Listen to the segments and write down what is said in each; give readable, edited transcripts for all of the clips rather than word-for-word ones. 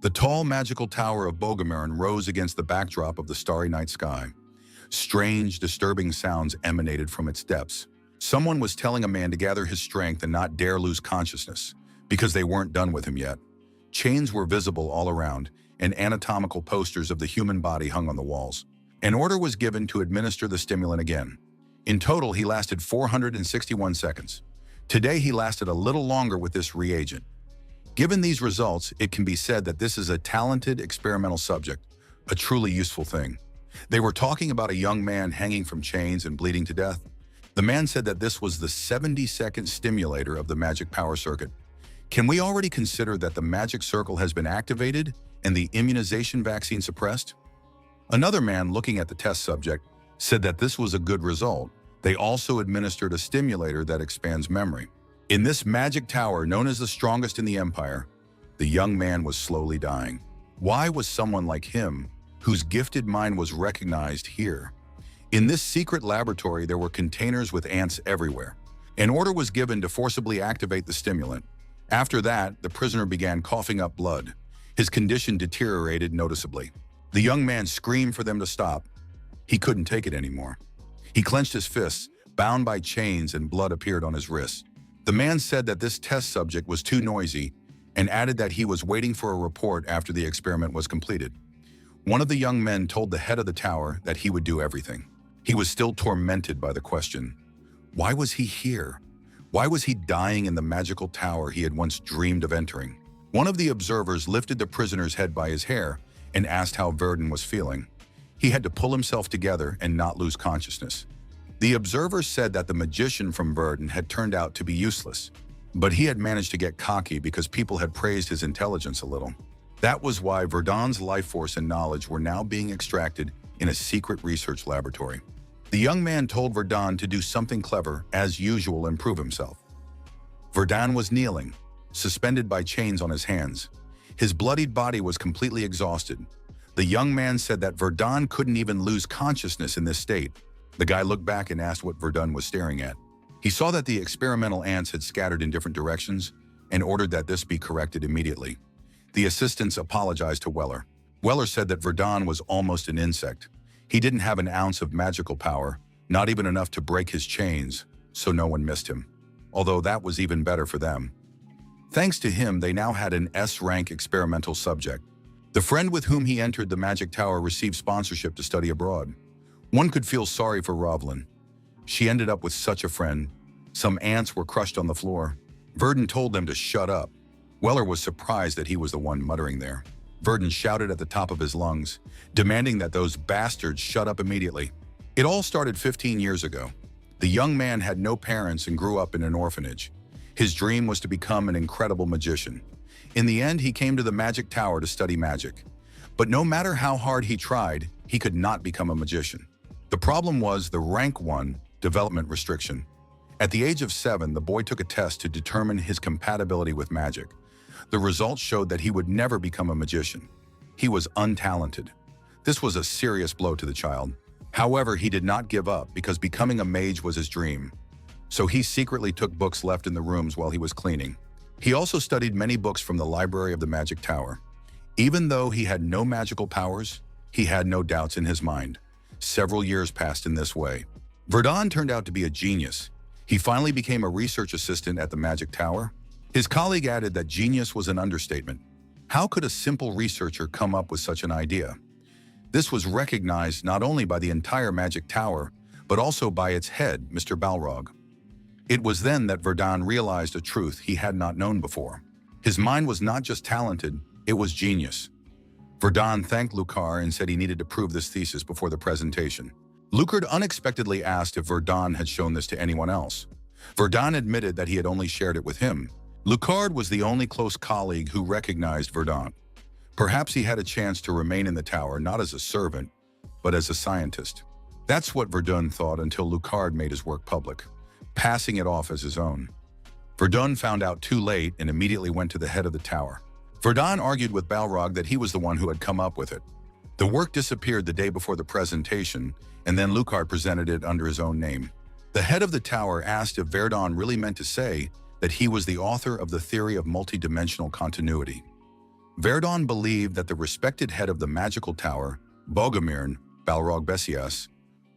The tall, magical tower of Bogomaren rose against the backdrop of the starry night sky. Strange, disturbing sounds emanated from its depths. Someone was telling a man to gather his strength and not dare lose consciousness, because they weren't done with him yet. Chains were visible all around, and anatomical posters of the human body hung on the walls. An order was given to administer the stimulant again. In total, he lasted 461 seconds. Today, he lasted a little longer with this reagent. Given these results, it can be said that this is a talented experimental subject, a truly useful thing. They were talking about a young man hanging from chains and bleeding to death. The man said that this was the 70-second stimulator of the magic power circuit. Can we already consider that the magic circle has been activated and the immunization vaccine suppressed? Another man looking at the test subject said that this was a good result. They also administered a stimulator that expands memory. In this magic tower, known as the strongest in the empire, the young man was slowly dying. Why was someone like him, whose gifted mind was recognized here? In this secret laboratory, there were containers with ants everywhere. An order was given to forcibly activate the stimulant. After that, the prisoner began coughing up blood. His condition deteriorated noticeably. The young man screamed for them to stop. He couldn't take it anymore. He clenched his fists, bound by chains, and blood appeared on his wrists. The man said that this test subject was too noisy and added that he was waiting for a report after the experiment was completed. One of the young men told the head of the tower that he would do everything. He was still tormented by the question, why was he here? Why was he dying in the magical tower he had once dreamed of entering? One of the observers lifted the prisoner's head by his hair and asked how Verdun was feeling. He had to pull himself together and not lose consciousness. The observer said that the magician from Verdun had turned out to be useless, but he had managed to get cocky because people had praised his intelligence a little. That was why Verdun's life force and knowledge were now being extracted in a secret research laboratory. The young man told Verdun to do something clever, as usual, and prove himself. Verdun was kneeling, suspended by chains on his hands. His bloodied body was completely exhausted. The young man said that Verdun couldn't even lose consciousness in this state. The guy looked back and asked what Verdun was staring at. He saw that the experimental ants had scattered in different directions and ordered that this be corrected immediately. The assistants apologized to Weller. Weller said that Verdun was almost an insect. He didn't have an ounce of magical power, not even enough to break his chains, so no one missed him. Although that was even better for them. Thanks to him, they now had an S-rank experimental subject. The friend with whom he entered the magic tower received sponsorship to study abroad. One could feel sorry for Rovlin. She ended up with such a friend. Some ants were crushed on the floor. Verdun told them to shut up. Weller was surprised that he was the one muttering there. Verdun shouted at the top of his lungs, demanding that those bastards shut up immediately. It all started 15 years ago. The young man had no parents and grew up in an orphanage. His dream was to become an incredible magician. In the end, he came to the magic tower to study magic. But no matter how hard he tried, he could not become a magician. The problem was the rank 1 development restriction. At the age of 7, the boy took a test to determine his compatibility with magic. The results showed that he would never become a magician. He was untalented. This was a serious blow to the child. However, he did not give up because becoming a mage was his dream. So he secretly took books left in the rooms while he was cleaning. He also studied many books from the library of the magic tower. Even though he had no magical powers, he had no doubts in his mind. Several years passed in this way. Verdun turned out to be a genius. He finally became a research assistant at the magic tower. His colleague added that genius was an understatement. How could a simple researcher come up with such an idea? This was recognized not only by the entire magic tower, but also by its head, Mr. Balrog. It was then that Verdun realized a truth he had not known before. His mind was not just talented, it was genius. Verdun thanked Lucar and said he needed to prove this thesis before the presentation. Lucar unexpectedly asked if Verdun had shown this to anyone else. Verdun admitted that he had only shared it with him. Lucar was the only close colleague who recognized Verdun. Perhaps he had a chance to remain in the tower not as a servant, but as a scientist. That's what Verdun thought until Lucar made his work public, passing it off as his own. Verdun found out too late and immediately went to the head of the tower. Verdun argued with Balrog that he was the one who had come up with it. The work disappeared the day before the presentation, and then Lucar presented it under his own name. The head of the tower asked if Verdun really meant to say that he was the author of the theory of multidimensional continuity. Verdun believed that the respected head of the magical tower, Bogomirn Balrog Besias,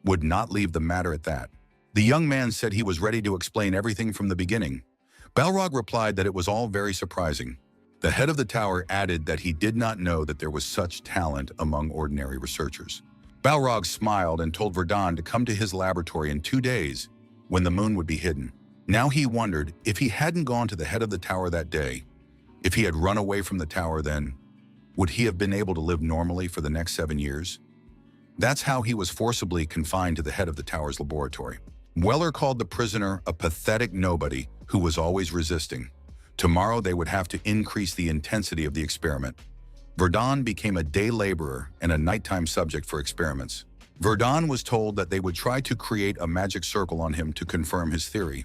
would not leave the matter at that. The young man said he was ready to explain everything from the beginning. Balrog replied that it was all very surprising. The head of the tower added that he did not know that there was such talent among ordinary researchers. Balrog smiled and told Verdun to come to his laboratory in 2 days, when the moon would be hidden. Now he wondered if he hadn't gone to the head of the tower that day. If he had run away from the tower then, would he have been able to live normally for the next 7 years? That's how he was forcibly confined to the head of the tower's laboratory. Weller called the prisoner a pathetic nobody who was always resisting. Tomorrow they would have to increase the intensity of the experiment. Verdun became a day laborer and a nighttime subject for experiments. Verdun was told that they would try to create a magic circle on him to confirm his theory.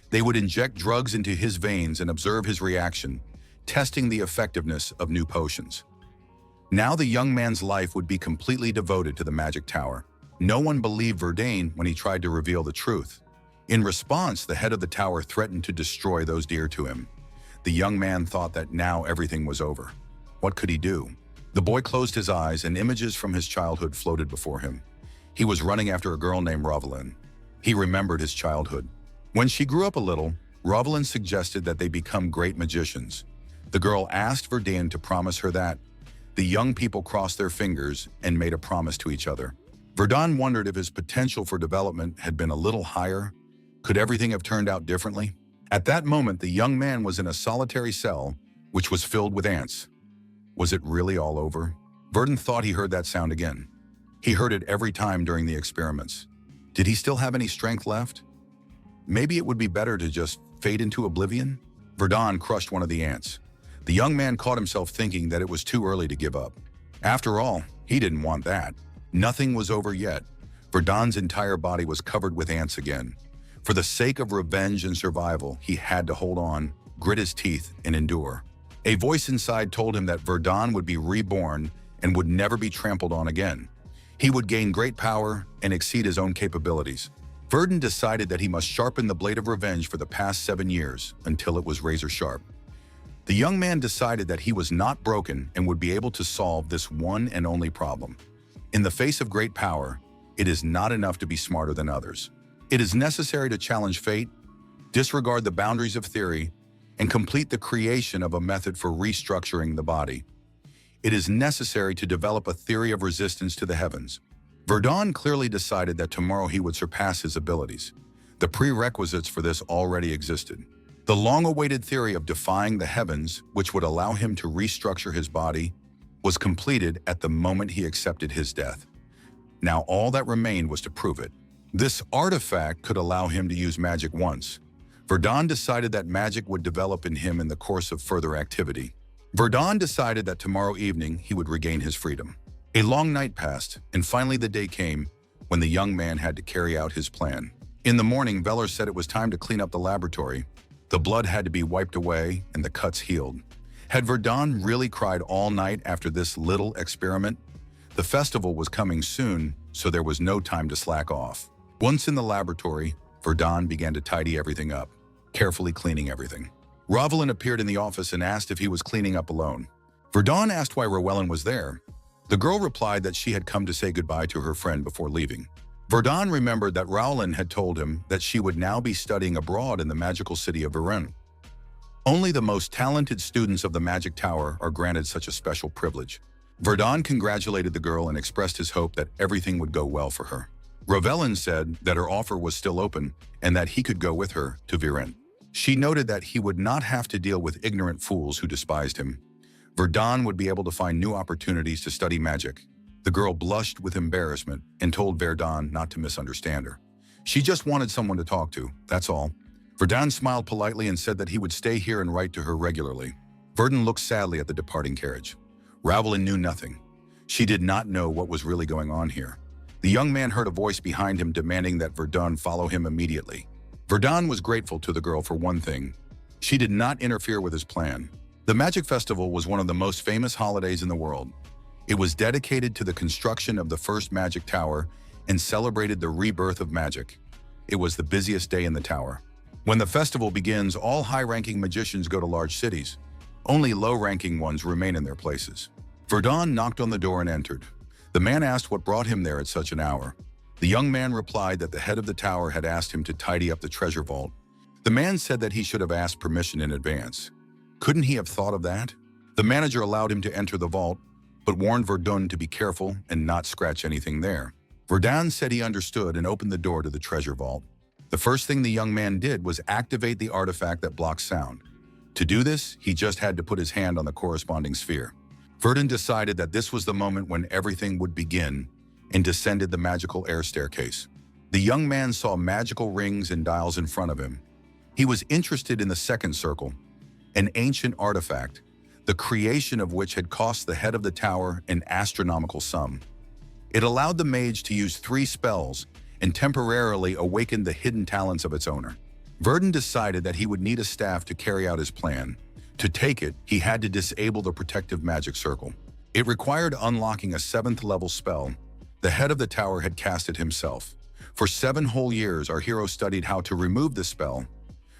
They would inject drugs into his veins and observe his reaction, testing the effectiveness of new potions. Now the young man's life would be completely devoted to the magic tower. No one believed Verdun when he tried to reveal the truth. In response, the head of the tower threatened to destroy those dear to him. The young man thought that now everything was over. What could he do? The boy closed his eyes and images from his childhood floated before him. He was running after a girl named Rovalyn. He remembered his childhood. When she grew up a little, Rovalyn suggested that they become great magicians. The girl asked Verdun to promise her that. The young people crossed their fingers and made a promise to each other. Verdun wondered if his potential for development had been a little higher. Could everything have turned out differently? At that moment, the young man was in a solitary cell, which was filled with ants. Was it really all over? Verdun thought he heard that sound again. He heard it every time during the experiments. Did he still have any strength left? Maybe it would be better to just fade into oblivion? Verdun crushed one of the ants. The young man caught himself thinking that it was too early to give up. After all, he didn't want that. Nothing was over yet. Verdun's entire body was covered with ants again. For the sake of revenge and survival, he had to hold on, grit his teeth, and endure. A voice inside told him that Verdun would be reborn and would never be trampled on again. He would gain great power and exceed his own capabilities. Verdun decided that he must sharpen the blade of revenge for the past 7 years until it was razor sharp. The young man decided that he was not broken and would be able to solve this one and only problem. In the face of great power, it is not enough to be smarter than others. It is necessary to challenge fate, disregard the boundaries of theory, and complete the creation of a method for restructuring the body. It is necessary to develop a theory of resistance to the heavens. Verdun clearly decided that tomorrow he would surpass his abilities. The prerequisites for this already existed. The long-awaited theory of defying the heavens, which would allow him to restructure his body, was completed at the moment he accepted his death. Now all that remained was to prove it. This artifact could allow him to use magic once. Verdun decided that magic would develop in him in the course of further activity. Verdun decided that tomorrow evening he would regain his freedom. A long night passed, and finally the day came when the young man had to carry out his plan. In the morning, Veller said it was time to clean up the laboratory. The blood had to be wiped away and the cuts healed. Had Verdun really cried all night after this little experiment? The festival was coming soon, so there was no time to slack off. Once in the laboratory, Verdun began to tidy everything up, carefully cleaning everything. Rovalyn appeared in the office and asked if he was cleaning up alone. Verdun asked why Rovalyn was there. The girl replied that she had come to say goodbye to her friend before leaving. Verdun remembered that Rovalyn had told him that she would now be studying abroad in the magical city of Viren. Only the most talented students of the Magic Tower are granted such a special privilege. Verdun congratulated the girl and expressed his hope that everything would go well for her. Rovalyn said that her offer was still open and that he could go with her to Viren. She noted that he would not have to deal with ignorant fools who despised him. Verdun would be able to find new opportunities to study magic. The girl blushed with embarrassment and told Verdun not to misunderstand her. She just wanted someone to talk to, that's all. Verdun smiled politely and said that he would stay here and write to her regularly. Verdun looked sadly at the departing carriage. Rovalyn knew nothing. She did not know what was really going on here. The young man heard a voice behind him demanding that Verdun follow him immediately. Verdun was grateful to the girl for one thing. She did not interfere with his plan. The Magic Festival was one of the most famous holidays in the world. It was dedicated to the construction of the first magic tower and celebrated the rebirth of magic. It was the busiest day in the tower. When the festival begins, all high-ranking magicians go to large cities. Only low-ranking ones remain in their places. Verdun knocked on the door and entered. The man asked what brought him there at such an hour. The young man replied that the head of the tower had asked him to tidy up the treasure vault. The man said that he should have asked permission in advance. Couldn't he have thought of that? The manager allowed him to enter the vault, but warned Verdun to be careful and not scratch anything there. Verdun said he understood and opened the door to the treasure vault. The first thing the young man did was activate the artifact that blocks sound. To do this, he just had to put his hand on the corresponding sphere. Verdun decided that this was the moment when everything would begin and descended the magical air staircase. The young man saw magical rings and dials in front of him. He was interested in the second circle, an ancient artifact, the creation of which had cost the head of the tower an astronomical sum. It allowed the mage to use 3 spells and temporarily awakened the hidden talents of its owner. Verdun decided that he would need a staff to carry out his plan. To take it, he had to disable the protective magic circle. It required unlocking a 7th level spell. The head of the tower had cast it himself. For 7 whole years, our hero studied how to remove the spell.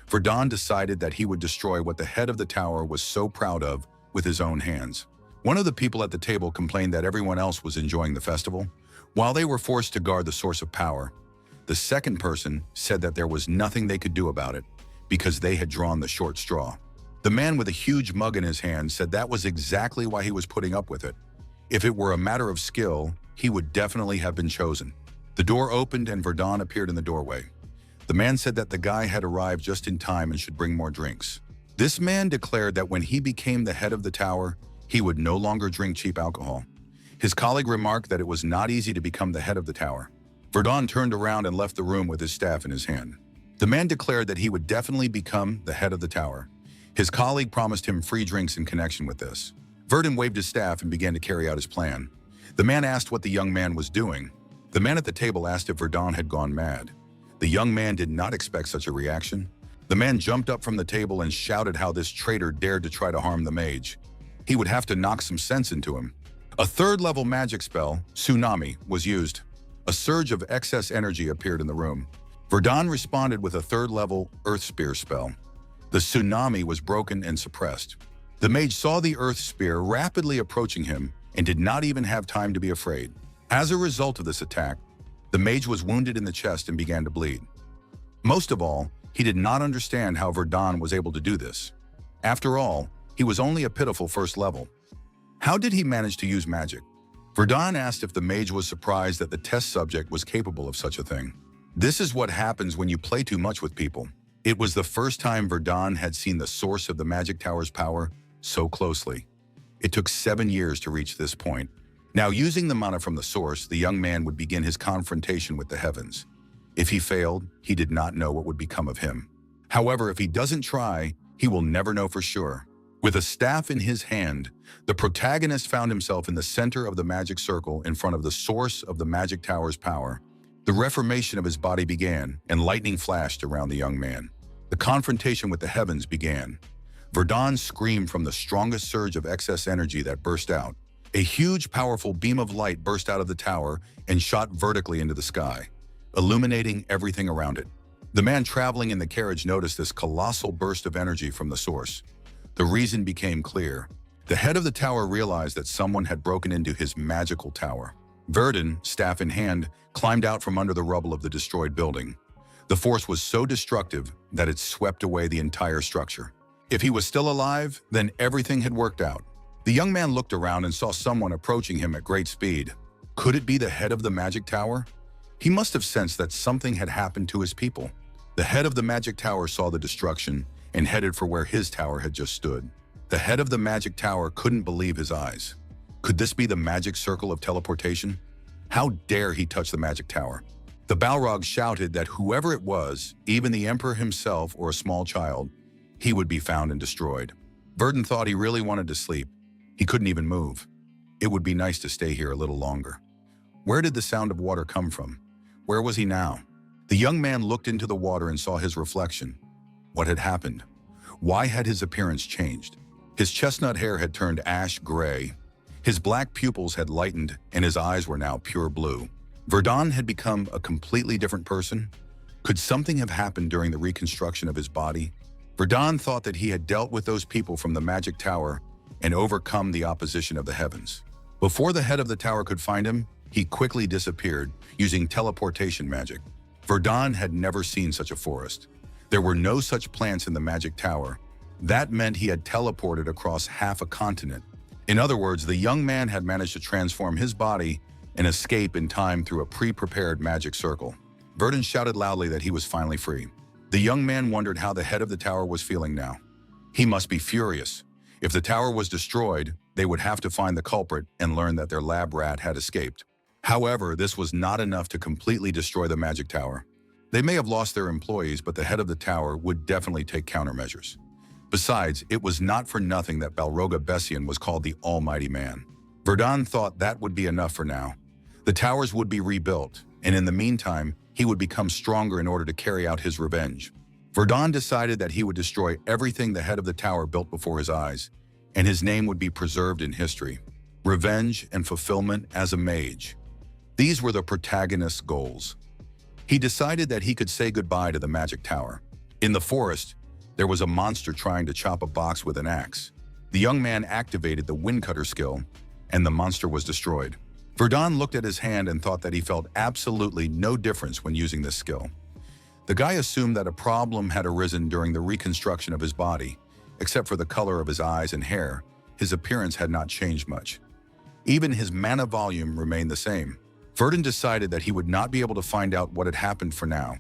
Verdun decided that he would destroy what the head of the tower was so proud of with his own hands. One of the people at the table complained that everyone else was enjoying the festival, while they were forced to guard the source of power. The second person said that there was nothing they could do about it because they had drawn the short straw. The man with a huge mug in his hand said that was exactly why he was putting up with it. If it were a matter of skill, he would definitely have been chosen. The door opened and Verdun appeared in the doorway. The man said that the guy had arrived just in time and should bring more drinks. This man declared that when he became the head of the tower, he would no longer drink cheap alcohol. His colleague remarked that it was not easy to become the head of the tower. Verdun turned around and left the room with his staff in his hand. The man declared that he would definitely become the head of the tower. His colleague promised him free drinks in connection with this. Verdun waved his staff and began to carry out his plan. The man asked what the young man was doing. The man at the table asked if Verdun had gone mad. The young man did not expect such a reaction. The man jumped up from the table and shouted how this traitor dared to try to harm the mage. He would have to knock some sense into him. A 3rd level magic spell, Tsunami, was used. A surge of excess energy appeared in the room. Verdun responded with a 3rd level Earth Spear spell. The tsunami was broken and suppressed. The mage saw the Earth Spear rapidly approaching him and did not even have time to be afraid. As a result of this attack, the mage was wounded in the chest and began to bleed. Most of all, he did not understand how Verdun was able to do this. After all, he was only a pitiful 1st level. How did he manage to use magic? Verdun asked if the mage was surprised that the test subject was capable of such a thing. This is what happens when you play too much with people. It was the first time Verdun had seen the source of the magic tower's power so closely. It took 7 years to reach this point. Now, using the mana from the source, the young man would begin his confrontation with the heavens. If he failed, he did not know what would become of him. However, if he doesn't try, he will never know for sure. With a staff in his hand, the protagonist found himself in the center of the magic circle in front of the source of the magic tower's power. The reformation of his body began, and lightning flashed around the young man. The confrontation with the heavens began. Verdun screamed from the strongest surge of excess energy that burst out. A huge, powerful beam of light burst out of the tower and shot vertically into the sky, illuminating everything around it. The man traveling in the carriage noticed this colossal burst of energy from the source. The reason became clear. The head of the tower realized that someone had broken into his magical tower. Verdun, staff in hand, climbed out from under the rubble of the destroyed building. The force was so destructive that it swept away the entire structure. If he was still alive, then everything had worked out. The young man looked around and saw someone approaching him at great speed. Could it be the head of the magic tower? He must have sensed that something had happened to his people. The head of the magic tower saw the destruction and headed for where his tower had just stood. The head of the magic tower couldn't believe his eyes. Could this be the magic circle of teleportation? How dare he touch the magic tower? The Balrog shouted that whoever it was, even the emperor himself or a small child, he would be found and destroyed. Verdun thought he really wanted to sleep. He couldn't even move. It would be nice to stay here a little longer. Where did the sound of water come from? Where was he now? The young man looked into the water and saw his reflection. What had happened? Why had his appearance changed? His chestnut hair had turned ash gray. His black pupils had lightened and his eyes were now pure blue. Verdun had become a completely different person. Could something have happened during the reconstruction of his body? Verdun thought that he had dealt with those people from the magic tower and overcome the opposition of the heavens. Before the head of the tower could find him, he quickly disappeared using teleportation magic. Verdun had never seen such a forest. There were no such plants in the magic tower. That meant he had teleported across half a continent. In other words, the young man had managed to transform his body and escape in time through a pre-prepared magic circle. Verdun shouted loudly that he was finally free. The young man wondered how the head of the tower was feeling now. He must be furious. If the tower was destroyed, they would have to find the culprit and learn that their lab rat had escaped. However, this was not enough to completely destroy the magic tower. They may have lost their employees, but the head of the tower would definitely take countermeasures. Besides, it was not for nothing that Balroga Bessian was called the Almighty Man. Verdun thought that would be enough for now. The towers would be rebuilt, and in the meantime, he would become stronger in order to carry out his revenge. Verdun decided that he would destroy everything the head of the tower built before his eyes, and his name would be preserved in history. Revenge and fulfillment as a mage. These were the protagonist's goals. He decided that he could say goodbye to the magic tower. In the forest, there was a monster trying to chop a box with an axe. The young man activated the windcutter skill, and the monster was destroyed. Verdun looked at his hand and thought that he felt absolutely no difference when using this skill. The guy assumed that a problem had arisen during the reconstruction of his body. Except for the color of his eyes and hair, his appearance had not changed much. Even his mana volume remained the same. Verdun decided that he would not be able to find out what had happened for now.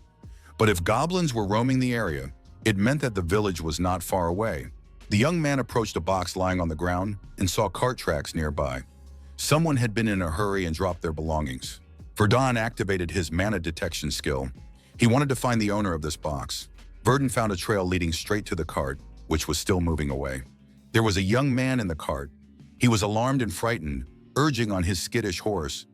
But if goblins were roaming the area, it meant that the village was not far away. The young man approached a box lying on the ground and saw cart tracks nearby. Someone had been in a hurry and dropped their belongings. Verdun activated his mana detection skill. He wanted to find the owner of this box. Verdun found a trail leading straight to the cart, which was still moving away. There was a young man in the cart. He was alarmed and frightened, urging on his skittish horse.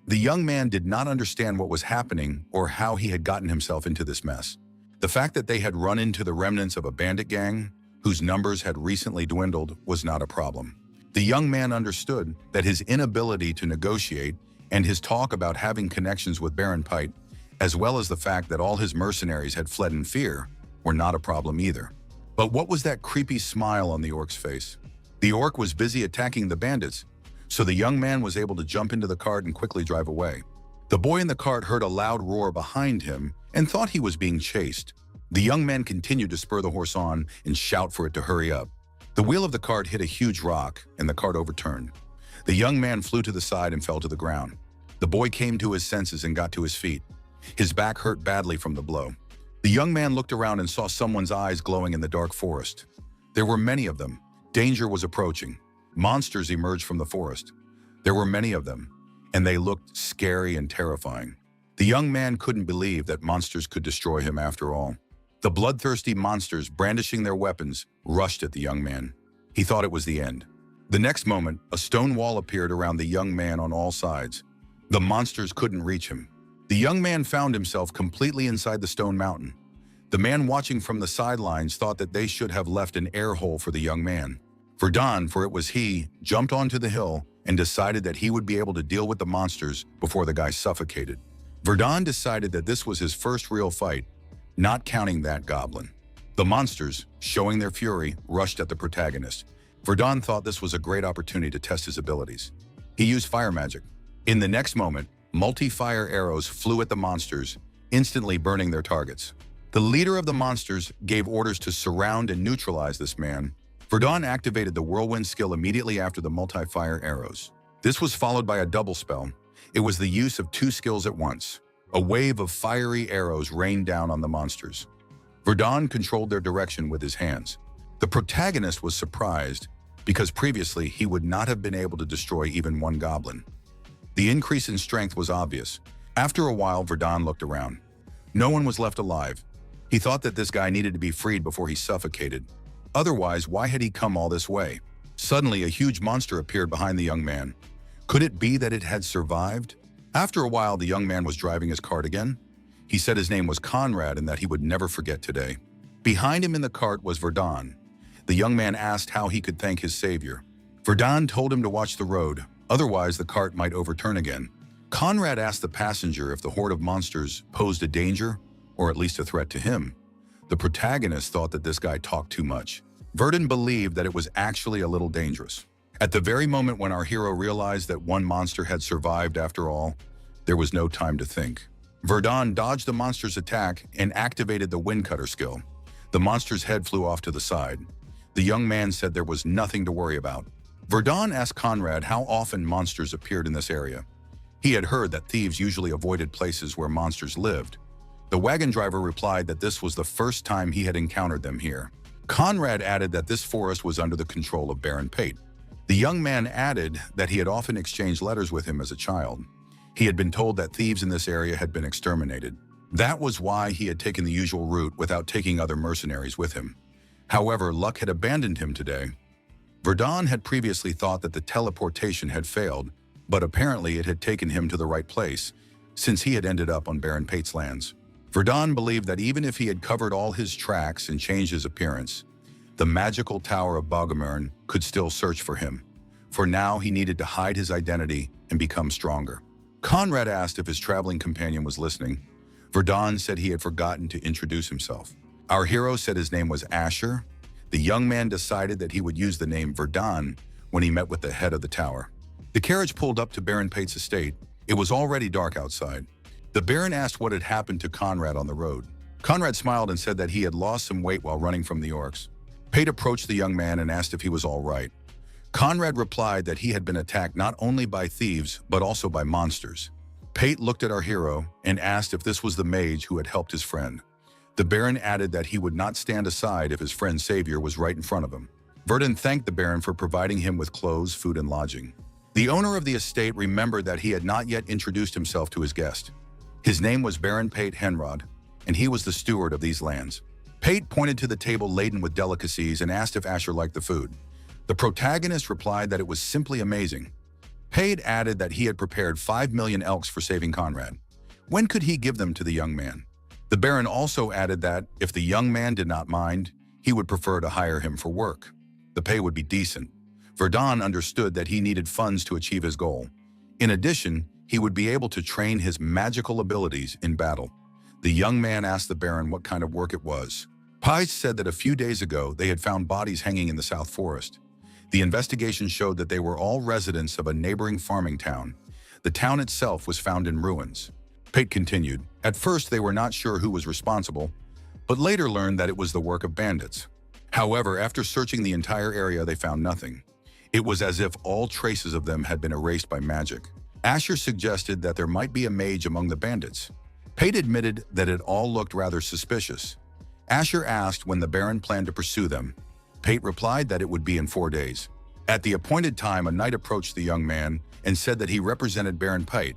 The young man did not understand what was happening or how he had gotten himself into this mess. The fact that they had run into the remnants of a bandit gang, whose numbers had recently dwindled, was not a problem. The young man understood that his inability to negotiate and his talk about having connections with Baron Pite, as well as the fact that all his mercenaries had fled in fear, were not a problem either. But what was that creepy smile on the orc's face? The orc was busy attacking the bandits, so the young man was able to jump into the cart and quickly drive away. The boy in the cart heard a loud roar behind him and thought he was being chased. The young man continued to spur the horse on and shout for it to hurry up. The wheel of the cart hit a huge rock and the cart overturned. The young man flew to the side and fell to the ground. The boy came to his senses and got to his feet. His back hurt badly from the blow. The young man looked around and saw someone's eyes glowing in the dark forest. There were many of them. Danger was approaching. Monsters emerged from the forest. There were many of them, and they looked scary and terrifying. The young man couldn't believe that monsters could destroy him after all. The bloodthirsty monsters, brandishing their weapons, rushed at the young man. He thought it was the end. The next moment, a stone wall appeared around the young man on all sides. The monsters couldn't reach him. The young man found himself completely inside the stone mountain. The man watching from the sidelines thought that they should have left an air hole for the young man. Verdun, for it was he, jumped onto the hill and decided that he would be able to deal with the monsters before the guy suffocated. Verdun decided that this was his first real fight, not counting that goblin. The monsters, showing their fury, rushed at the protagonist. Verdun thought this was a great opportunity to test his abilities. He used fire magic. In the next moment, multi-fire arrows flew at the monsters, instantly burning their targets. The leader of the monsters gave orders to surround and neutralize this man. Verdun activated the whirlwind skill immediately after the multi-fire arrows. This was followed by a double spell. It was the use of two skills at once. A wave of fiery arrows rained down on the monsters. Verdun controlled their direction with his hands. The protagonist was surprised because previously he would not have been able to destroy even one goblin. The increase in strength was obvious. After a while, Verdun looked around. No one was left alive. He thought that this guy needed to be freed before he suffocated. Otherwise, why had he come all this way? Suddenly, a huge monster appeared behind the young man. Could it be that it had survived? After a while, the young man was driving his cart again. He said his name was Conrad and that he would never forget today. Behind him in the cart was Verdun. The young man asked how he could thank his savior. Verdun told him to watch the road, otherwise the cart might overturn again. Conrad asked the passenger if the horde of monsters posed a danger, or at least a threat to him. The protagonist thought that this guy talked too much. Verdun believed that it was actually a little dangerous. At the very moment when our hero realized that one monster had survived after all, there was no time to think. Verdun dodged the monster's attack and activated the wind cutter skill. The monster's head flew off to the side. The young man said there was nothing to worry about. Verdun asked Conrad how often monsters appeared in this area. He had heard that thieves usually avoided places where monsters lived. The wagon driver replied that this was the first time he had encountered them here. Conrad added that this forest was under the control of Baron Pate. The young man added that he had often exchanged letters with him as a child. He had been told that thieves in this area had been exterminated. That was why he had taken the usual route without taking other mercenaries with him. However, luck had abandoned him today. Verdun had previously thought that the teleportation had failed, but apparently it had taken him to the right place, since he had ended up on Baron Pate's lands. Verdun believed that even if he had covered all his tracks and changed his appearance, the magical tower of Bogomern could still search for him. For now, he needed to hide his identity and become stronger. Conrad asked if his traveling companion was listening. Verdun said he had forgotten to introduce himself. Our hero said his name was Asher. The young man decided that he would use the name Verdun when he met with the head of the tower. The carriage pulled up to Baron Pate's estate. It was already dark outside. The Baron asked what had happened to Conrad on the road. Conrad smiled and said that he had lost some weight while running from the orcs. Pate approached the young man and asked if he was all right. Conrad replied that he had been attacked not only by thieves, but also by monsters. Pate looked at our hero and asked if this was the mage who had helped his friend. The Baron added that he would not stand aside if his friend's savior was right in front of him. Verdun thanked the Baron for providing him with clothes, food, and lodging. The owner of the estate remembered that he had not yet introduced himself to his guest. His name was Baron Pate Henrod, and he was the steward of these lands. Pate pointed to the table laden with delicacies and asked if Asher liked the food. The protagonist replied that it was simply amazing. Pate added that he had prepared 5 million elks for saving Conrad. When could he give them to the young man? The Baron also added that, if the young man did not mind, he would prefer to hire him for work. The pay would be decent. Verdun understood that he needed funds to achieve his goal. In addition, he would be able to train his magical abilities in battle. The young man asked the Baron what kind of work it was. Pate said that a few days ago they had found bodies hanging in the South Forest. The investigation showed that they were all residents of a neighboring farming town. The town itself was found in ruins. Pate continued, at first they were not sure who was responsible, but later learned that it was the work of bandits. However, after searching the entire area, they found nothing. It was as if all traces of them had been erased by magic. Asher suggested that there might be a mage among the bandits. Pate admitted that it all looked rather suspicious. Asher asked when the Baron planned to pursue them. Pate replied that it would be in 4 days. At the appointed time, a knight approached the young man and said that he represented Baron Pate.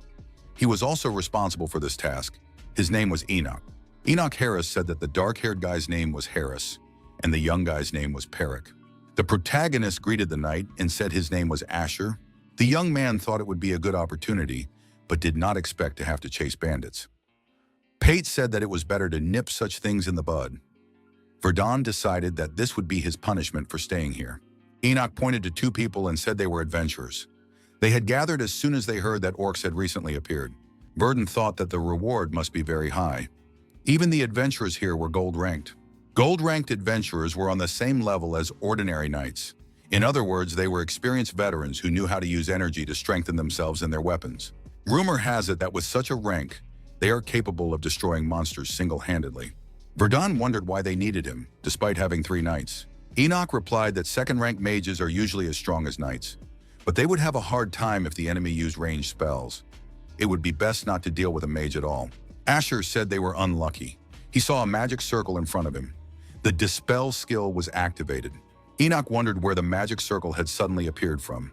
He was also responsible for this task. His name was Enoch. Enoch Harris said that the dark-haired guy's name was Harris, and the young guy's name was Peric. The protagonist greeted the knight and said his name was Asher. The young man thought it would be a good opportunity, but did not expect to have to chase bandits. Pate said that it was better to nip such things in the bud. Verdun decided that this would be his punishment for staying here. Enoch pointed to 2 people and said they were adventurers. They had gathered as soon as they heard that orcs had recently appeared. Verdun thought that the reward must be very high. Even the adventurers here were gold-ranked. Gold-ranked adventurers were on the same level as ordinary knights. In other words, they were experienced veterans who knew how to use energy to strengthen themselves and their weapons. Rumor has it that with such a rank, they are capable of destroying monsters single-handedly. Verdun wondered why they needed him, despite having 3 knights. Enoch replied that second-rank mages are usually as strong as knights, but they would have a hard time if the enemy used ranged spells. It would be best not to deal with a mage at all. Asher said they were unlucky. He saw a magic circle in front of him. The Dispel skill was activated. Enoch wondered where the magic circle had suddenly appeared from.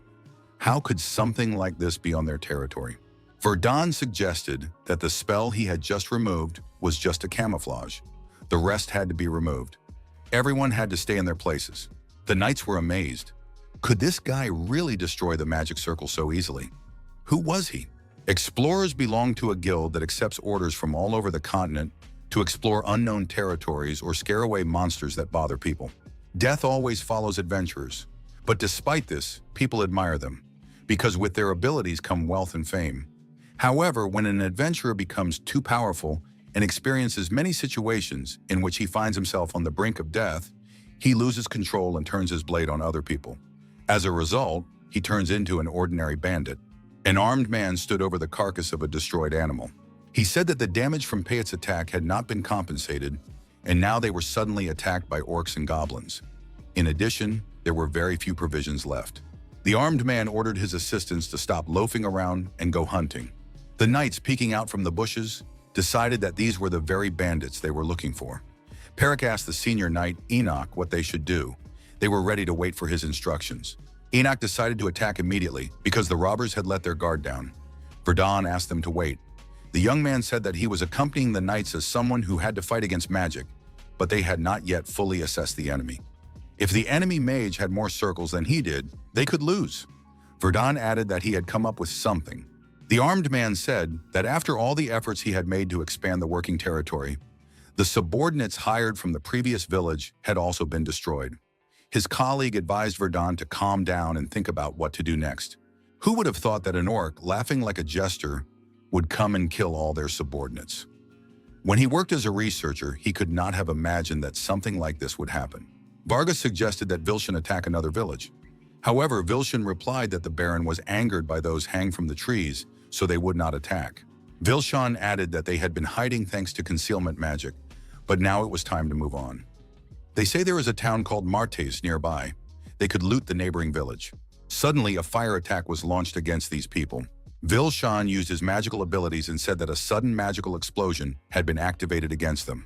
How could something like this be on their territory? Verdun suggested that the spell he had just removed was just a camouflage. The rest had to be removed. Everyone had to stay in their places. The knights were amazed. Could this guy really destroy the magic circle so easily? Who was he? Explorers belong to a guild that accepts orders from all over the continent to explore unknown territories or scare away monsters that bother people. Death always follows adventurers. But despite this, people admire them, because with their abilities come wealth and fame. However, when an adventurer becomes too powerful, and experiences many situations in which he finds himself on the brink of death, he loses control and turns his blade on other people. As a result, he turns into an ordinary bandit. An armed man stood over the carcass of a destroyed animal. He said that the damage from Payet's attack had not been compensated, and now they were suddenly attacked by orcs and goblins. In addition, there were very few provisions left. The armed man ordered his assistants to stop loafing around and go hunting. The knights, peeking out from the bushes, decided that these were the very bandits they were looking for. Perrick asked the senior knight, Enoch, what they should do. They were ready to wait for his instructions. Enoch decided to attack immediately because the robbers had let their guard down. Verdun asked them to wait. The young man said that he was accompanying the knights as someone who had to fight against magic, but they had not yet fully assessed the enemy. If the enemy mage had more circles than he did, they could lose. Verdun added that he had come up with something. The armed man said that after all the efforts he had made to expand the working territory, the subordinates hired from the previous village had also been destroyed. His colleague advised Verdun to calm down and think about what to do next. Who would have thought that an orc, laughing like a jester, would come and kill all their subordinates? When he worked as a researcher, he could not have imagined that something like this would happen. Vargas suggested that Vilshan attack another village. However, Vilshan replied that the Baron was angered by those hang from the trees, so they would not attack. Vilshan added that they had been hiding thanks to concealment magic, but now it was time to move on. They say there is a town called Martes nearby. They could loot the neighboring village. Suddenly, a fire attack was launched against these people. Vilshan used his magical abilities and said that a sudden magical explosion had been activated against them.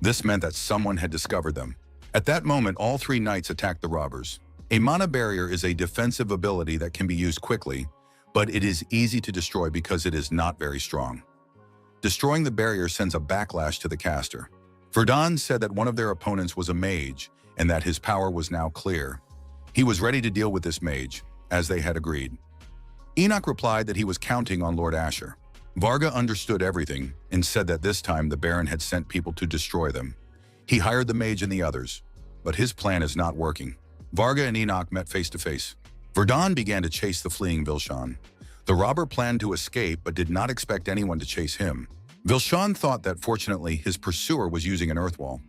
This meant that someone had discovered them. At that moment, all three knights attacked the robbers. A mana barrier is a defensive ability that can be used quickly, but it is easy to destroy because it is not very strong. Destroying the barrier sends a backlash to the caster. Verdun said that one of their opponents was a mage and that his power was now clear. He was ready to deal with this mage, as they had agreed. Enoch replied that he was counting on Lord Asher. Varga understood everything and said that this time the Baron had sent people to destroy them. He hired the mage and the others, but his plan is not working. Varga and Enoch met face to face. Verdun began to chase the fleeing Vilshan. The robber planned to escape but did not expect anyone to chase him. Vilshan thought that fortunately his pursuer was using an earth wall.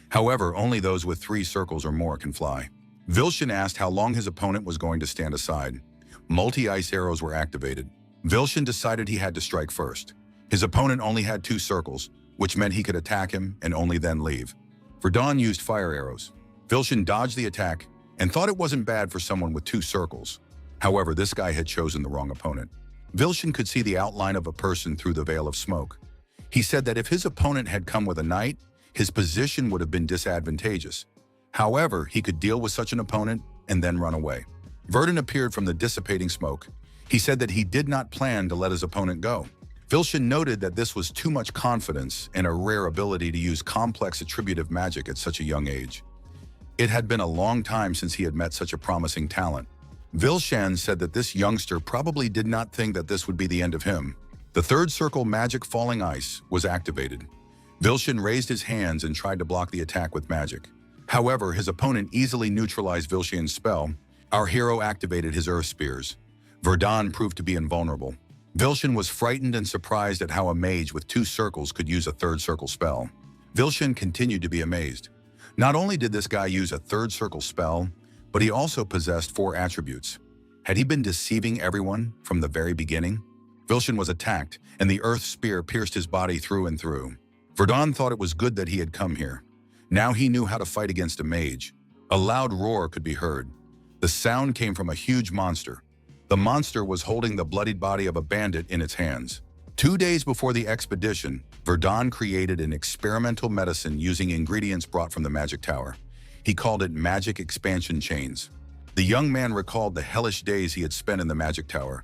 However, only those with 3 circles or more can fly. Vilshan asked how long his opponent was going to stand aside. Multi-ice arrows were activated. Vilshan decided he had to strike first. His opponent only had 2 circles, which meant he could attack him and only then leave. Verdun used fire arrows. Vilshan dodged the attack and thought it wasn't bad for someone with 2 circles. However, this guy had chosen the wrong opponent. Vilshan could see the outline of a person through the veil of smoke. He said that if his opponent had come with a knight, his position would have been disadvantageous. However, he could deal with such an opponent and then run away. Verdun appeared from the dissipating smoke. He said that he did not plan to let his opponent go. Vilshan noted that this was too much confidence and a rare ability to use complex attributive magic at such a young age. It had been a long time since he had met such a promising talent. Vilshan said that this youngster probably did not think that this would be the end of him. The 3rd circle magic falling ice was activated. Vilshan raised his hands and tried to block the attack with magic. However, his opponent easily neutralized Vilshan's spell. Our hero activated his earth spears. Verdun proved to be invulnerable. Vilshan was frightened and surprised at how a mage with 2 circles could use a 3rd circle spell. Vilshan continued to be amazed. Not only did this guy use a 3rd circle spell, but he also possessed 4 attributes. Had he been deceiving everyone from the very beginning? Vilshan was attacked, and the earth spear pierced his body through and through. Verdun thought it was good that he had come here. Now he knew how to fight against a mage. A loud roar could be heard. The sound came from a huge monster. The monster was holding the bloodied body of a bandit in its hands. 2 days before the expedition, Verdun created an experimental medicine using ingredients brought from the magic tower. He called it magic expansion chains. The young man recalled the hellish days he had spent in the magic tower.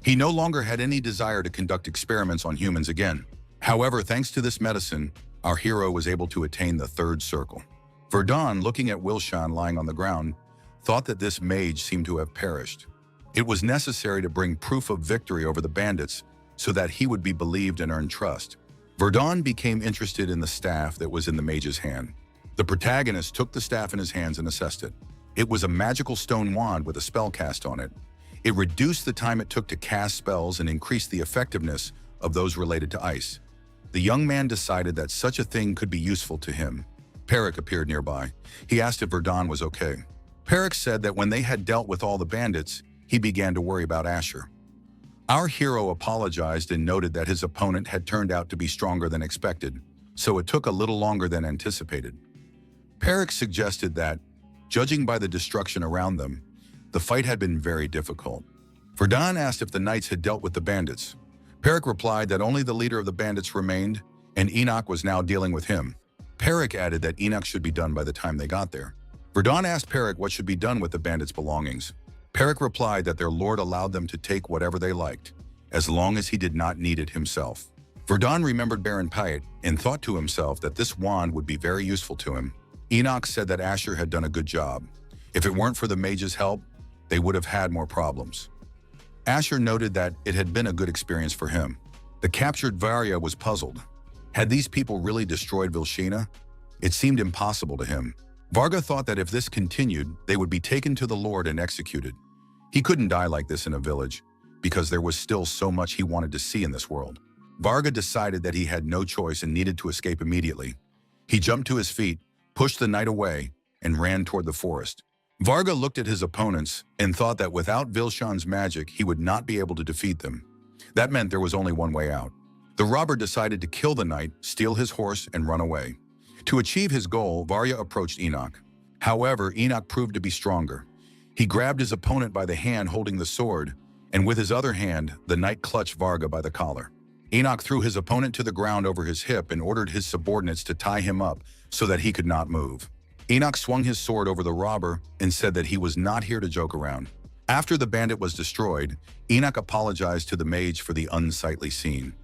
He no longer had any desire to conduct experiments on humans again. However, thanks to this medicine, our hero was able to attain the 3rd circle. Verdun, looking at Vilshan lying on the ground, thought that this mage seemed to have perished. It was necessary to bring proof of victory over the bandits so that he would be believed and earn trust. Verdun became interested in the staff that was in the mage's hand. The protagonist took the staff in his hands and assessed it. It was a magical stone wand with a spell cast on it. It reduced the time it took to cast spells and increased the effectiveness of those related to ice. the young man decided that such a thing could be useful to him. Perik appeared nearby. He asked if Verdun was okay. Perik said that when they had dealt with all the bandits, he began to worry about Asher. Our hero apologized and noted that his opponent had turned out to be stronger than expected, so it took a little longer than anticipated. Perik suggested that, judging by the destruction around them, the fight had been very difficult. Verdun asked if the knights had dealt with the bandits. Perik replied that only the leader of the bandits remained, and Enoch was now dealing with him. Perik added that Enoch should be done by the time they got there. Verdun asked Perik what should be done with the bandits' belongings. Perik replied that their lord allowed them to take whatever they liked, as long as he did not need it himself. Verdun remembered Baron Pyatt and thought to himself that this wand would be very useful to him. Enoch said that Asher had done a good job. If it weren't for the mage's help, they would have had more problems. Asher noted that it had been a good experience for him. The captured Varya was puzzled. Had these people really destroyed Vilshina? It seemed impossible to him. Varga thought that if this continued, they would be taken to the Lord and executed. He couldn't die like this in a village, because there was still so much he wanted to see in this world. Varga decided that he had no choice and needed to escape immediately. He jumped to his feet, pushed the knight away, and ran toward the forest. Varga looked at his opponents and thought that without Vilshan's magic, he would not be able to defeat them. That meant there was only one way out. The robber decided to kill the knight, steal his horse, and run away. To achieve his goal, Varya approached Enoch. However, Enoch proved to be stronger. He grabbed his opponent by the hand holding the sword, and with his other hand, the knight clutched Varga by the collar. Enoch threw his opponent to the ground over his hip and ordered his subordinates to tie him up so that he could not move. Enoch swung his sword over the robber and said that he was not here to joke around. After the bandit was destroyed, Enoch apologized to the mage for the unsightly scene.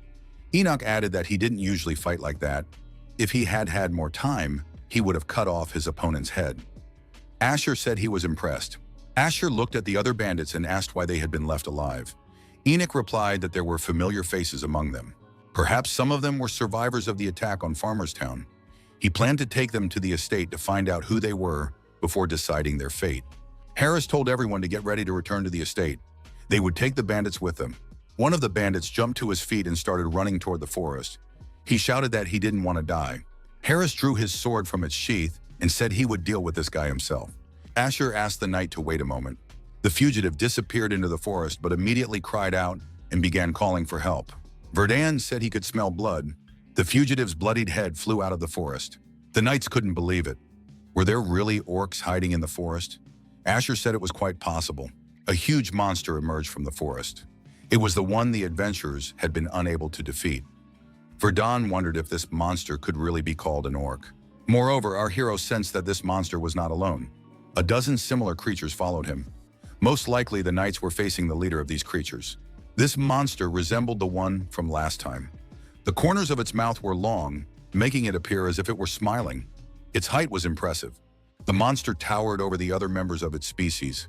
Enoch added that he didn't usually fight like that. If he had had more time, he would have cut off his opponent's head. Asher said he was impressed. Asher looked at the other bandits and asked why they had been left alive. Enoch replied that there were familiar faces among them. Perhaps some of them were survivors of the attack on Farmerstown. He planned to take them to the estate to find out who they were before deciding their fate. Harris told everyone to get ready to return to the estate. They would take the bandits with them. One of the bandits jumped to his feet and started running toward the forest. He shouted that he didn't want to die. Harris drew his sword from its sheath and said he would deal with this guy himself. Asher asked the knight to wait a moment. The fugitive disappeared into the forest but immediately cried out and began calling for help. Verdun said he could smell blood. The fugitive's bloodied head flew out of the forest. The knights couldn't believe it. Were there really orcs hiding in the forest? Asher said it was quite possible. A huge monster emerged from the forest. It was the one the adventurers had been unable to defeat. Verdun wondered if this monster could really be called an orc. Moreover, our hero sensed that this monster was not alone. A dozen similar creatures followed him. Most likely, the knights were facing the leader of these creatures. This monster resembled the one from last time. The corners of its mouth were long, making it appear as if it were smiling. Its height was impressive. The monster towered over the other members of its species.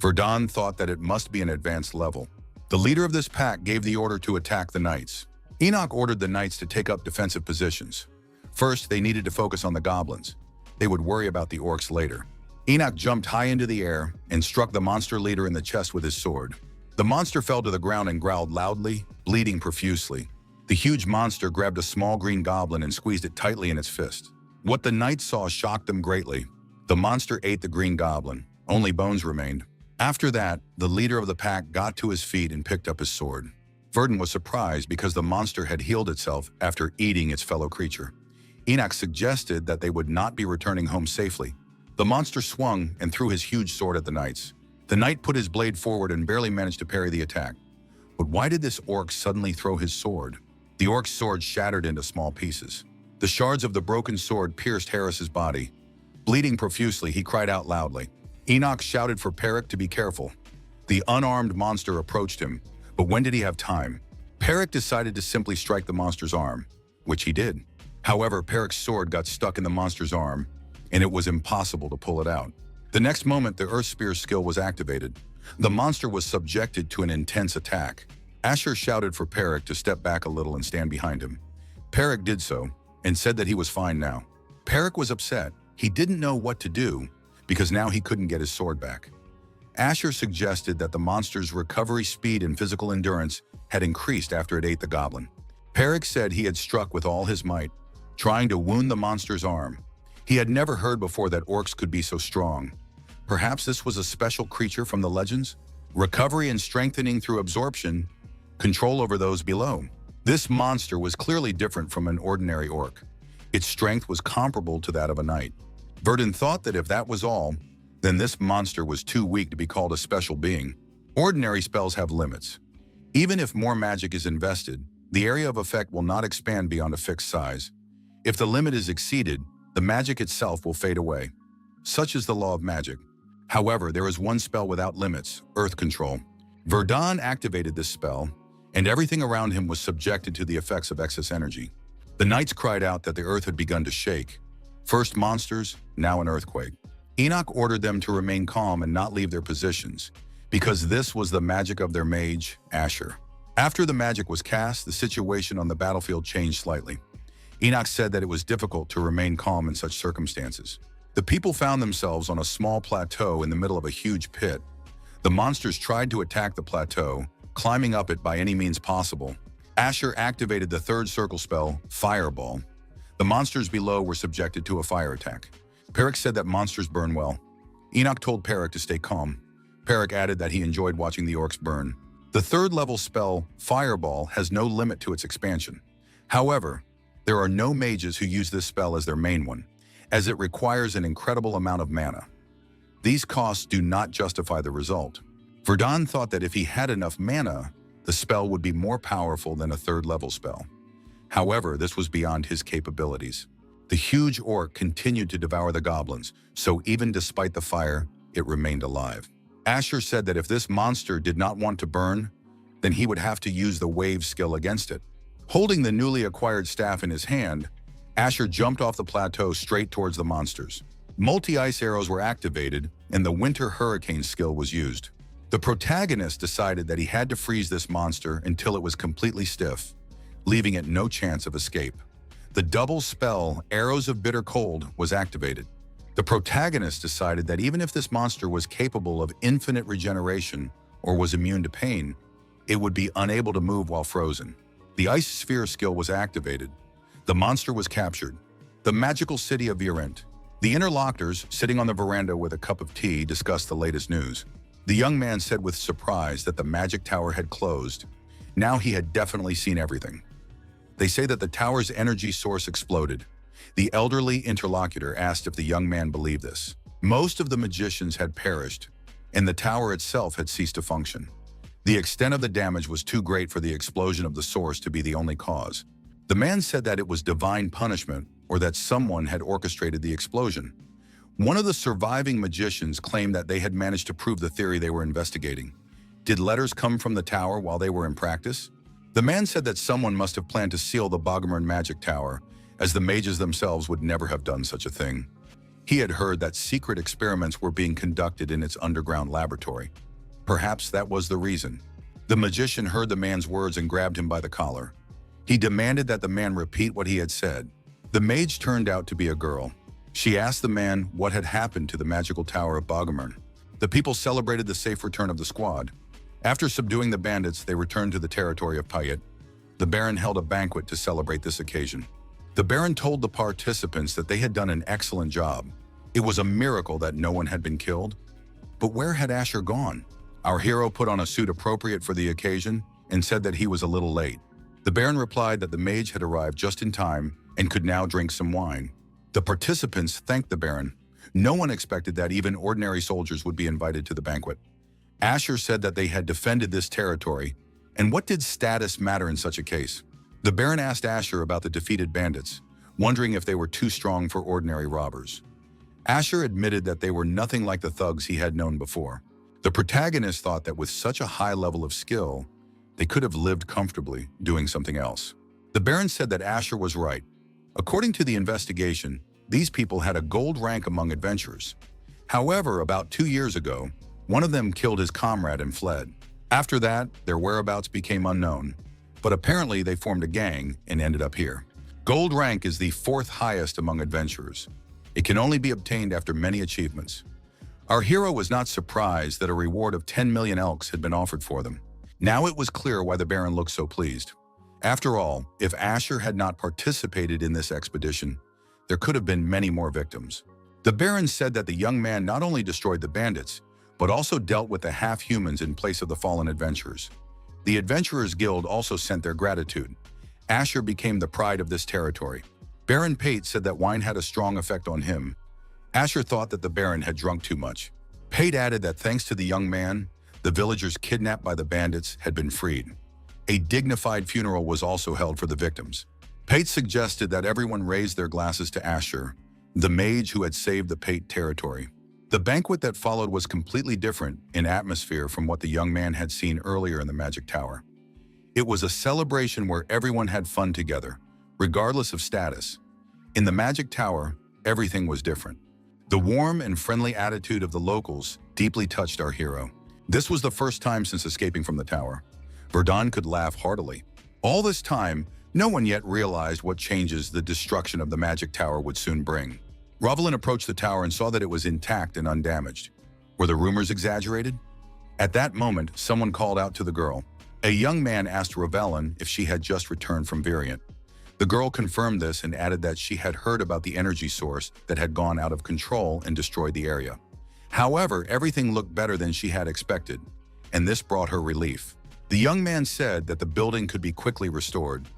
Verdun thought that it must be an advanced level. The leader of this pack gave the order to attack the knights. Enoch ordered the knights to take up defensive positions. First, they needed to focus on the goblins. They would worry about the orcs later. Enoch jumped high into the air and struck the monster leader in the chest with his sword. The monster fell to the ground and growled loudly, bleeding profusely. The huge monster grabbed a small green goblin and squeezed it tightly in its fist. What the knights saw shocked them greatly. The monster ate the green goblin. Only bones remained. After that, the leader of the pack got to his feet and picked up his sword. Verdun was surprised because the monster had healed itself after eating its fellow creature. Enoch suggested that they would not be returning home safely. The monster swung and threw his huge sword at the knights. The knight put his blade forward and barely managed to parry the attack. But why did this orc suddenly throw his sword? The orc's sword shattered into small pieces. The shards of the broken sword pierced Harris's body. Bleeding profusely, he cried out loudly. Enoch shouted for Perik to be careful. The unarmed monster approached him, but when did he have time? Perik decided to simply strike the monster's arm, which he did. However, Perik's sword got stuck in the monster's arm, and it was impossible to pull it out. The next moment, the Earth Spear skill was activated. The monster was subjected to an intense attack. Asher shouted for Perik to step back a little and stand behind him. Perik did so, and said that he was fine now. Perik was upset. He didn't know what to do, because now he couldn't get his sword back. Asher suggested that the monster's recovery speed and physical endurance had increased after it ate the goblin. Perrick said he had struck with all his might, trying to wound the monster's arm. He had never heard before that orcs could be so strong. Perhaps this was a special creature from the legends? Recovery and strengthening through absorption, control over those below. This monster was clearly different from an ordinary orc. Its strength was comparable to that of a knight. Verdun thought that if that was all, then this monster was too weak to be called a special being. Ordinary spells have limits. Even if more magic is invested, the area of effect will not expand beyond a fixed size. If the limit is exceeded, the magic itself will fade away. Such is the law of magic. However, there is one spell without limits, Earth Control. Verdun activated this spell, and everything around him was subjected to the effects of excess energy. The knights cried out that the earth had begun to shake. First monsters, now an earthquake. Enoch ordered them to remain calm and not leave their positions, because this was the magic of their mage, Asher. After the magic was cast, the situation on the battlefield changed slightly. Enoch said that it was difficult to remain calm in such circumstances. The people found themselves on a small plateau in the middle of a huge pit. The monsters tried to attack the plateau, climbing up it by any means possible. Asher activated the third circle spell, Fireball. The monsters below were subjected to a fire attack. Perrick said that monsters burn well. Enoch told Perrick to stay calm. Perrick added that he enjoyed watching the orcs burn. The third level spell, Fireball, has no limit to its expansion. However, there are no mages who use this spell as their main one, as it requires an incredible amount of mana. These costs do not justify the result. Verdun thought that if he had enough mana, the spell would be more powerful than a third level spell. However, this was beyond his capabilities. The huge orc continued to devour the goblins, so even despite the fire, it remained alive. Asher said that if this monster did not want to burn, then he would have to use the wave skill against it. Holding the newly acquired staff in his hand, Asher jumped off the plateau straight towards the monsters. Multi-ice arrows were activated, and the winter hurricane skill was used. The protagonist decided that he had to freeze this monster until it was completely stiff, leaving it no chance of escape. The double spell, Arrows of Bitter Cold, was activated. The protagonist decided that even if this monster was capable of infinite regeneration or was immune to pain, it would be unable to move while frozen. The Ice Sphere skill was activated. The monster was captured. The magical city of Virent. The interlocutors, sitting on the veranda with a cup of tea, discussed the latest news. The young man said with surprise that the magic tower had closed. Now he had definitely seen everything. They say that the tower's energy source exploded. The elderly interlocutor asked if the young man believed this. Most of the magicians had perished, and the tower itself had ceased to function. The extent of the damage was too great for the explosion of the source to be the only cause. The man said that it was divine punishment or that someone had orchestrated the explosion. One of the surviving magicians claimed that they had managed to prove the theory they were investigating. Did letters come from the tower while they were in practice? The man said that someone must have planned to seal the Bogomern magic tower, as the mages themselves would never have done such a thing. He had heard that secret experiments were being conducted in its underground laboratory. Perhaps that was the reason. The magician heard the man's words and grabbed him by the collar. He demanded that the man repeat what he had said. The mage turned out to be a girl. She asked the man what had happened to the magical tower of Bogomern. The people celebrated the safe return of the squad. After subduing the bandits, they returned to the territory of Payet. The Baron held a banquet to celebrate this occasion. The Baron told the participants that they had done an excellent job. It was a miracle that no one had been killed. But where had Asher gone? Our hero put on a suit appropriate for the occasion and said that he was a little late. The Baron replied that the mage had arrived just in time and could now drink some wine. The participants thanked the Baron. No one expected that even ordinary soldiers would be invited to the banquet. Asher said that they had defended this territory, and what did status matter in such a case? The Baron asked Asher about the defeated bandits, wondering if they were too strong for ordinary robbers. Asher admitted that they were nothing like the thugs he had known before. The protagonist thought that with such a high level of skill, they could have lived comfortably doing something else. The Baron said that Asher was right. According to the investigation, these people had a gold rank among adventurers. However, about 2 years ago, one of them killed his comrade and fled. After that, their whereabouts became unknown, but apparently they formed a gang and ended up here. Gold rank is the 4th highest among adventurers. It can only be obtained after many achievements. Our hero was not surprised that a reward of 10 million elks had been offered for them. Now it was clear why the Baron looked so pleased. After all, if Asher had not participated in this expedition, there could have been many more victims. The Baron said that the young man not only destroyed the bandits, but also dealt with the half-humans in place of the fallen adventurers. The Adventurers Guild also sent their gratitude. Asher became the pride of this territory. Baron Pate said that wine had a strong effect on him. Asher thought that the Baron had drunk too much. Pate added that thanks to the young man, the villagers kidnapped by the bandits had been freed. A dignified funeral was also held for the victims. Pate suggested that everyone raise their glasses to Asher, the mage who had saved the Pate territory. The banquet that followed was completely different in atmosphere from what the young man had seen earlier in the Magic Tower. It was a celebration where everyone had fun together, regardless of status. In the Magic Tower, everything was different. The warm and friendly attitude of the locals deeply touched our hero. This was the first time since escaping from the tower. Verdun could laugh heartily. All this time, no one yet realized what changes the destruction of the Magic Tower would soon bring. Rovelin approached the tower and saw that it was intact and undamaged. Were the rumors exaggerated? At that moment, someone called out to the girl. A young man asked Rovelin if she had just returned from Variant. The girl confirmed this and added that she had heard about the energy source that had gone out of control and destroyed the area. However, everything looked better than she had expected, and this brought her relief. The young man said that the building could be quickly restored.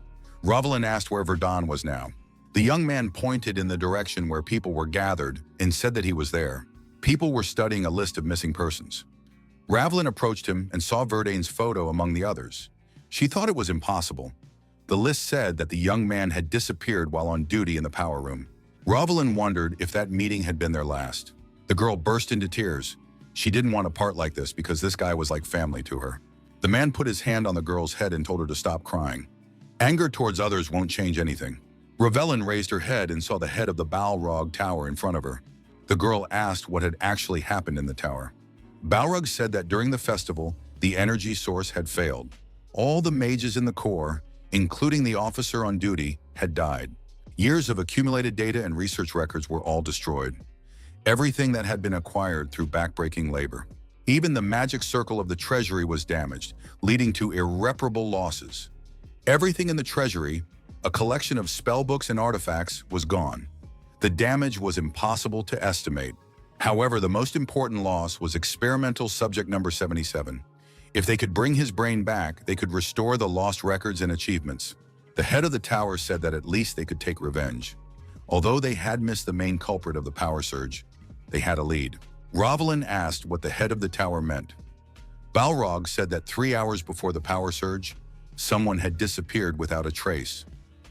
Rovelin asked where Verdun was now. The young man pointed in the direction where people were gathered and said that he was there. People were studying a list of missing persons. Rovelin approached him and saw Verdane's photo among the others. She thought it was impossible. The list said that the young man had disappeared while on duty in the power room. Rovelin wondered if that meeting had been their last. The girl burst into tears. She didn't want to part like this because this guy was like family to her. The man put his hand on the girl's head and told her to stop crying. Anger towards others won't change anything. Rovelin raised her head and saw the head of the Balrog Tower in front of her. The girl asked what had actually happened in the tower. Balrog said that during the festival, the energy source had failed. All the mages in the Corps, including the officer on duty, had died. Years of accumulated data and research records were all destroyed. Everything that had been acquired through backbreaking labor. Even the magic circle of the treasury was damaged, leading to irreparable losses. Everything in the treasury, a collection of spellbooks and artifacts, was gone. The damage was impossible to estimate. However, the most important loss was experimental subject number 77. If they could bring his brain back, they could restore the lost records and achievements. The head of the tower said that at least they could take revenge. Although they had missed the main culprit of the power surge, they had a lead. Rovelin asked what the head of the tower meant. Balrog said that 3 hours before the power surge, someone had disappeared without a trace.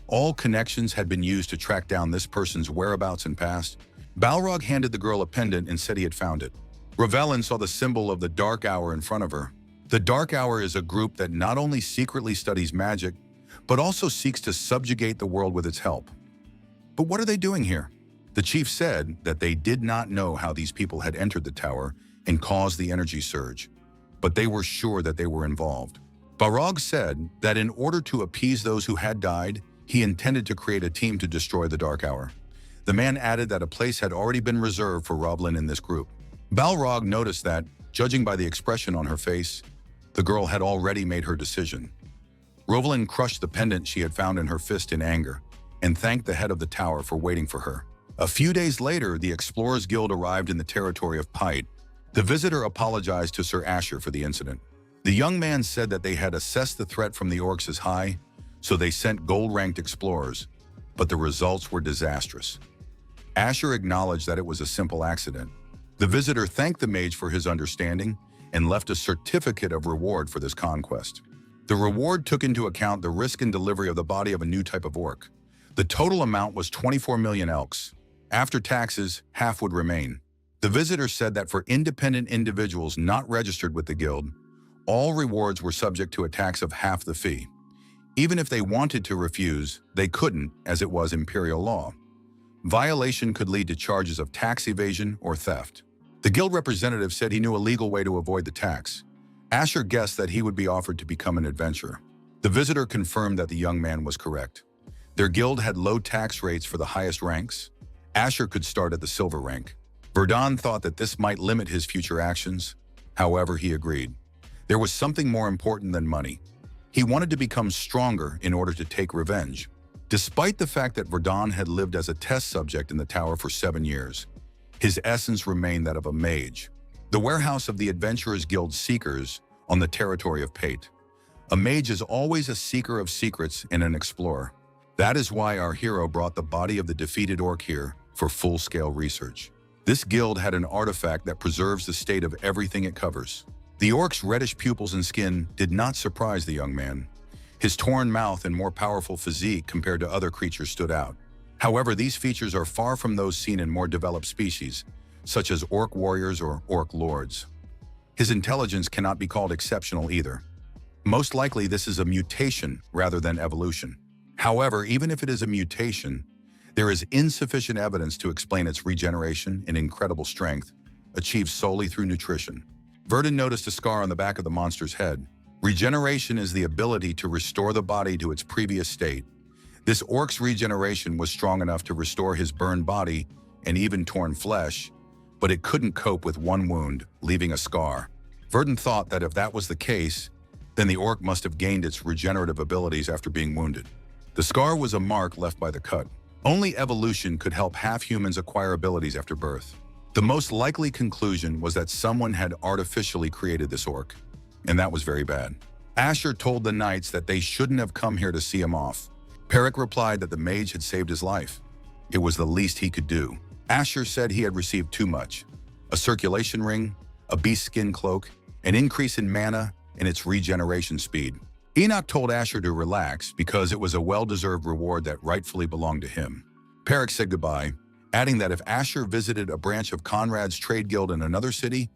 All connections had been used to track down this person's whereabouts and past. Balrog handed the girl a pendant and said he had found it. Rovelin saw the symbol of the Dark Hour in front of her. The Dark Hour is a group that not only secretly studies magic, but also seeks to subjugate the world with its help. But what are they doing here? The chief said that they did not know how these people had entered the tower and caused the energy surge, but they were sure that they were involved. Balrog said that in order to appease those who had died, he intended to create a team to destroy the Dark Hour. The man added that a place had already been reserved for Rovelin in this group. Balrog noticed that, judging by the expression on her face, the girl had already made her decision. Rovelin crushed the pendant she had found in her fist in anger and thanked the head of the tower for waiting for her. A few days later, the Explorers Guild arrived in the territory of Pite. The visitor apologized to Sir Asher for the incident. The young man said that they had assessed the threat from the orcs as high, so they sent gold-ranked explorers, but the results were disastrous. Asher acknowledged that it was a simple accident. The visitor thanked the mage for his understanding and left a certificate of reward for this conquest. The reward took into account the risk and delivery of the body of a new type of orc. The total amount was 24 million elks. After taxes, half would remain. The visitor said that for independent individuals not registered with the guild, all rewards were subject to a tax of half the fee. Even if they wanted to refuse, they couldn't, as it was imperial law. Violation could lead to charges of tax evasion or theft. The guild representative said he knew a legal way to avoid the tax. Asher guessed that he would be offered to become an adventurer. The visitor confirmed that the young man was correct. Their guild had low tax rates for the highest ranks. Asher could start at the silver rank. Verdun thought that this might limit his future actions. However, he agreed. There was something more important than money. He wanted to become stronger in order to take revenge. Despite the fact that Verdun had lived as a test subject in the tower for 7 years, his essence remained that of a mage. The warehouse of the Adventurers Guild Seekers on the territory of Pate. A mage is always a seeker of secrets and an explorer. That is why our hero brought the body of the defeated orc here for full-scale research. This guild had an artifact that preserves the state of everything it covers. The orc's reddish pupils and skin did not surprise the young man. His torn mouth and more powerful physique compared to other creatures stood out. However, these features are far from those seen in more developed species, such as orc warriors or orc lords. His intelligence cannot be called exceptional either. Most likely this is a mutation rather than evolution. However, even if it is a mutation, there is insufficient evidence to explain its regeneration and incredible strength, achieved solely through nutrition. Verdun noticed a scar on the back of the monster's head. Regeneration is the ability to restore the body to its previous state. This orc's regeneration was strong enough to restore his burned body and even torn flesh, but it couldn't cope with one wound, leaving a scar. Verdun thought that if that was the case, then the orc must have gained its regenerative abilities after being wounded. The scar was a mark left by the cut. Only evolution could help half-humans acquire abilities after birth. The most likely conclusion was that someone had artificially created this orc, and that was very bad. Asher told the knights that they shouldn't have come here to see him off. Perrick replied that the mage had saved his life. It was the least he could do. Asher said he had received too much: a circulation ring, a beast skin cloak, an increase in mana, and its regeneration speed. Enoch told Asher to relax because it was a well-deserved reward that rightfully belonged to him. Perrick said goodbye, adding that if Asher visited a branch of Conrad's trade guild in another city,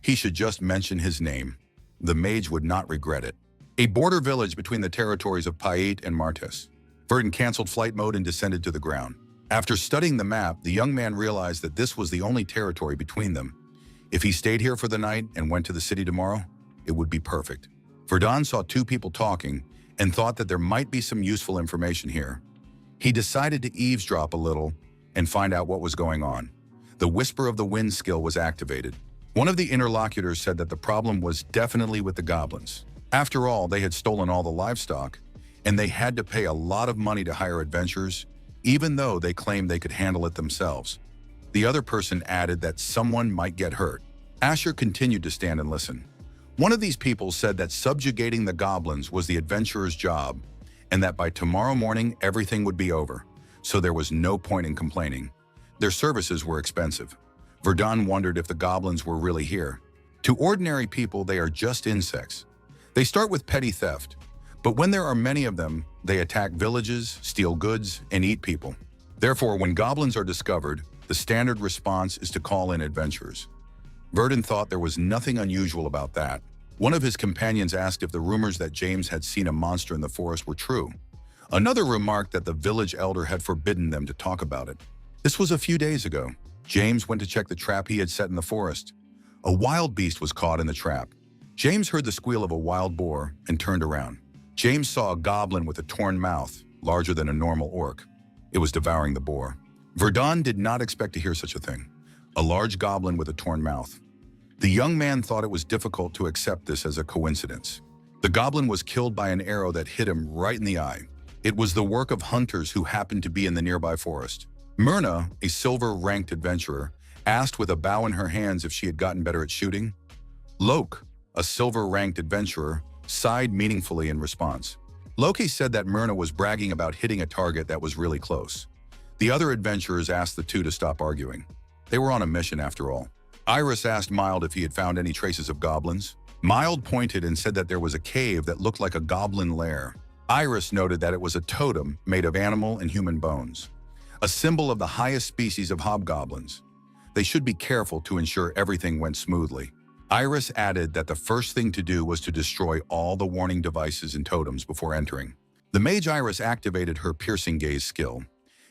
he should just mention his name. The mage would not regret it. A border village between the territories of Payet and Martes. Verdun canceled flight mode and descended to the ground. After studying the map, the young man realized that this was the only territory between them. If he stayed here for the night and went to the city tomorrow, it would be perfect. Verdun saw two people talking and thought that there might be some useful information here. He decided to eavesdrop a little and find out what was going on. The Whisper of the Wind skill was activated. One of the interlocutors said that the problem was definitely with the goblins. After all, they had stolen all the livestock, and they had to pay a lot of money to hire adventurers, even though they claimed they could handle it themselves. The other person added that someone might get hurt. Asher continued to stand and listen. One of these people said that subjugating the goblins was the adventurer's job, and that by tomorrow morning everything would be over, so there was no point in complaining. Their services were expensive. Verdun wondered if the goblins were really here. To ordinary people, they are just insects. They start with petty theft, but when there are many of them, they attack villages, steal goods, and eat people. Therefore, when goblins are discovered, the standard response is to call in adventurers. Verdun thought there was nothing unusual about that. One of his companions asked if the rumors that James had seen a monster in the forest were true. Another remarked that the village elder had forbidden them to talk about it. This was a few days ago. James went to check the trap he had set in the forest. A wild beast was caught in the trap. James heard the squeal of a wild boar and turned around. James saw a goblin with a torn mouth, larger than a normal orc. It was devouring the boar. Verdun did not expect to hear such a thing. A large goblin with a torn mouth. The young man thought it was difficult to accept this as a coincidence. The goblin was killed by an arrow that hit him right in the eye. It was the work of hunters who happened to be in the nearby forest. Myrna, a silver-ranked adventurer, asked with a bow in her hands if she had gotten better at shooting. Loke, a silver-ranked adventurer, sighed meaningfully in response. Loki said that Myrna was bragging about hitting a target that was really close. The other adventurers asked the two to stop arguing. They were on a mission after all. Iris asked Mild if he had found any traces of goblins. Mild pointed and said that there was a cave that looked like a goblin lair. Iris noted that it was a totem made of animal and human bones, a symbol of the highest species of hobgoblins. They should be careful to ensure everything went smoothly. Iris added that the first thing to do was to destroy all the warning devices and totems before entering. The mage Iris activated her piercing gaze skill.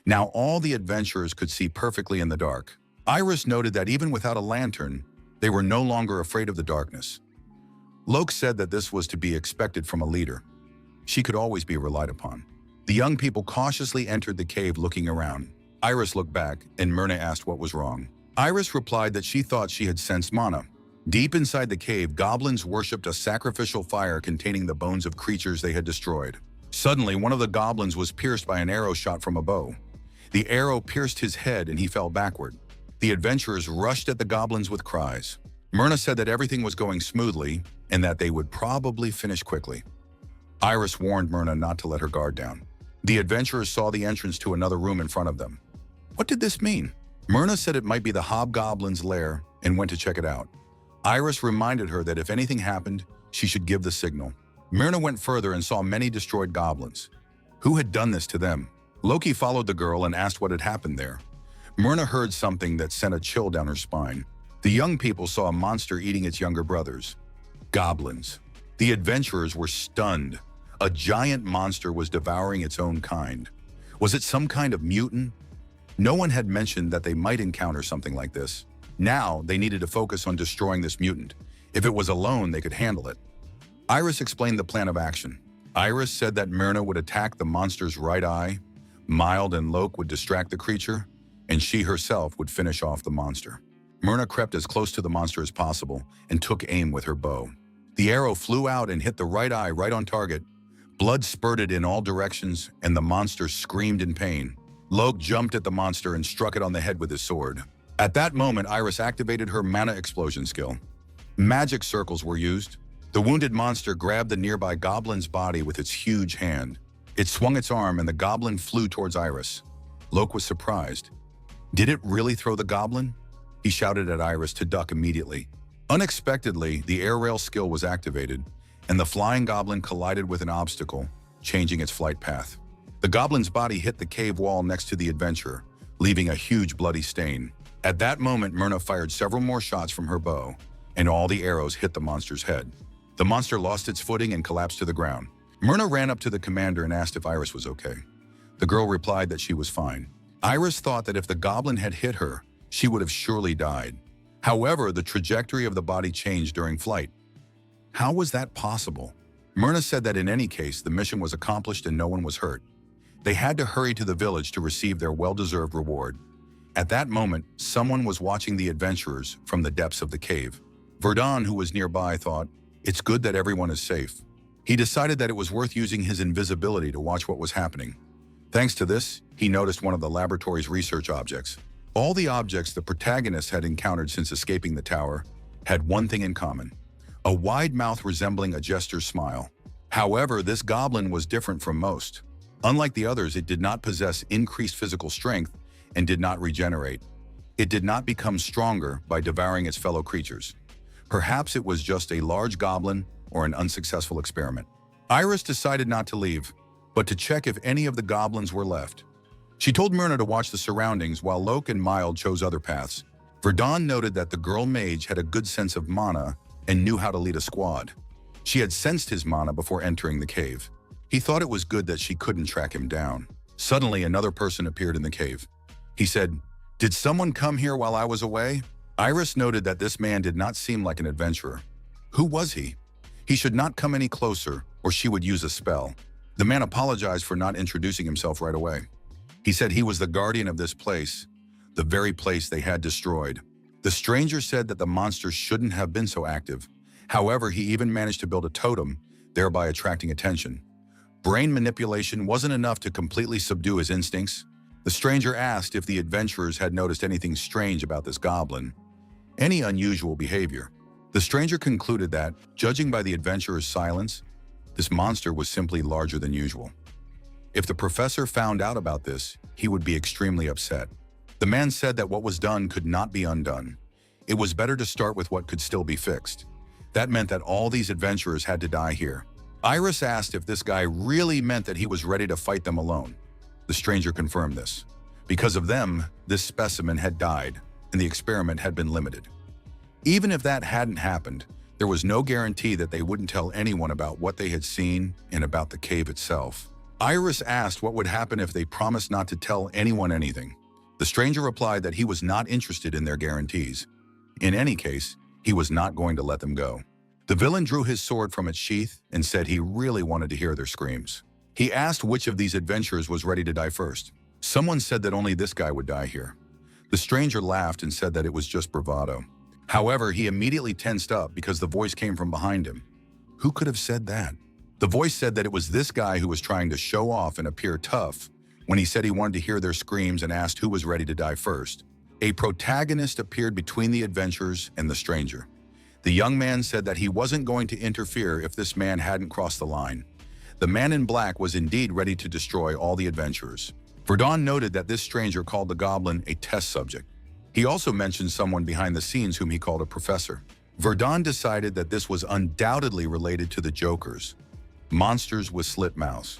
Now all the adventurers could see perfectly in the dark. Iris noted that even without a lantern, they were no longer afraid of the darkness. Loke said that this was to be expected from a leader. She could always be relied upon. The young people cautiously entered the cave looking around. Iris looked back, and Myrna asked what was wrong. Iris replied that she thought she had sensed mana. Deep inside the cave, goblins worshipped a sacrificial fire containing the bones of creatures they had destroyed. Suddenly, one of the goblins was pierced by an arrow shot from a bow. The arrow pierced his head and he fell backward. The adventurers rushed at the goblins with cries. Myrna said that everything was going smoothly and that they would probably finish quickly. Iris warned Myrna not to let her guard down. The adventurers saw the entrance to another room in front of them. What did this mean? Myrna said it might be the hobgoblin's lair and went to check it out. Iris reminded her that if anything happened, she should give the signal. Myrna went further and saw many destroyed goblins. Who had done this to them? Loki followed the girl and asked what had happened there. Myrna heard something that sent a chill down her spine. The young people saw a monster eating its younger brothers. Goblins. The adventurers were stunned. A giant monster was devouring its own kind. Was it some kind of mutant? No one had mentioned that they might encounter something like this. Now, they needed to focus on destroying this mutant. If it was alone, they could handle it. Iris explained the plan of action. Iris said that Myrna would attack the monster's right eye, Mild and Loke would distract the creature, and she herself would finish off the monster. Myrna crept as close to the monster as possible and took aim with her bow. The arrow flew out and hit the right eye right on target. Blood spurted in all directions, and the monster screamed in pain. Loke jumped at the monster and struck it on the head with his sword. At that moment, Iris activated her mana explosion skill. Magic circles were used. The wounded monster grabbed the nearby goblin's body with its huge hand. It swung its arm and the goblin flew towards Iris. Loke was surprised. Did it really throw the goblin? He shouted at Iris to duck immediately. Unexpectedly, the air rail skill was activated, and the flying goblin collided with an obstacle, changing its flight path. The goblin's body hit the cave wall next to the adventurer, leaving a huge bloody stain. At that moment, Myrna fired several more shots from her bow, and all the arrows hit the monster's head. The monster lost its footing and collapsed to the ground. Myrna ran up to the commander and asked if Iris was okay. The girl replied that she was fine. Iris thought that if the goblin had hit her, she would have surely died. However, the trajectory of the body changed during flight. How was that possible? Myrna said that in any case, the mission was accomplished and no one was hurt. They had to hurry to the village to receive their well-deserved reward. At that moment, someone was watching the adventurers from the depths of the cave. Verdun, who was nearby, thought, "It's good that everyone is safe." He decided that it was worth using his invisibility to watch what was happening. Thanks to this, he noticed one of the laboratory's research objects. All the objects the protagonist had encountered since escaping the tower had one thing in common: a wide mouth resembling a jester's smile. However, this goblin was different from most. Unlike the others, it did not possess increased physical strength and did not regenerate. It did not become stronger by devouring its fellow creatures. Perhaps it was just a large goblin or an unsuccessful experiment. Iris decided not to leave, but to check if any of the goblins were left. She told Myrna to watch the surroundings while Loke and Mild chose other paths. Verdun noted that the girl Mage had a good sense of mana and knew how to lead a squad. She had sensed his mana before entering the cave. He thought it was good that she couldn't track him down. Suddenly, another person appeared in the cave. He said, "Did someone come here while I was away?" Iris noted that this man did not seem like an adventurer. Who was he? He should not come any closer, or she would use a spell. The man apologized for not introducing himself right away. He said he was the guardian of this place, the very place they had destroyed. The stranger said that the monster shouldn't have been so active. However, he even managed to build a totem, thereby attracting attention. Brain manipulation wasn't enough to completely subdue his instincts. The stranger asked if the adventurers had noticed anything strange about this goblin, any unusual behavior. The stranger concluded that, judging by the adventurer's silence, this monster was simply larger than usual. If the professor found out about this, he would be extremely upset. The man said that what was done could not be undone. It was better to start with what could still be fixed. That meant that all these adventurers had to die here. Iris asked if this guy really meant that he was ready to fight them alone. The stranger confirmed this. Because of them, this specimen had died, and the experiment had been limited. Even if that hadn't happened, there was no guarantee that they wouldn't tell anyone about what they had seen and about the cave itself. Iris asked what would happen if they promised not to tell anyone anything. The stranger replied that he was not interested in their guarantees. In any case, he was not going to let them go. The villain drew his sword from its sheath and said he really wanted to hear their screams. He asked which of these adventurers was ready to die first. Someone said that only this guy would die here. The stranger laughed and said that it was just bravado. However, he immediately tensed up because the voice came from behind him. Who could have said that? The voice said that it was this guy who was trying to show off and appear tough when he said he wanted to hear their screams and asked who was ready to die first. A protagonist appeared between the adventurers and the stranger. The young man said that he wasn't going to interfere if this man hadn't crossed the line. The man in black was indeed ready to destroy all the adventurers. Verdun noted that this stranger called the goblin a test subject. He also mentioned someone behind the scenes whom he called a professor. Verdun decided that this was undoubtedly related to the Jokers, monsters with slit mouths.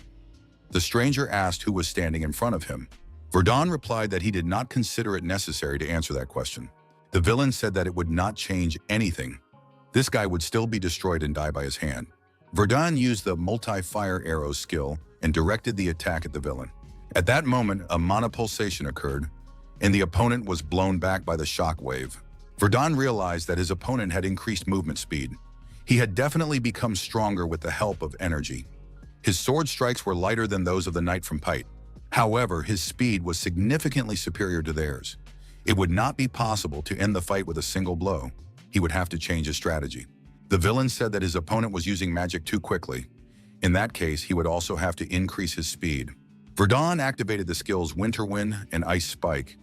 The stranger asked who was standing in front of him. Verdun replied that he did not consider it necessary to answer that question. The villain said that it would not change anything. This guy would still be destroyed and die by his hand. Verdun used the multi-fire arrows skill and directed the attack at the villain. At that moment, a mana pulsation occurred, and the opponent was blown back by the shock wave. Verdun realized that his opponent had increased movement speed. He had definitely become stronger with the help of energy. His sword strikes were lighter than those of the knight from Pite. However, his speed was significantly superior to theirs. It would not be possible to end the fight with a single blow. He would have to change his strategy. The villain said that his opponent was using magic too quickly. In that case, he would also have to increase his speed. Verdun activated the skills Winter Wind and Ice Spike.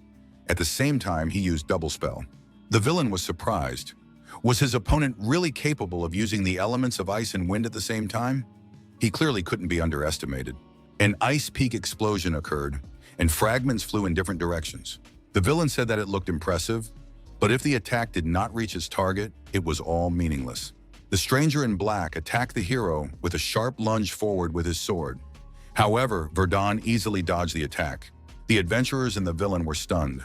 At the same time, he used Double Spell. The villain was surprised. Was his opponent really capable of using the elements of ice and wind at the same time? He clearly couldn't be underestimated. An ice peak explosion occurred, and fragments flew in different directions. The villain said that it looked impressive, but if the attack did not reach its target, it was all meaningless. The stranger in black attacked the hero with a sharp lunge forward with his sword. However, Verdun easily dodged the attack. The adventurers and the villain were stunned.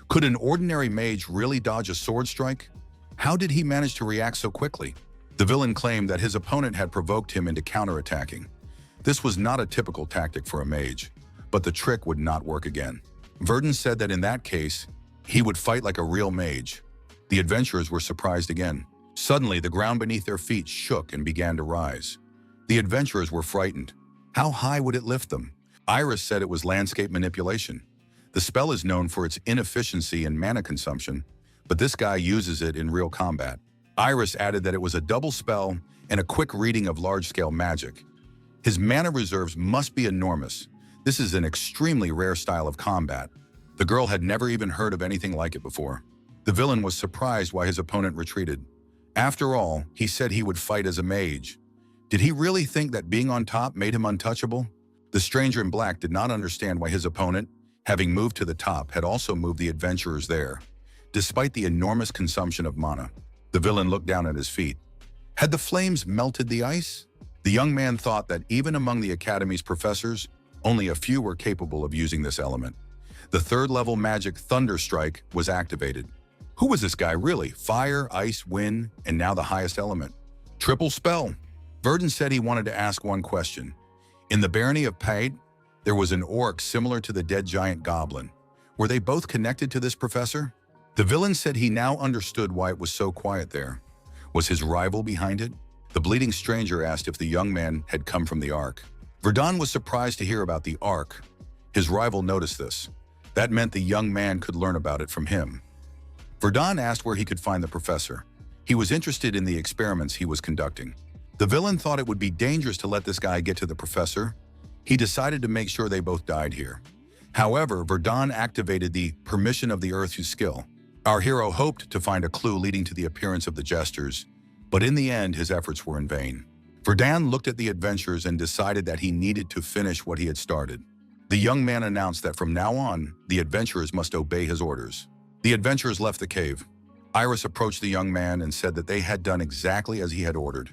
Could an ordinary mage really dodge a sword strike? How did he manage to react so quickly? The villain claimed that his opponent had provoked him into counterattacking. This was not a typical tactic for a mage, but the trick would not work again. Verdun said that in that case, he would fight like a real mage. The adventurers were surprised again. Suddenly, the ground beneath their feet shook and began to rise. The adventurers were frightened. How high would it lift them? Iris said it was landscape manipulation. The spell is known for its inefficiency and mana consumption, but this guy uses it in real combat. Iris added that it was a double spell and a quick reading of large-scale magic. His mana reserves must be enormous. This is an extremely rare style of combat. The girl had never even heard of anything like it before. The villain was surprised why his opponent retreated. After all, he said he would fight as a mage. Did he really think that being on top made him untouchable? The stranger in black did not understand why his opponent, having moved to the top, had also moved the adventurers there, despite the enormous consumption of mana. The villain looked down at his feet. Had the flames melted the ice? The young man thought that even among the Academy's professors, only a few were capable of using this element. The third-level magic Thunder Strike was activated. Who was this guy really? Fire, ice, wind, and now the highest element. Triple spell. Verdun said he wanted to ask one question. In the barony of Pate, there was an orc similar to the dead giant goblin. Were they both connected to this professor? The villain said he now understood why it was so quiet there. Was his rival behind it? The bleeding stranger asked if the young man had come from the Ark. Verdun was surprised to hear about the Ark. His rival noticed this. That meant the young man could learn about it from him. Verdun asked where he could find the professor. He was interested in the experiments he was conducting. The villain thought it would be dangerous to let this guy get to the professor. He decided to make sure they both died here. However, Verdun activated the Permission of the Earth skill. Our hero hoped to find a clue leading to the appearance of the jesters, but in the end, his efforts were in vain. Verdun looked at the adventurers and decided that he needed to finish what he had started. The young man announced that from now on, the adventurers must obey his orders. The adventurers left the cave. Iris approached the young man and said that they had done exactly as he had ordered.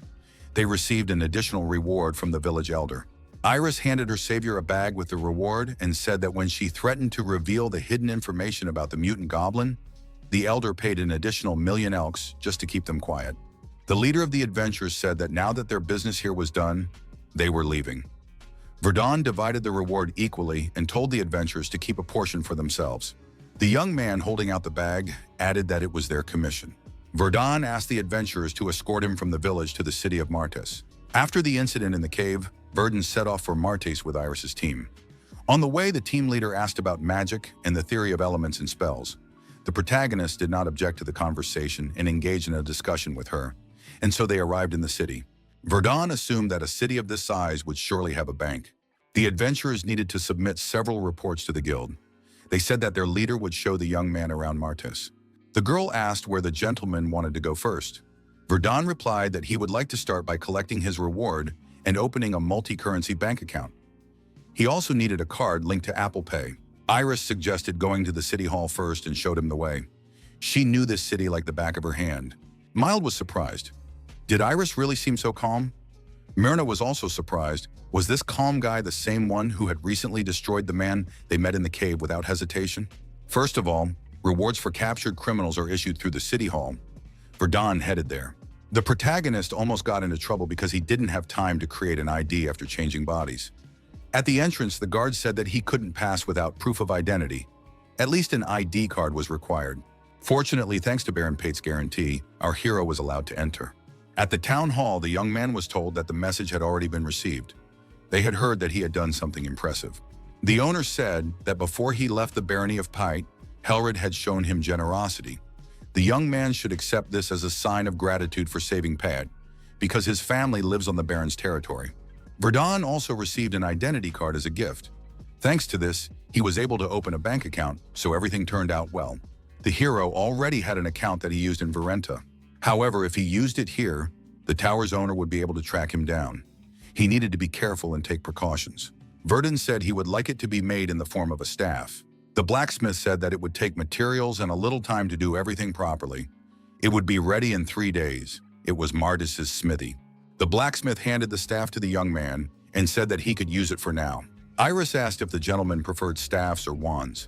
They received an additional reward from the village elder. Iris handed her savior a bag with the reward and said that when she threatened to reveal the hidden information about the mutant goblin, the elder paid an additional 1,000,000 elks just to keep them quiet. The leader of the adventurers said that now that their business here was done, they were leaving. Verdun divided the reward equally and told the adventurers to keep a portion for themselves. The young man holding out the bag added that it was their commission. Verdun asked the adventurers to escort him from the village to the city of Martes. After the incident in the cave, Verdun set off for Martes with Iris's team. On the way, the team leader asked about magic and the theory of elements and spells. The protagonist did not object to the conversation and engaged in a discussion with her, and so they arrived in the city. Verdun assumed that a city of this size would surely have a bank. The adventurers needed to submit several reports to the guild. They said that their leader would show the young man around Martis. The girl asked where the gentleman wanted to go first. Verdun replied that he would like to start by collecting his reward and opening a multi-currency bank account. He also needed a card linked to Apple Pay. Iris suggested going to the city hall first and showed him the way. She knew this city like the back of her hand. Mild was surprised. Did Iris really seem so calm? Myrna was also surprised. Was this calm guy the same one who had recently destroyed the man they met in the cave without hesitation? First of all, rewards for captured criminals are issued through the city hall. Verdun headed there. The protagonist almost got into trouble because he didn't have time to create an ID after changing bodies. At the entrance, the guard said that he couldn't pass without proof of identity. At least an ID card was required. Fortunately, thanks to Baron Pate's guarantee, our hero was allowed to enter. At the town hall, the young man was told that the message had already been received. They had heard that he had done something impressive. The owner said that before he left the barony of Pite, Helred had shown him generosity. The young man should accept this as a sign of gratitude for saving Pat, because his family lives on the Baron's territory. Verdun also received an identity card as a gift. Thanks to this, he was able to open a bank account, so everything turned out well. The hero already had an account that he used in Verenta. However, if he used it here, the tower's owner would be able to track him down. He needed to be careful and take precautions. Verdun said he would like it to be made in the form of a staff. The blacksmith said that it would take materials and a little time to do everything properly. It would be ready in 3 days. It was Martis's smithy. The blacksmith handed the staff to the young man and said that he could use it for now. Iris asked if the gentleman preferred staffs or wands.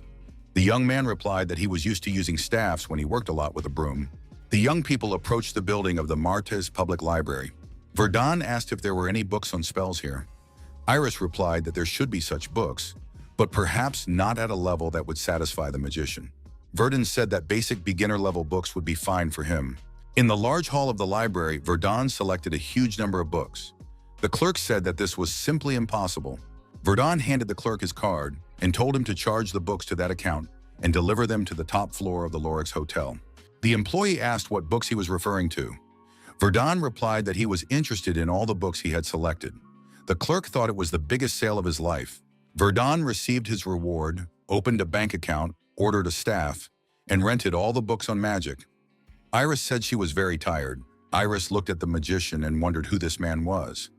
The young man replied that he was used to using staffs when he worked a lot with a broom. The young people approached the building of the Martis Public Library. Verdun asked if there were any books on spells here. Iris replied that there should be such books, but perhaps not at a level that would satisfy the magician. Verdun said that basic beginner-level books would be fine for him. In the large hall of the library, Verdun selected a huge number of books. The clerk said that this was simply impossible. Verdun handed the clerk his card and told him to charge the books to that account and deliver them to the top floor of the Lorix Hotel. The employee asked what books he was referring to. Verdun replied that he was interested in all the books he had selected. The clerk thought it was the biggest sale of his life. Verdun received his reward, opened a bank account, ordered a staff, and rented all the books on magic. Iris said she was very tired. Iris looked at the magician and wondered who this man was.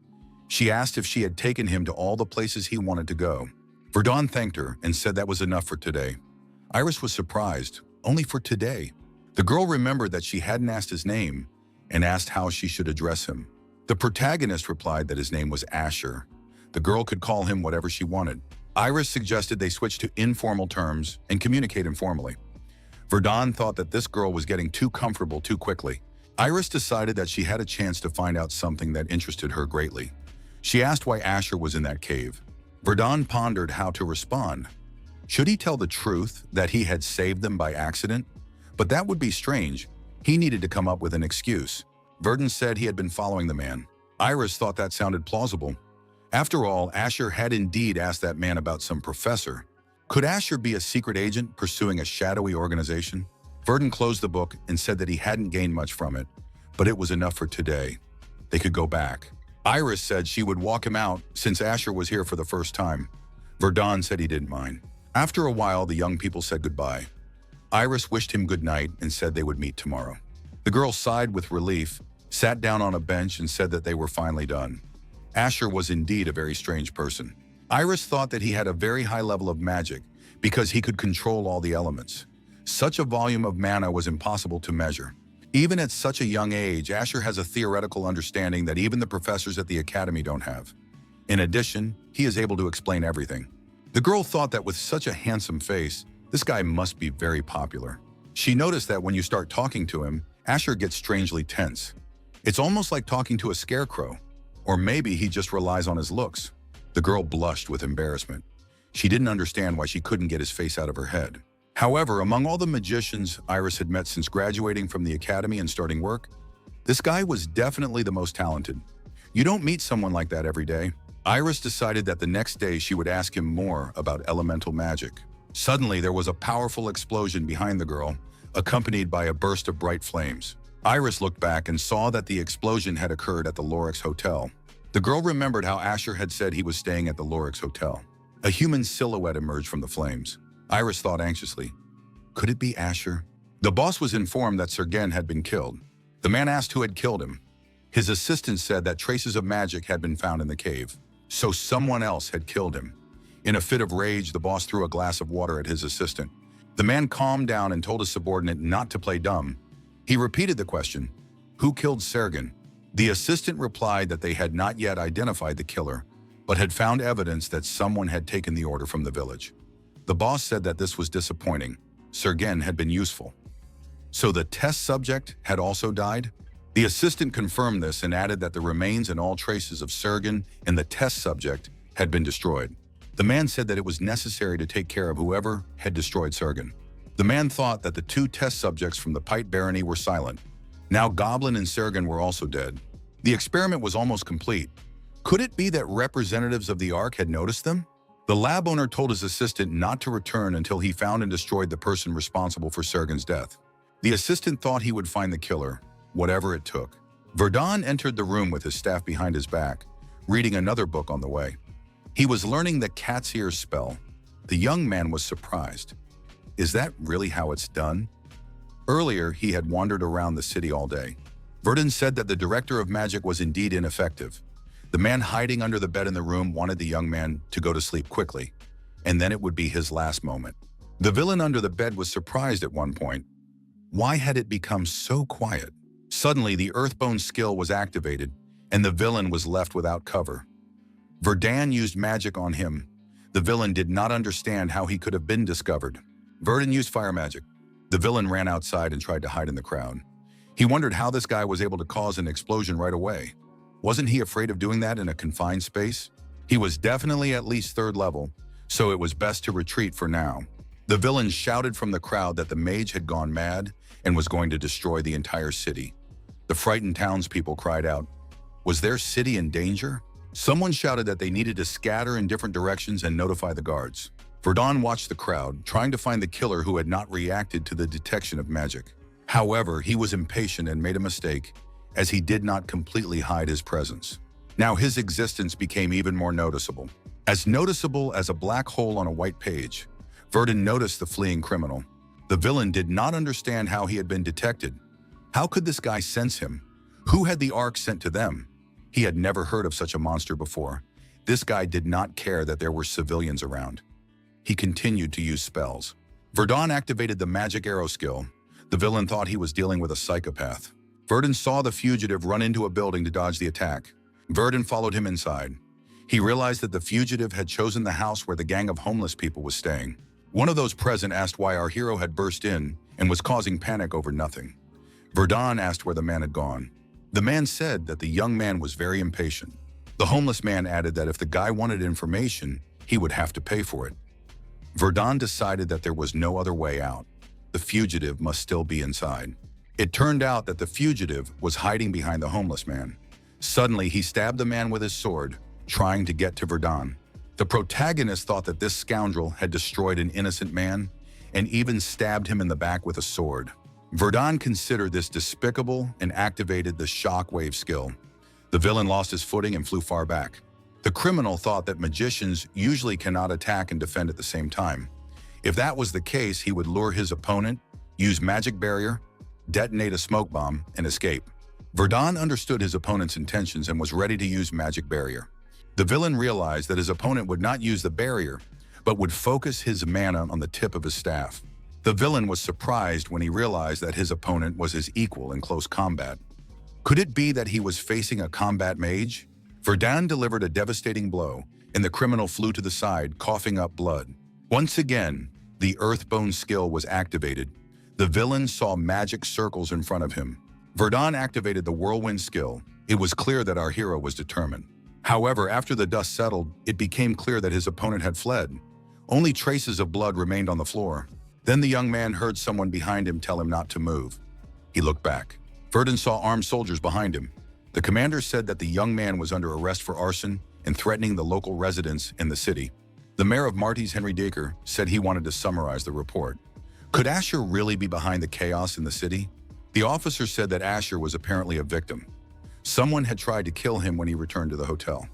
She asked if she had taken him to all the places he wanted to go. Verdun thanked her and said that was enough for today. Iris was surprised. Only for today. The girl remembered that she hadn't asked his name and asked how she should address him. The protagonist replied that his name was Asher. The girl could call him whatever she wanted. Iris suggested they switch to informal terms and communicate informally. Verdun thought that this girl was getting too comfortable too quickly. Iris decided that she had a chance to find out something that interested her greatly. She asked why Asher was in that cave. Verdun pondered how to respond. Should he tell the truth that he had saved them by accident? But that would be strange. He needed to come up with an excuse. Verdun said he had been following the man. Iris thought that sounded plausible. After all, Asher had indeed asked that man about some professor. Could Asher be a secret agent pursuing a shadowy organization? Verdun closed the book and said that he hadn't gained much from it, but it was enough for today. They could go back. Iris said she would walk him out since Asher was here for the first time. Verdun said he didn't mind. After a while, the young people said goodbye. Iris wished him good night and said they would meet tomorrow. The girl sighed with relief, sat down on a bench and said that they were finally done. Asher was indeed a very strange person. Iris thought that he had a very high level of magic because he could control all the elements. Such a volume of mana was impossible to measure. Even at such a young age, Asher has a theoretical understanding that even the professors at the academy don't have. In addition, he is able to explain everything. The girl thought that with such a handsome face, this guy must be very popular. She noticed that when you start talking to him, Asher gets strangely tense. It's almost like talking to a scarecrow. Or maybe he just relies on his looks. The girl blushed with embarrassment. She didn't understand why she couldn't get his face out of her head. However, among all the magicians Iris had met since graduating from the academy and starting work, this guy was definitely the most talented. You don't meet someone like that every day. Iris decided that the next day she would ask him more about elemental magic. Suddenly, there was a powerful explosion behind the girl. accompanied by a burst of bright flames. Iris looked back and saw that the explosion had occurred at the Lorix Hotel. The girl remembered how Asher had said he was staying at the Lorix Hotel. A human silhouette emerged from the flames. Iris thought anxiously, could it be Asher? The boss was informed that Sergen had been killed. The man asked who had killed him. His assistant said that traces of magic had been found in the cave, so someone else had killed him. In a fit of rage, the boss threw a glass of water at his assistant. The man calmed down and told his subordinate not to play dumb. He repeated the question, who killed Sergen? The assistant replied that they had not yet identified the killer, but had found evidence that someone had taken the order from the village. The boss said that this was disappointing. Sergen had been useful. So the test subject had also died? The assistant confirmed this and added that the remains and all traces of Sergen and the test subject had been destroyed. The man said that it was necessary to take care of whoever had destroyed Sergen. The man thought that the two test subjects from the Pite Barony were silent. Now Goblin and Sergen were also dead. The experiment was almost complete. Could it be that representatives of the Ark had noticed them? The lab owner told his assistant not to return until he found and destroyed the person responsible for Sergen's death. The assistant thought he would find the killer, whatever it took. Verdun entered the room with his staff behind his back, reading another book on the way. He was learning the cat's ear spell. The young man was surprised. Is that really how it's done? Earlier, he had wandered around the city all day. Verdun said that the director of magic was indeed ineffective. The man hiding under the bed in the room wanted the young man to go to sleep quickly, and then it would be his last moment. The villain under the bed was surprised at one point. Why had it become so quiet? Suddenly, the Earthbone skill was activated, and the villain was left without cover. Verdun used magic on him. The villain did not understand how he could have been discovered. Verdun used fire magic. The villain ran outside and tried to hide in the crowd. He wondered how this guy was able to cause an explosion right away. Wasn't he afraid of doing that in a confined space? He was definitely at least third level, so it was best to retreat for now. The villain shouted from the crowd that the mage had gone mad and was going to destroy the entire city. The frightened townspeople cried out, was their city in danger? Someone shouted that they needed to scatter in different directions and notify the guards. Verdun watched the crowd, trying to find the killer who had not reacted to the detection of magic. However, he was impatient and made a mistake, as he did not completely hide his presence. Now his existence became even more noticeable. As noticeable as a black hole on a white page, Verdun noticed the fleeing criminal. The villain did not understand how he had been detected. How could this guy sense him? Who had the Ark sent to them? He had never heard of such a monster before. This guy did not care that there were civilians around. He continued to use spells. Verdun activated the magic arrow skill. The villain thought he was dealing with a psychopath. Verdun saw the fugitive run into a building to dodge the attack. Verdun followed him inside. He realized that the fugitive had chosen the house where the gang of homeless people was staying. One of those present asked why our hero had burst in and was causing panic over nothing. Verdun asked where the man had gone. The man said that the young man was very impatient. The homeless man added that if the guy wanted information, he would have to pay for it. Verdun decided that there was no other way out. The fugitive must still be inside. It turned out that the fugitive was hiding behind the homeless man. Suddenly, he stabbed the man with his sword, trying to get to Verdun. The protagonist thought that this scoundrel had destroyed an innocent man and even stabbed him in the back with a sword. Verdun considered this despicable and activated the shockwave skill. The villain lost his footing and flew far back. The criminal thought that magicians usually cannot attack and defend at the same time. If that was the case, he would lure his opponent, use magic barrier, detonate a smoke bomb, and escape. Verdun understood his opponent's intentions and was ready to use magic barrier. The villain realized that his opponent would not use the barrier, but would focus his mana on the tip of his staff. The villain was surprised when he realized that his opponent was his equal in close combat. Could it be that he was facing a combat mage? Verdun delivered a devastating blow, and the criminal flew to the side, coughing up blood. Once again, the Earthbone skill was activated. The villain saw magic circles in front of him. Verdun activated the Whirlwind skill. It was clear that our hero was determined. However, after the dust settled, it became clear that his opponent had fled. Only traces of blood remained on the floor. Then the young man heard someone behind him tell him not to move. He looked back. Verdun saw armed soldiers behind him. The commander said that the young man was under arrest for arson and threatening the local residents in the city. The mayor of Marty's, Henry Dacre, said he wanted to summarize the report. Could Asher really be behind the chaos in the city? The officer said that Asher was apparently a victim. Someone had tried to kill him when he returned to the hotel.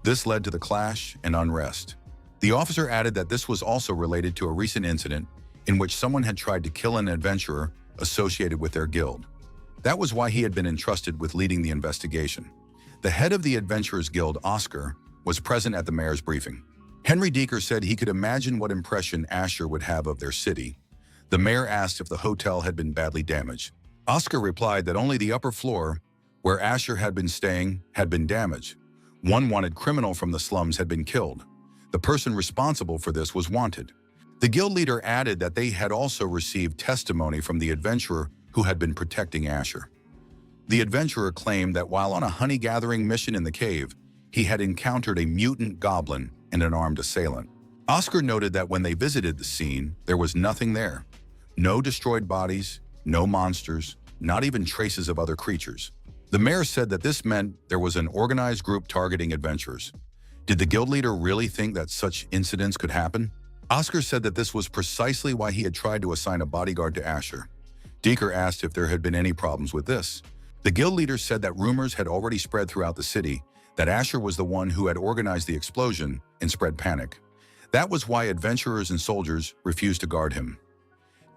This led to the clash and unrest. The officer added that this was also related to a recent incident in which someone had tried to kill an adventurer associated with their guild. That was why he had been entrusted with leading the investigation. The head of the Adventurers Guild, Oscar, was present at the mayor's briefing. Henry Deeker said he could imagine what impression Asher would have of their city. The mayor asked if the hotel had been badly damaged. Oscar replied that only the upper floor, where Asher had been staying, had been damaged. One wanted criminal from the slums had been killed. The person responsible for this was wanted. The guild leader added that they had also received testimony from the adventurer who had been protecting Asher. The adventurer claimed that while on a honey-gathering mission in the cave, he had encountered a mutant goblin and an armed assailant. Oscar noted that when they visited the scene, there was nothing there. No destroyed bodies, no monsters, not even traces of other creatures. The mayor said that this meant there was an organized group targeting adventurers. Did the guild leader really think that such incidents could happen? Oscar said that this was precisely why he had tried to assign a bodyguard to Asher. Deeker asked if there had been any problems with this. The guild leader said that rumors had already spread throughout the city that Asher was the one who had organized the explosion and spread panic. That was why adventurers and soldiers refused to guard him.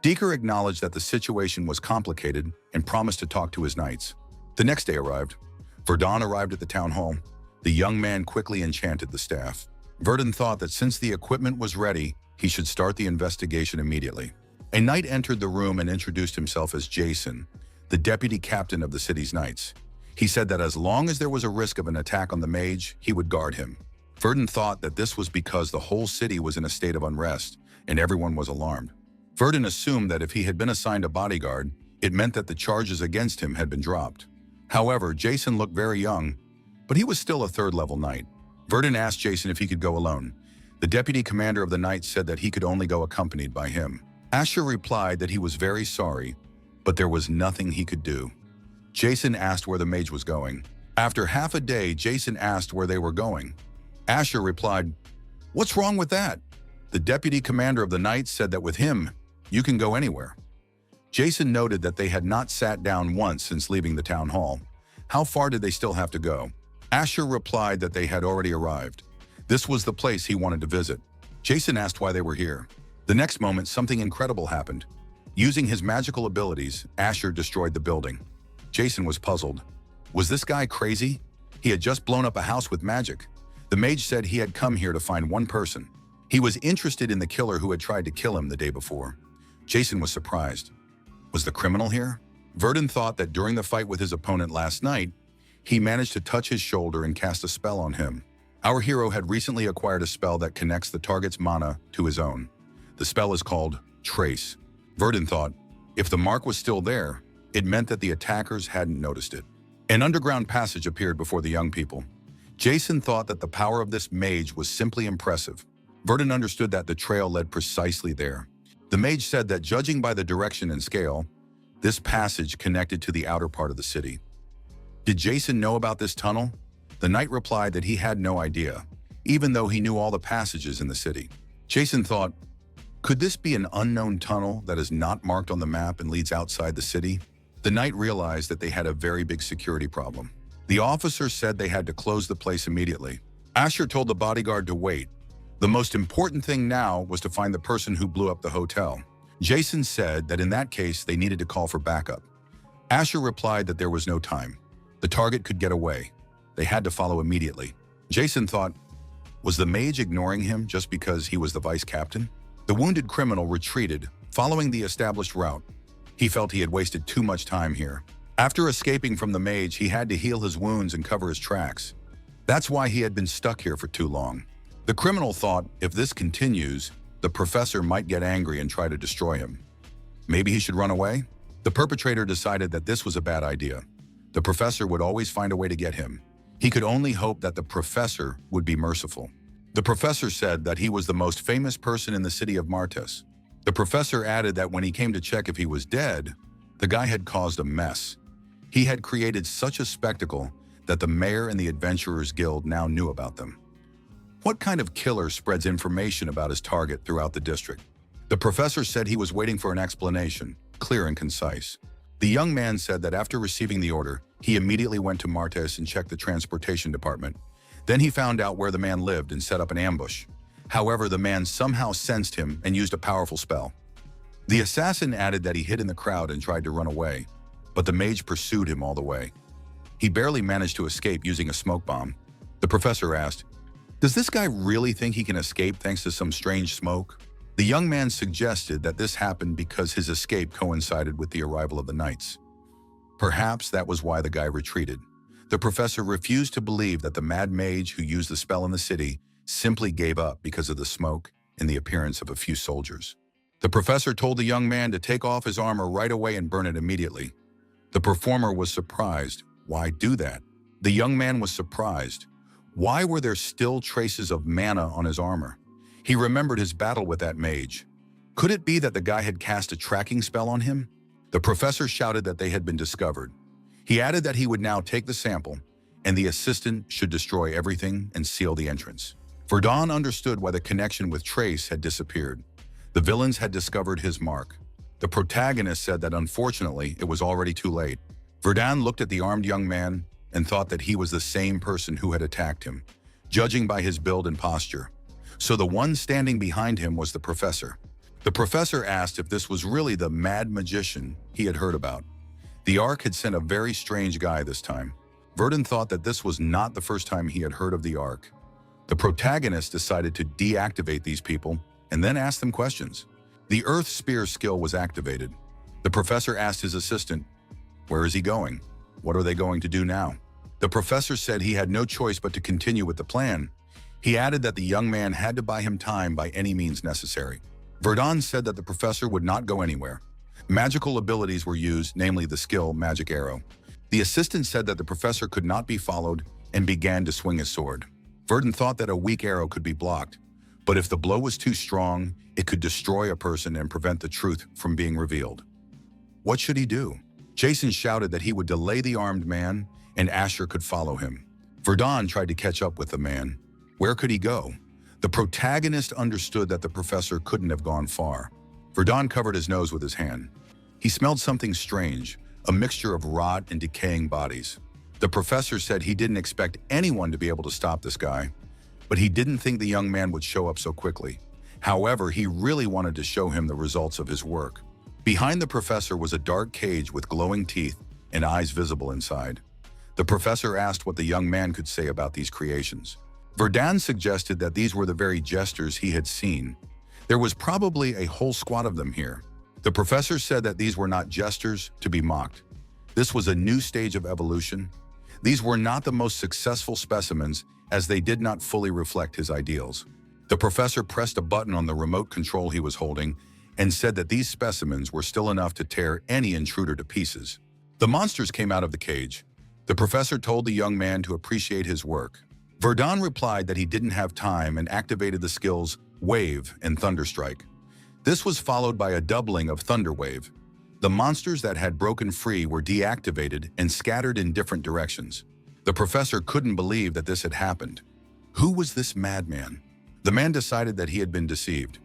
Deeker acknowledged that the situation was complicated and promised to talk to his knights. The next day arrived. Verdun arrived at the town hall. The young man quickly enchanted the staff. Verdun thought that since the equipment was ready, he should start the investigation immediately. A knight entered the room and introduced himself as Jason, the deputy captain of the city's knights. He said that as long as there was a risk of an attack on the mage, he would guard him. Verdun thought that this was because the whole city was in a state of unrest and everyone was alarmed. Verdun assumed that if he had been assigned a bodyguard, it meant that the charges against him had been dropped. However, Jason looked very young, but he was still a third-level knight. Verdun asked Jason if he could go alone. The deputy commander of the knights said that he could only go accompanied by him. Asher replied that he was very sorry, but there was nothing he could do. Jason asked where the mage was going. After half a day, Jason asked where they were going. Asher replied, "What's wrong with that?" The deputy commander of the knights said that with him, you can go anywhere. Jason noted that they had not sat down once since leaving the town hall. How far did they still have to go? Asher replied that they had already arrived. This was the place he wanted to visit. Jason asked why they were here. The next moment, something incredible happened. Using his magical abilities, Asher destroyed the building. Jason was puzzled. Was this guy crazy? He had just blown up a house with magic. The mage said he had come here to find one person. He was interested in the killer who had tried to kill him the day before. Jason was surprised. Was the criminal here? Verdun thought that during the fight with his opponent last night, he managed to touch his shoulder and cast a spell on him. Our hero had recently acquired a spell that connects the target's mana to his own. The spell is called Trace. Verdun thought, if the mark was still there, it meant that the attackers hadn't noticed it. An underground passage appeared before the young people. Jason thought that the power of this mage was simply impressive. Verdun understood that the trail led precisely there. The mage said that judging by the direction and scale, this passage connected to the outer part of the city. Did Jason know about this tunnel? The knight replied that he had no idea, even though he knew all the passages in the city. Jason thought, could this be an unknown tunnel that is not marked on the map and leads outside the city? The knight realized that they had a very big security problem. The officer said they had to close the place immediately. Asher told the bodyguard to wait. The most important thing now was to find the person who blew up the hotel. Jason said that in that case, they needed to call for backup. Asher replied that there was no time. The target could get away. They had to follow immediately. Jason thought, was the mage ignoring him just because he was the vice captain? The wounded criminal retreated, following the established route. He felt he had wasted too much time here. After escaping from the mage, he had to heal his wounds and cover his tracks. That's why he had been stuck here for too long. The criminal thought if this continues, the professor might get angry and try to destroy him. Maybe he should run away? The perpetrator decided that this was a bad idea. The professor would always find a way to get him. He could only hope that the professor would be merciful. The professor said that he was the most famous person in the city of Martes. The professor added that when he came to check if he was dead, the guy had caused a mess. He had created such a spectacle that the mayor and the Adventurers Guild now knew about them. What kind of killer spreads information about his target throughout the district? The professor said he was waiting for an explanation, clear and concise. The young man said that after receiving the order, he immediately went to Martes and checked the transportation department. Then he found out where the man lived and set up an ambush. However, the man somehow sensed him and used a powerful spell. The assassin added that he hid in the crowd and tried to run away, but the mage pursued him all the way. He barely managed to escape using a smoke bomb. The professor asked, "Does this guy really think he can escape thanks to some strange smoke?" The young man suggested that this happened because his escape coincided with the arrival of the knights. Perhaps that was why the guy retreated. The professor refused to believe that the mad mage who used the spell in the city simply gave up because of the smoke and the appearance of a few soldiers. The professor told the young man to take off his armor right away and burn it immediately. The performer was surprised. Why do that? The young man was surprised. Why were there still traces of mana on his armor? He remembered his battle with that mage. Could it be that the guy had cast a tracking spell on him? The professor shouted that they had been discovered. He added that he would now take the sample, and the assistant should destroy everything and seal the entrance. Verdun understood why the connection with Trace had disappeared. The villains had discovered his mark. The protagonist said that unfortunately it was already too late. Verdun looked at the armed young man and thought that he was the same person who had attacked him, judging by his build and posture. So the one standing behind him was the professor. The professor asked if this was really the mad magician he had heard about. The Ark had sent a very strange guy this time. Verdun thought that this was not the first time he had heard of the Ark. The protagonist decided to deactivate these people and then ask them questions. The Earth Spear skill was activated. The professor asked his assistant, "Where is he going? What are they going to do now?" The professor said he had no choice but to continue with the plan. He added that the young man had to buy him time by any means necessary. Verdun said that the professor would not go anywhere. Magical abilities were used, namely the skill Magic Arrow. The assistant said that the professor could not be followed and began to swing his sword. Verdun thought that a weak arrow could be blocked, but if the blow was too strong, it could destroy a person and prevent the truth from being revealed. What should he do? Jason shouted that he would delay the armed man and Asher could follow him. Verdun tried to catch up with the man. Where could he go? The protagonist understood that the professor couldn't have gone far. Verdun covered his nose with his hand. He smelled something strange, a mixture of rot and decaying bodies. The professor said he didn't expect anyone to be able to stop this guy, but he didn't think the young man would show up so quickly. However, he really wanted to show him the results of his work. Behind the professor was a dark cage with glowing teeth and eyes visible inside. The professor asked what the young man could say about these creations. Verdun suggested that these were the very jesters he had seen. There was probably a whole squad of them here. The professor said that these were not jesters to be mocked. This was a new stage of evolution. These were not the most successful specimens as they did not fully reflect his ideals. The professor pressed a button on the remote control he was holding and said that these specimens were still enough to tear any intruder to pieces. The monsters came out of the cage. The professor told the young man to appreciate his work. Verdun replied that he didn't have time and activated the skills Wave and Thunderstrike. This was followed by a doubling of Thunderwave. The monsters that had broken free were deactivated and scattered in different directions. The professor couldn't believe that this had happened. Who was this madman? The man decided that he had been deceived.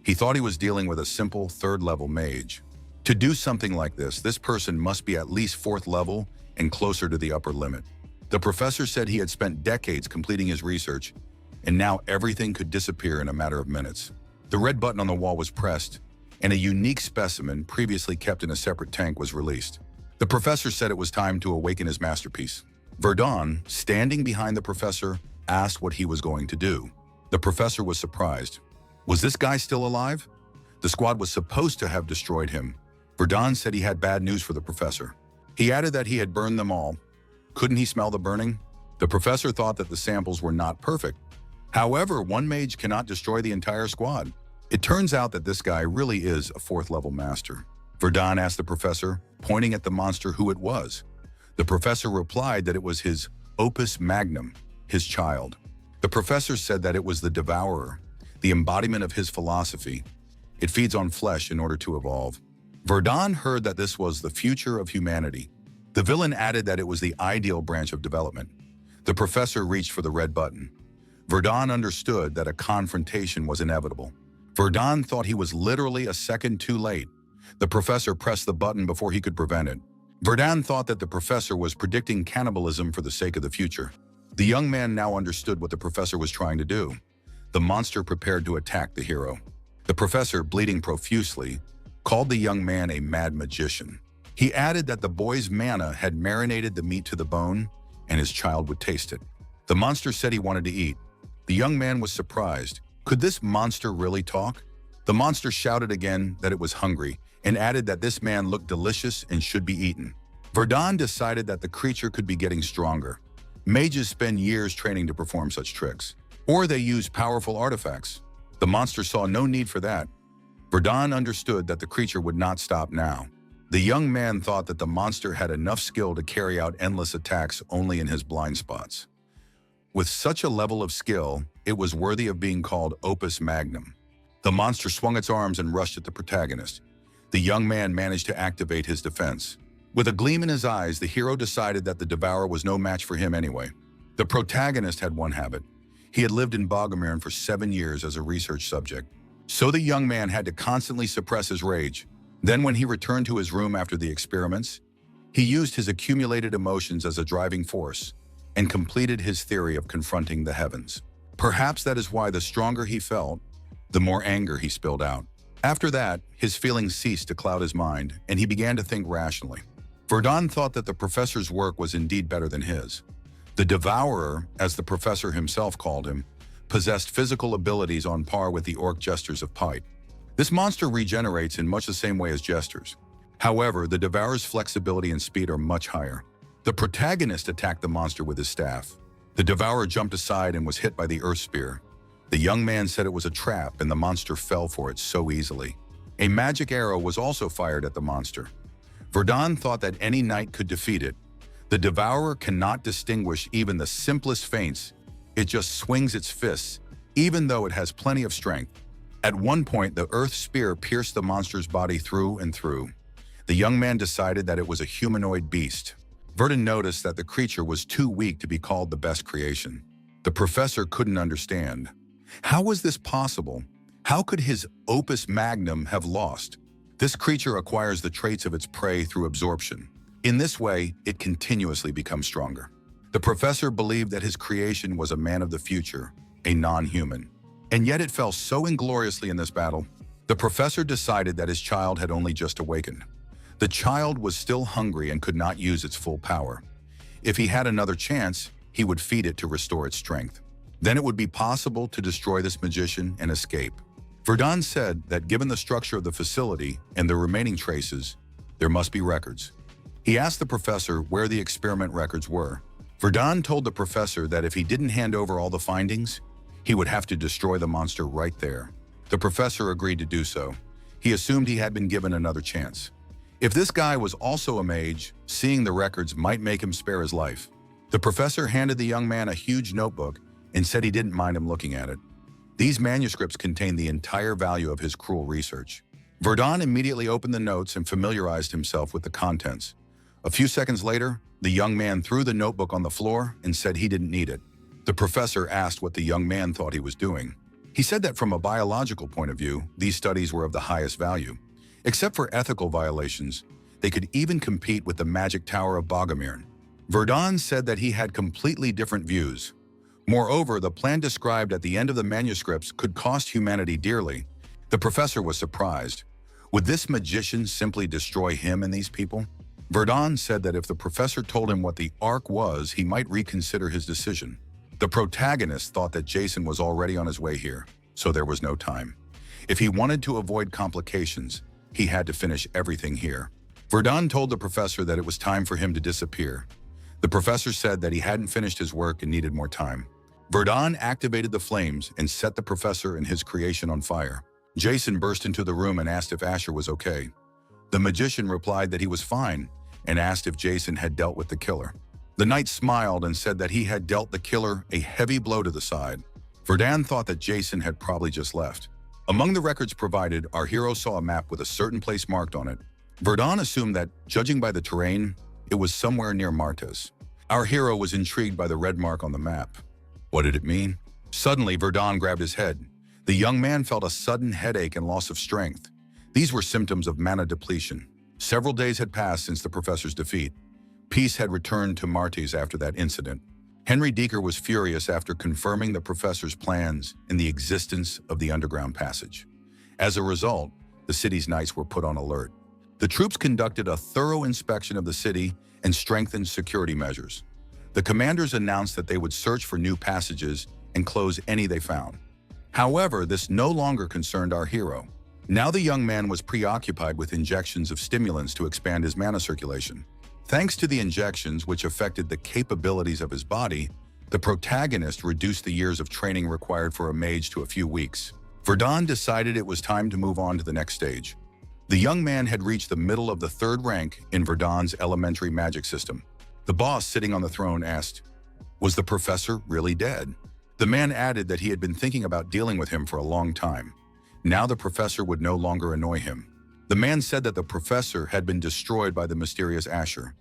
He thought he was dealing with a simple third-level mage. To do something like this person must be at least fourth level and closer to the upper limit. The professor said he had spent decades completing his research, and now everything could disappear in a matter of minutes. The red button on the wall was pressed, and a unique specimen previously kept in a separate tank was released. The professor said it was time to awaken his masterpiece. Verdun, standing behind the professor, asked what he was going to do. The professor was surprised. Was this guy still alive? The squad was supposed to have destroyed him. Verdun said he had bad news for the professor. He added that he had burned them all. Couldn't he smell the burning? The professor thought that the samples were not perfect. However, one mage cannot destroy the entire squad. It turns out that this guy really is a fourth-level master. Verdun asked the professor, pointing at the monster, who it was. The professor replied that it was his opus magnum, his child. The professor said that it was the devourer, the embodiment of his philosophy. It feeds on flesh in order to evolve. Verdun heard that this was the future of humanity. The villain added that it was the ideal branch of development. The professor reached for the red button. Verdun understood that a confrontation was inevitable. Verdun thought he was literally a second too late. The professor pressed the button before he could prevent it. Verdun thought that the professor was predicting cannibalism for the sake of the future. The young man now understood what the professor was trying to do. The monster prepared to attack the hero. The professor, bleeding profusely, called the young man a mad magician. He added that the boy's mana had marinated the meat to the bone, and his child would taste it. The monster said he wanted to eat. The young man was surprised. Could this monster really talk? The monster shouted again that it was hungry, and added that this man looked delicious and should be eaten. Verdun decided that the creature could be getting stronger. Mages spend years training to perform such tricks, or they use powerful artifacts. The monster saw no need for that. Verdun understood that the creature would not stop now. The young man thought that the monster had enough skill to carry out endless attacks only in his blind spots. With such a level of skill, it was worthy of being called opus magnum. The monster swung its arms and rushed at the protagonist. The young man managed to activate his defense. With a gleam in his eyes, the hero decided that the devourer was no match for him anyway. The protagonist had one habit. He had lived in Bogomir for 7 years as a research subject. So the young man had to constantly suppress his rage. Then when he returned to his room after the experiments, he used his accumulated emotions as a driving force and completed his theory of confronting the heavens. Perhaps that is why the stronger he felt, the more anger he spilled out. After that, his feelings ceased to cloud his mind, and he began to think rationally. Verdun thought that the professor's work was indeed better than his. The devourer, as the professor himself called him, possessed physical abilities on par with the orc jesters of Pite. This monster regenerates in much the same way as jesters. However, the devourer's flexibility and speed are much higher. The protagonist attacked the monster with his staff. The devourer jumped aside and was hit by the earth spear. The young man said it was a trap, and the monster fell for it so easily. A magic arrow was also fired at the monster. Verdun thought that any knight could defeat it. The devourer cannot distinguish even the simplest feints. It just swings its fists, even though it has plenty of strength. At one point, the earth spear pierced the monster's body through and through. The young man decided that it was a humanoid beast. Verdun noticed that the creature was too weak to be called the best creation. The professor couldn't understand. How was this possible? How could his opus magnum have lost? This creature acquires the traits of its prey through absorption. In this way, it continuously becomes stronger. The professor believed that his creation was a man of the future, a non-human. And yet it fell so ingloriously in this battle. The professor decided that his child had only just awakened. The child was still hungry and could not use its full power. If he had another chance, he would feed it to restore its strength. Then it would be possible to destroy this magician and escape. Verdun said that given the structure of the facility and the remaining traces, there must be records. He asked the professor where the experiment records were. Verdun told the professor that if he didn't hand over all the findings, he would have to destroy the monster right there. The professor agreed to do so. He assumed he had been given another chance. If this guy was also a mage, seeing the records might make him spare his life. The professor handed the young man a huge notebook and said he didn't mind him looking at it. These manuscripts contained the entire value of his cruel research. Verdun immediately opened the notes and familiarized himself with the contents. A few seconds later, the young man threw the notebook on the floor and said he didn't need it. The professor asked what the young man thought he was doing. He said that from a biological point of view, these studies were of the highest value. Except for ethical violations, they could even compete with the magic tower of Bogomir. Verdun said that he had completely different views. Moreover, the plan described at the end of the manuscripts could cost humanity dearly. The professor was surprised. Would this magician simply destroy him and these people? Verdun said that if the professor told him what the Ark was, he might reconsider his decision. The protagonist thought that Jason was already on his way here, so there was no time. If he wanted to avoid complications, he had to finish everything here. Verdun told the professor that it was time for him to disappear. The professor said that he hadn't finished his work and needed more time. Verdun activated the flames and set the professor and his creation on fire. Jason burst into the room and asked if Asher was okay. The magician replied that he was fine and asked if Jason had dealt with the killer. The knight smiled and said that he had dealt the killer a heavy blow to the side. Verdun thought that Jason had probably just left. Among the records provided, our hero saw a map with a certain place marked on it. Verdun assumed that, judging by the terrain, it was somewhere near Martes. Our hero was intrigued by the red mark on the map. What did it mean? Suddenly, Verdun grabbed his head. The young man felt a sudden headache and loss of strength. These were symptoms of mana depletion. Several days had passed since the professor's defeat. Peace had returned to Martes after that incident. Henry Deeker was furious after confirming the professor's plans and the existence of the underground passage. As a result, the city's knights were put on alert. The troops conducted a thorough inspection of the city and strengthened security measures. The commanders announced that they would search for new passages and close any they found. However, this no longer concerned our hero. Now the young man was preoccupied with injections of stimulants to expand his mana circulation. Thanks to the injections, which affected the capabilities of his body, the protagonist reduced the years of training required for a mage to a few weeks. Verdun decided it was time to move on to the next stage. The young man had reached the middle of the third rank in Verdun's elementary magic system. The boss sitting on the throne asked, "Was the professor really dead?" The man added that he had been thinking about dealing with him for a long time. Now the professor would no longer annoy him. The man said that the professor had been destroyed by the mysterious Asher.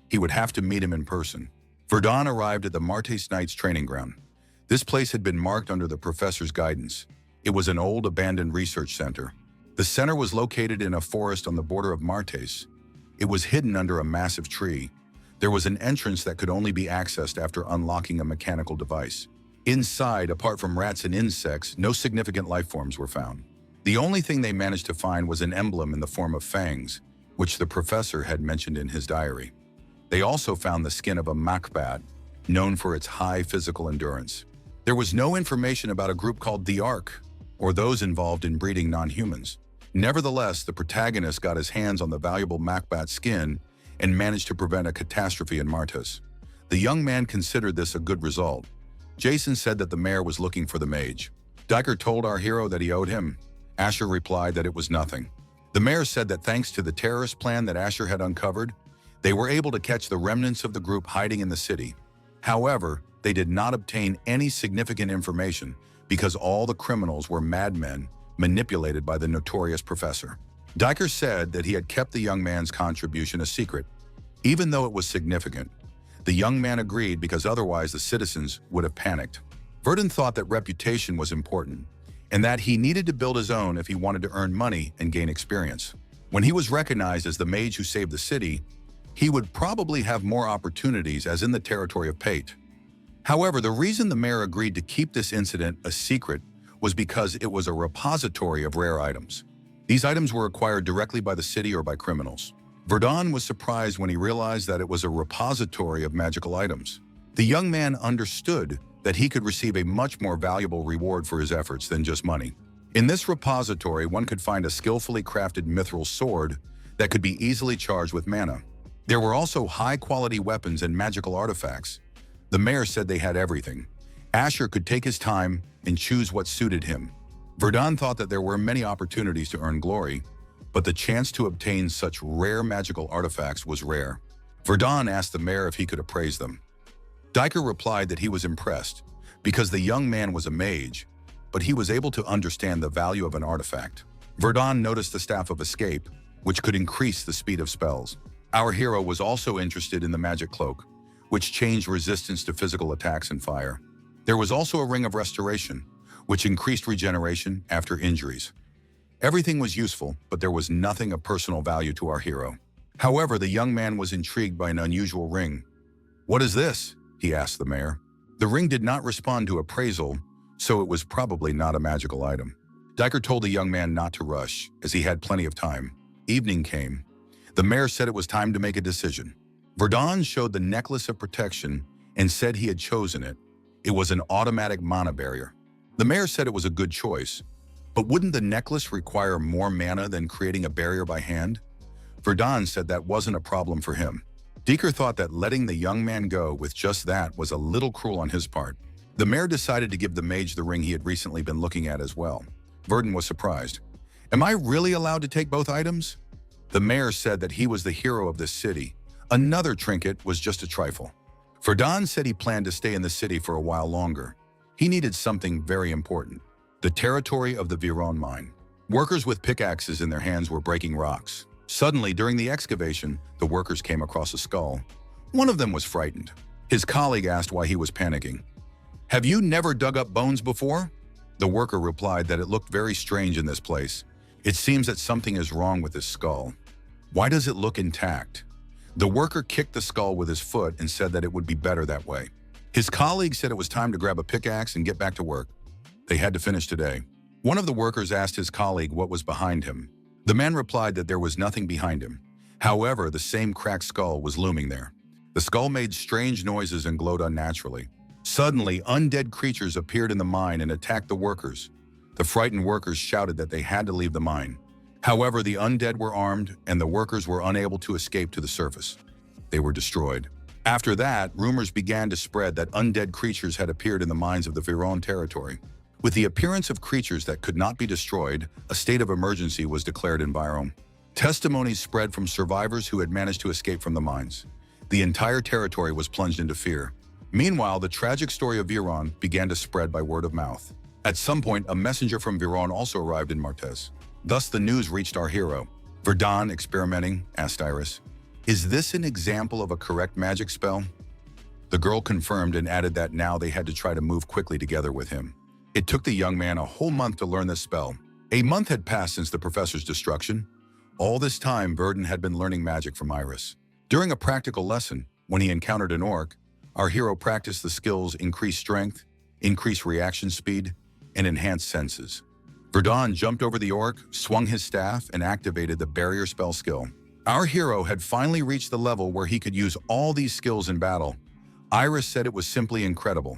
He would have to meet him in person. Verdun arrived at the Martes Knights training ground. This place had been marked under the professor's guidance. It was an old abandoned research center. The center was located in a forest on the border of Martes. It was hidden under a massive tree. There was an entrance that could only be accessed after unlocking a mechanical device. Inside, apart from rats and insects, no significant life forms were found. The only thing they managed to find was an emblem in the form of fangs, which the professor had mentioned in his diary. They also found the skin of a mangacap, known for its high physical endurance. There was no information about a group called the Ark, or those involved in breeding non-humans. Nevertheless, the protagonist got his hands on the valuable mangacap skin and managed to prevent a catastrophe in Martes. The young man considered this a good result. Jason said that the mayor was looking for the mage. Diker told our hero that he owed him. Asher replied that it was nothing. The mayor said that thanks to the terrorist plan that Asher had uncovered, they were able to catch the remnants of the group hiding in the city. However, they did not obtain any significant information because all the criminals were madmen manipulated by the notorious professor. Diker said that he had kept the young man's contribution a secret, even though it was significant. The young man agreed because otherwise the citizens would have panicked. Verdun thought that reputation was important and that he needed to build his own if he wanted to earn money and gain experience. When he was recognized as the mage who saved the city, he would probably have more opportunities as in the territory of Pate. However, the reason the mayor agreed to keep this incident a secret was because it was a repository of rare items. These items were acquired directly by the city or by criminals. Verdun was surprised when he realized that it was a repository of magical items. The young man understood that he could receive a much more valuable reward for his efforts than just money. In this repository, one could find a skillfully crafted mithril sword that could be easily charged with mana. There were also high-quality weapons and magical artifacts. The mayor said they had everything. Asher could take his time and choose what suited him. Verdun thought that there were many opportunities to earn glory, but the chance to obtain such rare magical artifacts was rare. Verdun asked the mayor if he could appraise them. Diker replied that he was impressed because the young man was a mage, but he was able to understand the value of an artifact. Verdun noticed the Staff of Escape, which could increase the speed of spells. Our hero was also interested in the magic cloak, which changed resistance to physical attacks and fire. There was also a ring of restoration, which increased regeneration after injuries. Everything was useful, but there was nothing of personal value to our hero. However, the young man was intrigued by an unusual ring. "What is this?" he asked the mayor. The ring did not respond to appraisal, so it was probably not a magical item. Diker told the young man not to rush, as he had plenty of time. Evening came. The mayor said it was time to make a decision. Verdun showed the necklace of protection and said he had chosen it. It was an automatic mana barrier. The mayor said it was a good choice, but wouldn't the necklace require more mana than creating a barrier by hand? Verdun said that wasn't a problem for him. Diker thought that letting the young man go with just that was a little cruel on his part. The mayor decided to give the mage the ring he had recently been looking at as well. Verdun was surprised. "Am I really allowed to take both items?" The mayor said that he was the hero of this city. Another trinket was just a trifle. Verdun said he planned to stay in the city for a while longer. He needed something very important: the territory of the Viron mine. Workers with pickaxes in their hands were breaking rocks. Suddenly, during the excavation, the workers came across a skull. One of them was frightened. His colleague asked why he was panicking. "Have you never dug up bones before?" The worker replied that it looked very strange in this place. It seems that something is wrong with this skull. Why does it look intact? The worker kicked the skull with his foot and said that it would be better that way. His colleague said it was time to grab a pickaxe and get back to work. They had to finish today. One of the workers asked his colleague what was behind him. The man replied that there was nothing behind him. However, the same cracked skull was looming there. The skull made strange noises and glowed unnaturally. Suddenly, undead creatures appeared in the mine and attacked the workers. The frightened workers shouted that they had to leave the mine. However, the undead were armed and the workers were unable to escape to the surface. They were destroyed. After that, rumors began to spread that undead creatures had appeared in the mines of the Viron territory. With the appearance of creatures that could not be destroyed, a state of emergency was declared in Viron. Testimonies spread from survivors who had managed to escape from the mines. The entire territory was plunged into fear. Meanwhile, the tragic story of Viron began to spread by word of mouth. At some point, a messenger from Viron also arrived in Martes. Thus, the news reached our hero. Verdun, experimenting, asked Iris, "Is this an example of a correct magic spell?" The girl confirmed and added that now they had to try to move quickly together with him. It took the young man a whole month to learn this spell. A month had passed since the professor's destruction. All this time, Verdun had been learning magic from Iris. During a practical lesson, when he encountered an orc, our hero practiced the skills increase strength, increase reaction speed, and enhance senses. Verdun jumped over the orc, swung his staff, and activated the barrier spell skill. Our hero had finally reached the level where he could use all these skills in battle. Iris said it was simply incredible.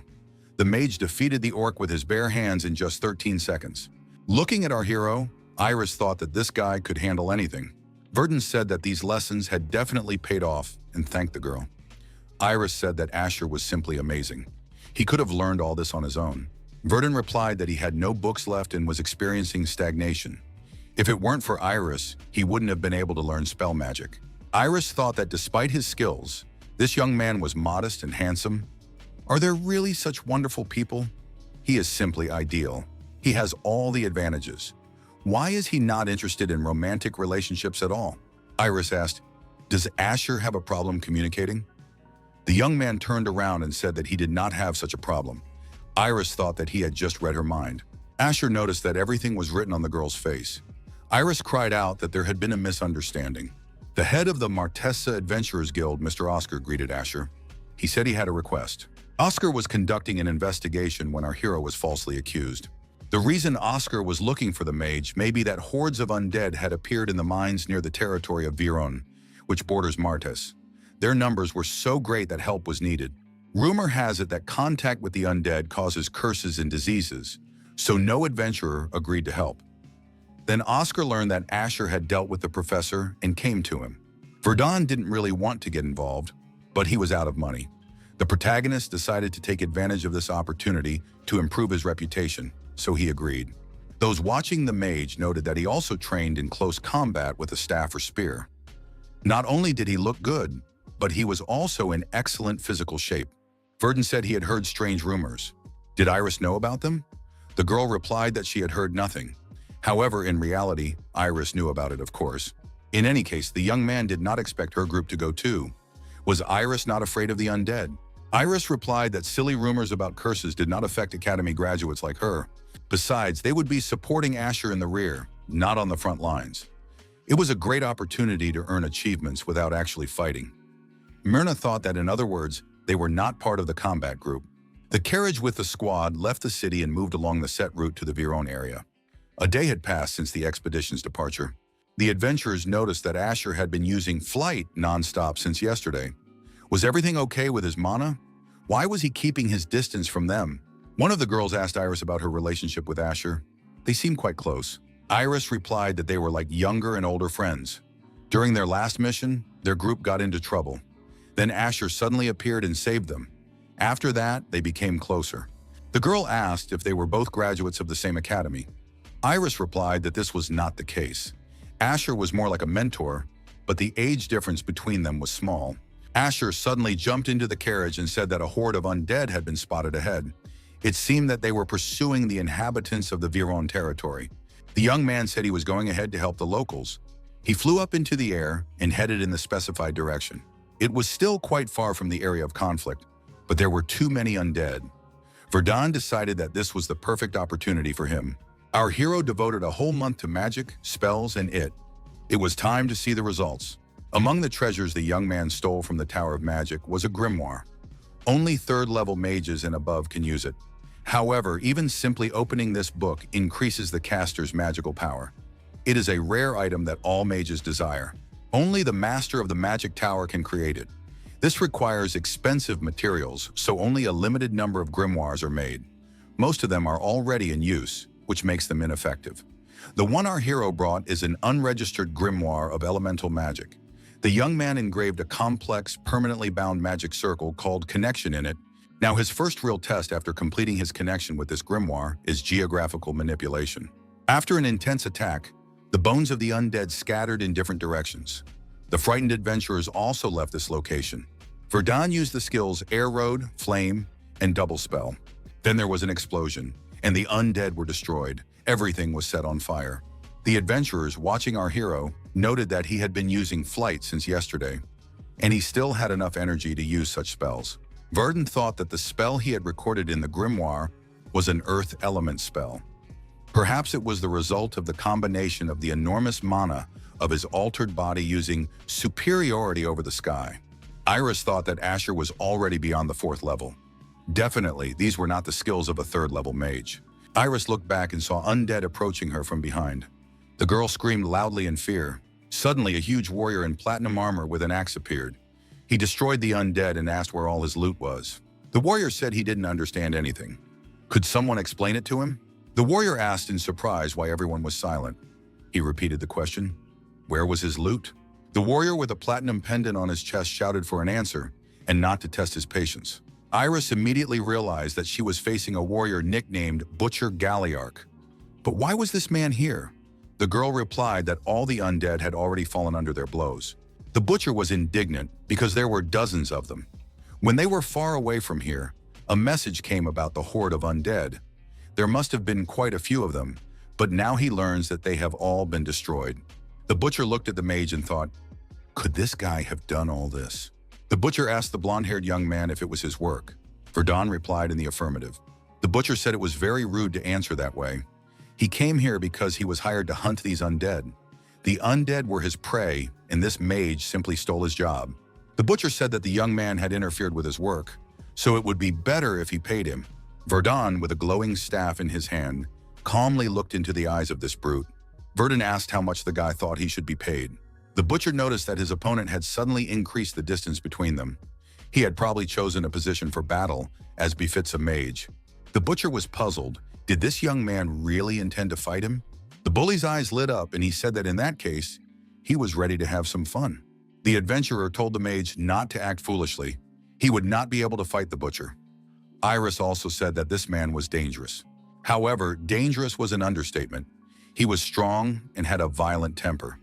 The mage defeated the orc with his bare hands in just 13 seconds. Looking at our hero, Iris thought that this guy could handle anything. Verdun said that these lessons had definitely paid off and thanked the girl. Iris said that Asher was simply amazing. He could have learned all this on his own. Verdun replied that he had no books left and was experiencing stagnation. If it weren't for Iris, he wouldn't have been able to learn spell magic. Iris thought that despite his skills, this young man was modest and handsome. Are there really such wonderful people? He is simply ideal. He has all the advantages. Why is he not interested in romantic relationships at all? Iris asked, "Does Asher have a problem communicating?" The young man turned around and said that he did not have such a problem. Iris thought that he had just read her mind. Asher noticed that everything was written on the girl's face. Iris cried out that there had been a misunderstanding. The head of the Martessa Adventurers Guild, Mr. Oscar, greeted Asher. He said he had a request. Oscar was conducting an investigation when our hero was falsely accused. The reason Oscar was looking for the mage may be that hordes of undead had appeared in the mines near the territory of Viron, which borders Martes. Their numbers were so great that help was needed. Rumor has it that contact with the undead causes curses and diseases, so no adventurer agreed to help. Then Oscar learned that Asher had dealt with the professor and came to him. Verdun didn't really want to get involved, but he was out of money. The protagonist decided to take advantage of this opportunity to improve his reputation, so he agreed. Those watching the mage noted that he also trained in close combat with a staff or spear. Not only did he look good, but he was also in excellent physical shape. Verdun said he had heard strange rumors. Did Iris know about them? The girl replied that she had heard nothing. However, in reality, Iris knew about it, of course. In any case, the young man did not expect her group to go too. Was Iris not afraid of the undead? Iris replied that silly rumors about curses did not affect academy graduates like her. Besides, they would be supporting Asher in the rear, not on the front lines. It was a great opportunity to earn achievements without actually fighting. Myrna thought that, in other words, they were not part of the combat group. The carriage with the squad left the city and moved along the set route to the Viron area. A day had passed since the expedition's departure. The adventurers noticed that Asher had been using flight non-stop since yesterday. Was everything okay with his mana? Why was he keeping his distance from them? One of the girls asked Iris about her relationship with Asher. They seemed quite close. Iris replied that they were like younger and older friends. During their last mission, their group got into trouble. Then Asher suddenly appeared and saved them. After that, they became closer. The girl asked if they were both graduates of the same academy. Iris replied that this was not the case. Asher was more like a mentor, but the age difference between them was small. Asher suddenly jumped into the carriage and said that a horde of undead had been spotted ahead. It seemed that they were pursuing the inhabitants of the Viron territory. The young man said he was going ahead to help the locals. He flew up into the air and headed in the specified direction. It was still quite far from the area of conflict, but there were too many undead. Verdun decided that this was the perfect opportunity for him. Our hero devoted a whole month to magic, spells, and it was time to see the results. Among the treasures the young man stole from the Tower of Magic was a grimoire. Only third-level mages and above can use it. However, even simply opening this book increases the caster's magical power. It is a rare item that all mages desire. Only the master of the magic tower can create it. This requires expensive materials, so only a limited number of grimoires are made. Most of them are already in use, which makes them ineffective. The one our hero brought is an unregistered grimoire of elemental magic. The young man engraved a complex, permanently bound magic circle called Connection in it. Now his first real test after completing his connection with this grimoire is geographical manipulation. After an intense attack, the bones of the undead scattered in different directions. The frightened adventurers also left this location. Verdun used the skills Air Road, Flame, and Double Spell. Then there was an explosion, and the undead were destroyed. Everything was set on fire. The adventurers, watching our hero, noted that he had been using flight since yesterday, and he still had enough energy to use such spells. Verdun thought that the spell he had recorded in the grimoire was an earth element spell. Perhaps it was the result of the combination of the enormous mana of his altered body using superiority over the sky. Iris thought that Asher was already beyond the 4th level. Definitely, these were not the skills of a 3rd-level mage. Iris looked back and saw undead approaching her from behind. The girl screamed loudly in fear. Suddenly, a huge warrior in platinum armor with an axe appeared. He destroyed the undead and asked where all his loot was. The warrior said he didn't understand anything. Could someone explain it to him? The warrior asked in surprise why everyone was silent. He repeated the question. Where was his loot? The warrior with a platinum pendant on his chest shouted for an answer, and not to test his patience. Iris immediately realized that she was facing a warrior nicknamed Butcher Galliarch. But why was this man here? The girl replied that all the undead had already fallen under their blows. The butcher was indignant because there were dozens of them. When they were far away from here, a message came about the horde of undead. There must have been quite a few of them, but now he learns that they have all been destroyed. The butcher looked at the mage and thought, could this guy have done all this? The butcher asked the blonde-haired young man if it was his work. Verdun replied in the affirmative. The butcher said it was very rude to answer that way. He came here because he was hired to hunt these undead. The undead were his prey, and this mage simply stole his job. The butcher said that the young man had interfered with his work, so it would be better if he paid him. Verdun, with a glowing staff in his hand, calmly looked into the eyes of this brute. Verdun asked how much the guy thought he should be paid. The butcher noticed that his opponent had suddenly increased the distance between them. He had probably chosen a position for battle, as befits a mage. The butcher was puzzled. Did this young man really intend to fight him? The bully's eyes lit up, and he said that in that case, he was ready to have some fun. The adventurer told the mage not to act foolishly. He would not be able to fight the butcher. Iris also said that this man was dangerous. However, dangerous was an understatement. He was strong and had a violent temper.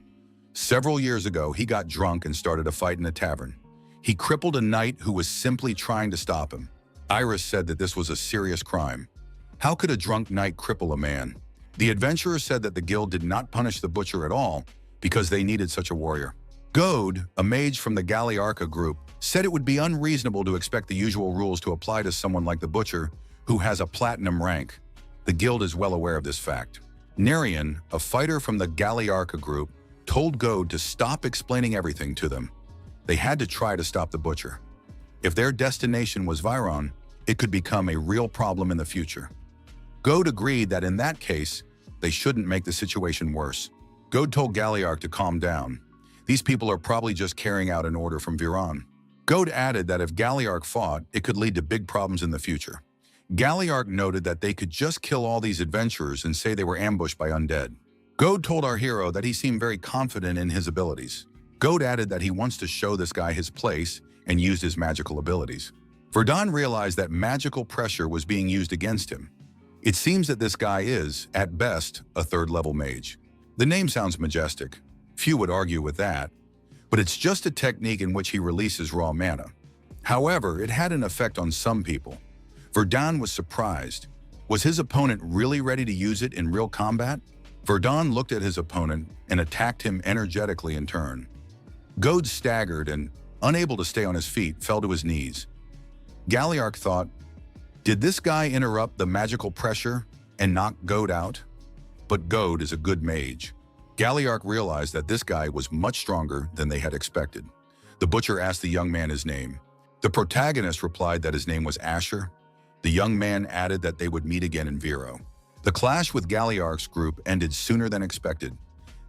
Several years ago, he got drunk and started a fight in a tavern. He crippled a knight who was simply trying to stop him. Iris said that this was a serious crime. How could a drunk knight cripple a man? The adventurer said that the guild did not punish the butcher at all because they needed such a warrior. Gode, a mage from the Galliarch group, said it would be unreasonable to expect the usual rules to apply to someone like the butcher who has a platinum rank. The guild is well aware of this fact. Nerian, a fighter from the Galliarch group, told Gode to stop explaining everything to them. They had to try to stop the butcher. If their destination was Viron, it could become a real problem in the future. Gode agreed that in that case, they shouldn't make the situation worse. Gode told Galliarch to calm down. These people are probably just carrying out an order from Viron. Gode added that if Galliarch fought, it could lead to big problems in the future. Galliarch noted that they could just kill all these adventurers and say they were ambushed by undead. Gode told our hero that he seemed very confident in his abilities. Gode added that he wants to show this guy his place and used his magical abilities. Verdun realized that magical pressure was being used against him. It seems that this guy is, at best, a 3rd-level mage. The name sounds majestic. Few would argue with that. But it's just a technique in which he releases raw mana. However, it had an effect on some people. Verdun was surprised. Was his opponent really ready to use it in real combat? Verdun looked at his opponent and attacked him energetically in turn. Gode staggered and, unable to stay on his feet, fell to his knees. Galliarch thought, Did this guy interrupt the magical pressure and knock Goad out? But Goad is a good mage. Galliarch realized that this guy was much stronger than they had expected. The butcher asked the young man his name. The protagonist replied that his name was Asher. The young man added that they would meet again in Vero. The clash with Galliarch's group ended sooner than expected.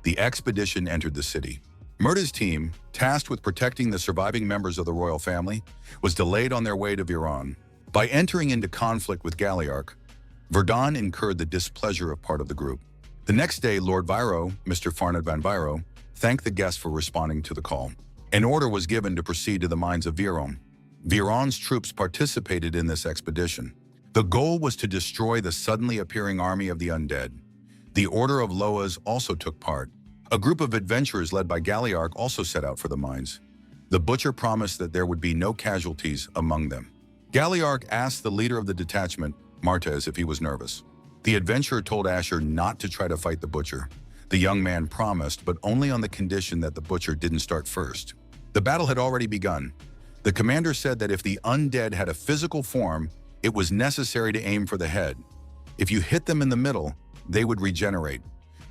The expedition entered the city. Murda's team, tasked with protecting the surviving members of the royal family, was delayed on their way to Viron. By entering into conflict with Galliarch, Verdun incurred the displeasure of part of the group. The next day, Lord Viro, Mr. Farned van Viro, thanked the guests for responding to the call. An order was given to proceed to the mines of Viron. Viron's troops participated in this expedition. The goal was to destroy the suddenly appearing army of the undead. The Order of Loas also took part. A group of adventurers led by Galliarch also set out for the mines. The butcher promised that there would be no casualties among them. Galliarch asked the leader of the detachment, Martez, if he was nervous. The adventurer told Asher not to try to fight the butcher. The young man promised, but only on the condition that the butcher didn't start first. The battle had already begun. The commander said that if the undead had a physical form, it was necessary to aim for the head. If you hit them in the middle, they would regenerate.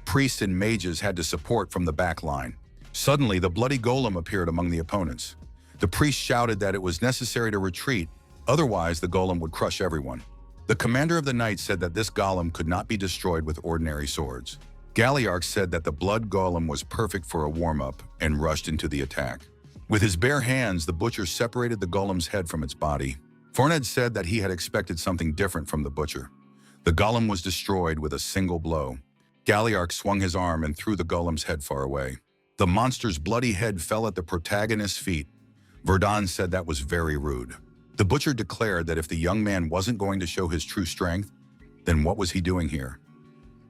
Priests and mages had to support from the back line. Suddenly, the bloody golem appeared among the opponents. The priest shouted that it was necessary to retreat, otherwise the golem would crush everyone. The commander of the knights said that this golem could not be destroyed with ordinary swords. Galliarch said that the blood golem was perfect for a warm-up and rushed into the attack. With his bare hands, the butcher separated the golem's head from its body. Forned said that he had expected something different from the butcher. The golem was destroyed with a single blow. Galliarch swung his arm and threw the golem's head far away. The monster's bloody head fell at the protagonist's feet. Verdun said that was very rude. The butcher declared that if the young man wasn't going to show his true strength, then what was he doing here?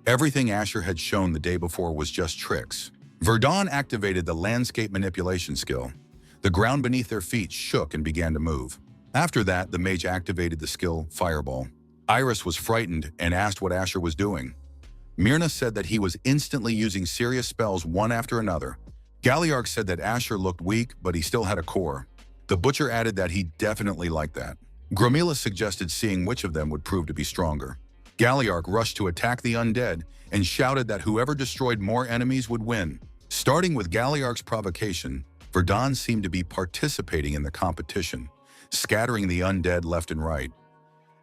Everything Asher had shown the day before was just tricks. Verdun activated the landscape manipulation skill. The ground beneath their feet shook and began to move. After that, the mage activated the skill Fireball. Iris was frightened and asked what Asher was doing. Myrna said that he was instantly using serious spells one after another. Galliarch said that Asher looked weak, but he still had a core. The butcher added that he definitely liked that. Gromila suggested seeing which of them would prove to be stronger. Galliarch rushed to attack the undead and shouted that whoever destroyed more enemies would win. Starting with Galliarch's provocation, Verdun seemed to be participating in the competition, scattering the undead left and right.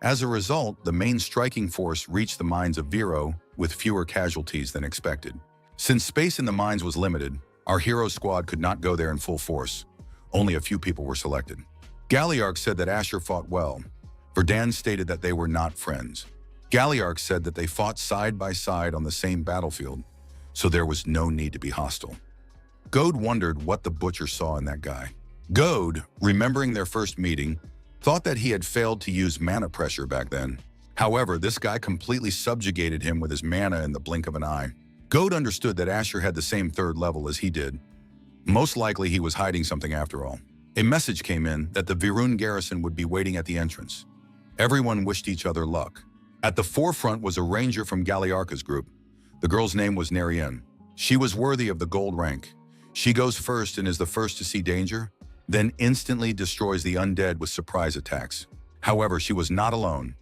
As a result, the main striking force reached the mines of Vero with fewer casualties than expected. Since space in the mines was limited, our hero squad could not go there in full force. Only a few people were selected. Galliarch said that Asher fought well. Verdun stated that they were not friends. Galliarch said that they fought side by side on the same battlefield, so there was no need to be hostile. Goad wondered what the butcher saw in that guy. Goad, remembering their first meeting, thought that he had failed to use mana pressure back then. However, this guy completely subjugated him with his mana in the blink of an eye. Goad understood that Asher had the same third level as he did. Most likely he was hiding something after all. A message came in that the Virun garrison would be waiting at the entrance. Everyone wished each other luck. At the forefront was a ranger from Galliarch's group. The girl's name was Narienne. She was worthy of the gold rank. She goes first and is the first to see danger, then instantly destroys the undead with surprise attacks. However, she was not alone.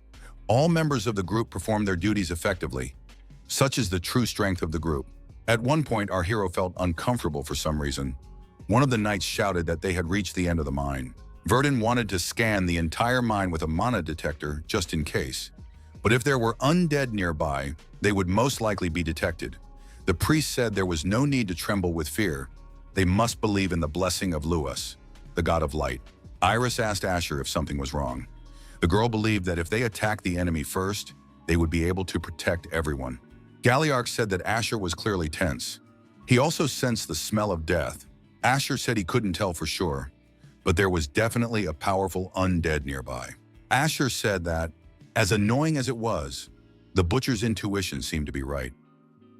All members of the group performed their duties effectively. Such is the true strength of the group. At one point, our hero felt uncomfortable for some reason. One of the knights shouted that they had reached the end of the mine. Verdun wanted to scan the entire mine with a mana detector just in case. But if there were undead nearby, they would most likely be detected. The priest said there was no need to tremble with fear. They must believe in the blessing of Luas, the god of light. Iris asked Asher if something was wrong. The girl believed that if they attacked the enemy first, they would be able to protect everyone. Galliarch said that Asher was clearly tense. He also sensed the smell of death. Asher said he couldn't tell for sure, but there was definitely a powerful undead nearby. Asher said that, as annoying as it was, the butcher's intuition seemed to be right.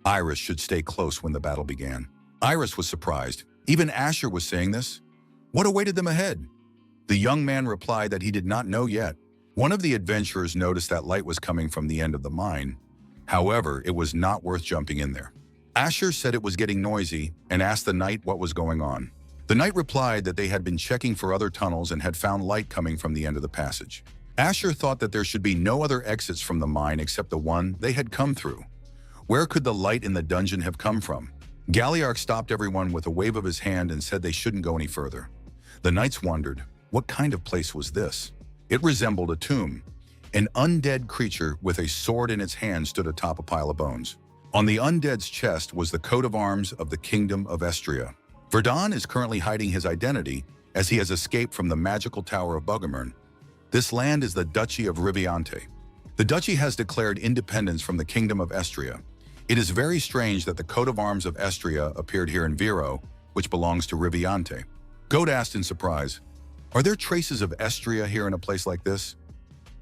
Iris should stay close when the battle began. Iris was surprised. Even Asher was saying this. What awaited them ahead? The young man replied that he did not know yet. One of the adventurers noticed that light was coming from the end of the mine. However, it was not worth jumping in there. Asher said it was getting noisy and asked the knight what was going on. The knight replied that they had been checking for other tunnels and had found light coming from the end of the passage. Asher thought that there should be no other exits from the mine except the one they had come through. Where could the light in the dungeon have come from? Galliark stopped everyone with a wave of his hand and said they shouldn't go any further. The knights wondered, what kind of place was this? It resembled a tomb. An undead creature with a sword in its hand stood atop a pile of bones. On the undead's chest was the coat of arms of the Kingdom of Estria. Verdun is currently hiding his identity as he has escaped from the magical tower of Bogomern. This land is the Duchy of Riviante. The duchy has declared independence from the Kingdom of Estria. It is very strange that the coat of arms of Estria appeared here in Viro, which belongs to Riviante. Goad asked in surprise, are there traces of Estria here in a place like this?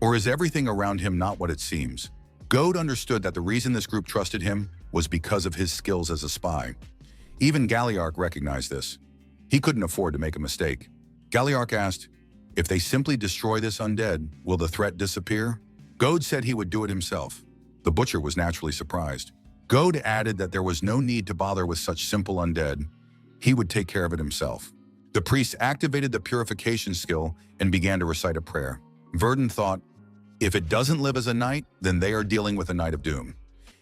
Or is everything around him not what it seems? Goad understood that the reason this group trusted him was because of his skills as a spy. Even Galliark recognized this. He couldn't afford to make a mistake. Galliark asked, if they simply destroy this undead, will the threat disappear? Goad said he would do it himself. The butcher was naturally surprised. Goad added that there was no need to bother with such simple undead. He would take care of it himself. The priest activated the purification skill and began to recite a prayer. Verdun thought, if it doesn't live as a knight, then they are dealing with a knight of doom.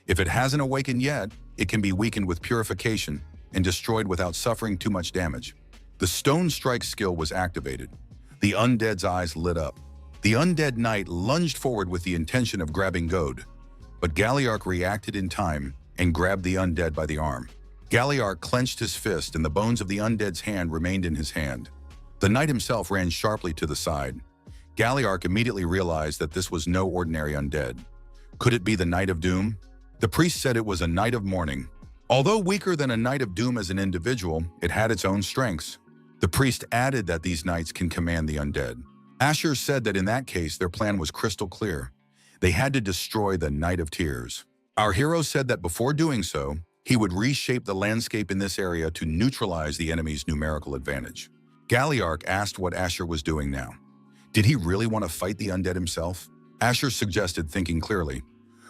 If it hasn't awakened yet, it can be weakened with purification and destroyed without suffering too much damage. The stone strike skill was activated. The undead's eyes lit up. The undead knight lunged forward with the intention of grabbing Goad, but Galliark reacted in time and grabbed the undead by the arm. Galliark clenched his fist and the bones of the undead's hand remained in his hand. The knight himself ran sharply to the side. Galliark immediately realized that this was no ordinary undead. Could it be the Knight of Doom? The priest said it was a Knight of Mourning. Although weaker than a Knight of Doom as an individual, it had its own strengths. The priest added that these knights can command the undead. Asher said that in that case, their plan was crystal clear. They had to destroy the Knight of Tears. Our hero said that before doing so, he would reshape the landscape in this area to neutralize the enemy's numerical advantage. Galliark asked what Asher was doing now. Did he really want to fight the undead himself? Asher suggested thinking clearly.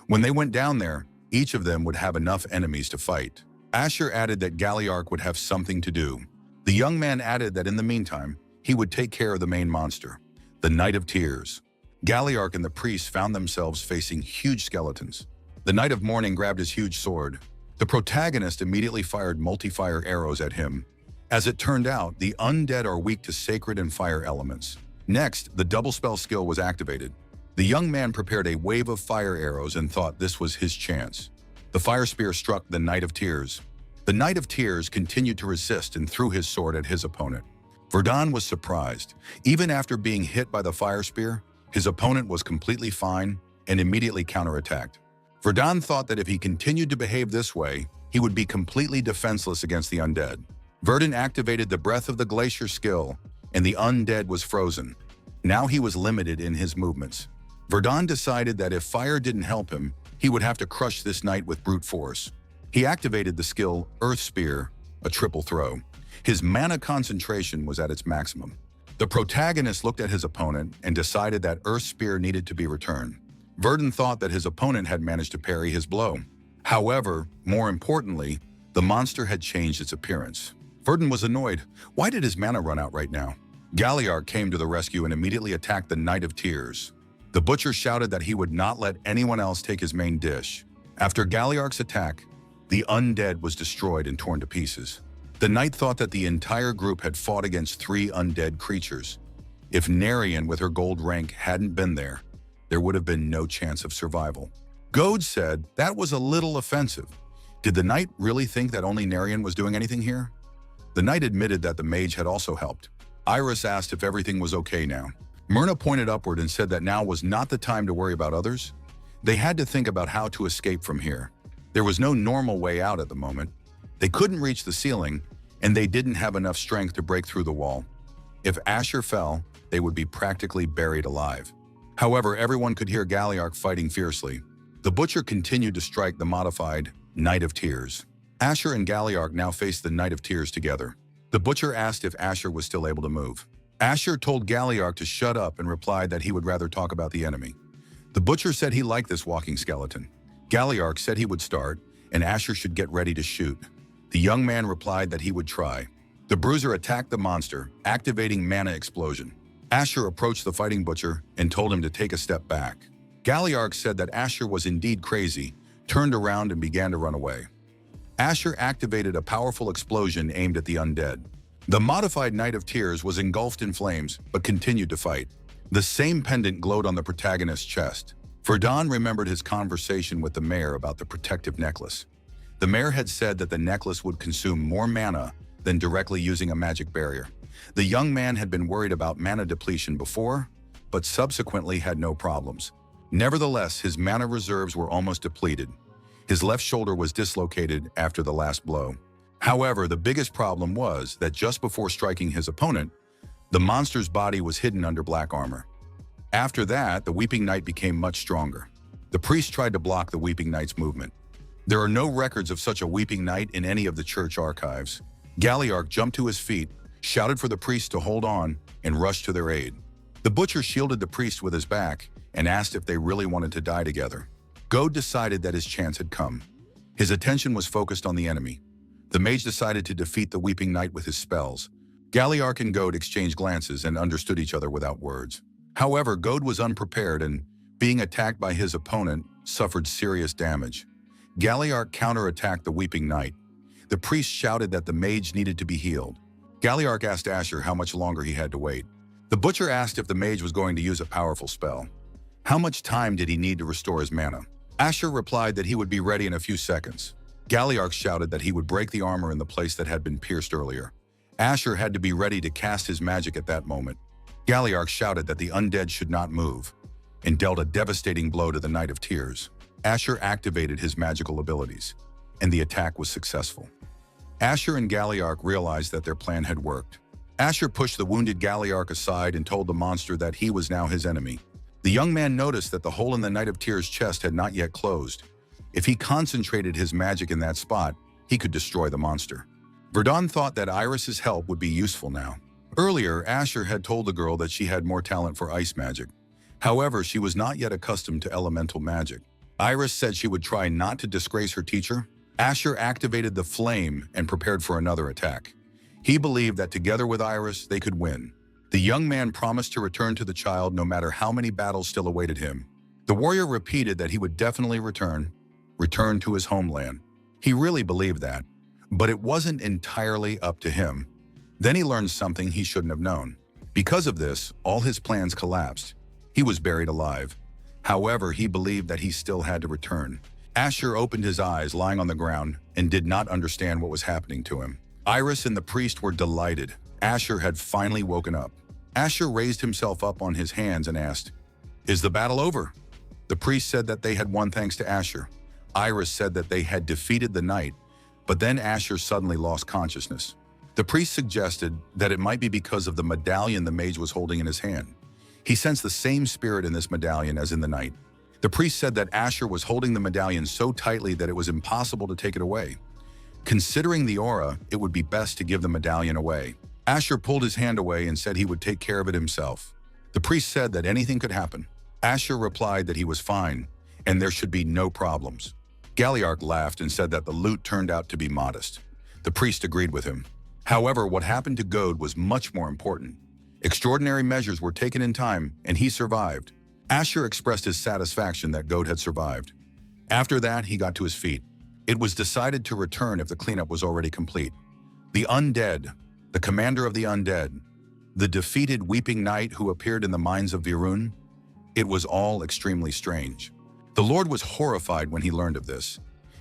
When they went down there, each of them would have enough enemies to fight. Asher added that Galliark would have something to do. The young man added that in the meantime, he would take care of the main monster, the Knight of Tears. Galliark and the priest found themselves facing huge skeletons. The Knight of Mourning grabbed his huge sword. The protagonist immediately fired multi-fire arrows at him. As it turned out, the undead are weak to sacred and fire elements. Next, the double spell skill was activated. The young man prepared a wave of fire arrows and thought this was his chance. The fire spear struck the Knight of Tears. The Knight of Tears continued to resist and threw his sword at his opponent. Verdun was surprised. Even after being hit by the fire spear, his opponent was completely fine and immediately counterattacked. Verdun thought that if he continued to behave this way, he would be completely defenseless against the undead. Verdun activated the Breath of the Glacier skill, and the undead was frozen. Now he was limited in his movements. Verdun decided that if fire didn't help him, he would have to crush this knight with brute force. He activated the skill Earth Spear, a triple throw. His mana concentration was at its maximum. The protagonist looked at his opponent and decided that Earth Spear needed to be returned. Verdun thought that his opponent had managed to parry his blow. However, more importantly, the monster had changed its appearance. Verdun was annoyed. Why did his mana run out right now? Galliark came to the rescue and immediately attacked the Knight of Tears. The butcher shouted that he would not let anyone else take his main dish. After Galliark's attack, the undead was destroyed and torn to pieces. The knight thought that the entire group had fought against 3 undead creatures. If Narian with her gold rank hadn't been there, there would have been no chance of survival. Goad said that was a little offensive. Did the knight really think that only Narian was doing anything here? The knight admitted that the mage had also helped. Iris asked if everything was okay now. Myrna pointed upward and said that now was not the time to worry about others. They had to think about how to escape from here. There was no normal way out at the moment. They couldn't reach the ceiling, and they didn't have enough strength to break through the wall. If Asher fell, they would be practically buried alive. However, everyone could hear Galliark fighting fiercely. The butcher continued to strike the modified Knight of Tears. Asher and Galliark now faced the Knight of Tears together. The butcher asked if Asher was still able to move. Asher told Galliark to shut up and replied that he would rather talk about the enemy. The butcher said he liked this walking skeleton. Galliark said he would start, and Asher should get ready to shoot. The young man replied that he would try. The bruiser attacked the monster, activating Mana Explosion. Asher approached the fighting butcher and told him to take a step back. Galliarch said that Asher was indeed crazy, turned around and began to run away. Asher activated a powerful explosion aimed at the undead. The modified Knight of Tears was engulfed in flames, but continued to fight. The same pendant glowed on the protagonist's chest. Verdun remembered his conversation with the mayor about the protective necklace. The mayor had said that the necklace would consume more mana than directly using a magic barrier. The young man had been worried about mana depletion before, but subsequently had no problems. Nevertheless, his mana reserves were almost depleted. His left shoulder was dislocated after the last blow. However, the biggest problem was that just before striking his opponent, the monster's body was hidden under black armor. After that, the Weeping Knight became much stronger. The priest tried to block the Weeping Knight's movement. There are no records of such a Weeping Knight in any of the church archives. Galliarch jumped to his feet, shouted for the priest to hold on, and rushed to their aid. The butcher shielded the priest with his back and asked if they really wanted to die together. Gode decided that his chance had come. His attention was focused on the enemy. The mage decided to defeat the Weeping Knight with his spells. Galliarch and Gode exchanged glances and understood each other without words. However, Gode was unprepared and, being attacked by his opponent, suffered serious damage. Galliarch counterattacked the Weeping Knight. The priest shouted that the mage needed to be healed. Galliarch asked Asher how much longer he had to wait. The butcher asked if the mage was going to use a powerful spell. How much time did he need to restore his mana? Asher replied that he would be ready in a few seconds. Galliarch shouted that he would break the armor in the place that had been pierced earlier. Asher had to be ready to cast his magic at that moment. Galliarch shouted that the undead should not move, and dealt a devastating blow to the Knight of Tears. Asher activated his magical abilities, and the attack was successful. Asher and Galliarch realized that their plan had worked. Asher pushed the wounded Galliarch aside and told the monster that he was now his enemy. The young man noticed that the hole in the Knight of Tears' chest had not yet closed. If he concentrated his magic in that spot, he could destroy the monster. Verdun thought that Iris's help would be useful now. Earlier, Asher had told the girl that she had more talent for ice magic. However, she was not yet accustomed to elemental magic. Iris said she would try not to disgrace her teacher. Asher activated the flame and prepared for another attack. He believed that together with Iris, they could win. The young man promised to return to the child no matter how many battles still awaited him. The warrior repeated that he would definitely return to his homeland. He really believed that, but it wasn't entirely up to him. Then he learned something he shouldn't have known. Because of this, all his plans collapsed. He was buried alive. However, he believed that he still had to return. Asher opened his eyes lying on the ground and did not understand what was happening to him. Iris and the priest were delighted. Asher had finally woken up. Asher raised himself up on his hands and asked, "Is the battle over?" The priest said that they had won thanks to Asher. Iris said that they had defeated the knight, but then Asher suddenly lost consciousness. The priest suggested that it might be because of the medallion the mage was holding in his hand. He sensed the same spirit in this medallion as in the knight. The priest said that Asher was holding the medallion so tightly that it was impossible to take it away. Considering the aura, it would be best to give the medallion away. Asher pulled his hand away and said he would take care of it himself. The priest said that anything could happen. Asher replied that he was fine, and there should be no problems. Galliarch laughed and said that the loot turned out to be modest. The priest agreed with him. However, what happened to Gode was much more important. Extraordinary measures were taken in time, and he survived. Asher expressed his satisfaction that Gode had survived. After that, he got to his feet. It was decided to return if the cleanup was already complete. The undead, the commander of the undead, the defeated Weeping Knight who appeared in the mines of Virun, it was all extremely strange. The Lord was horrified when he learned of this.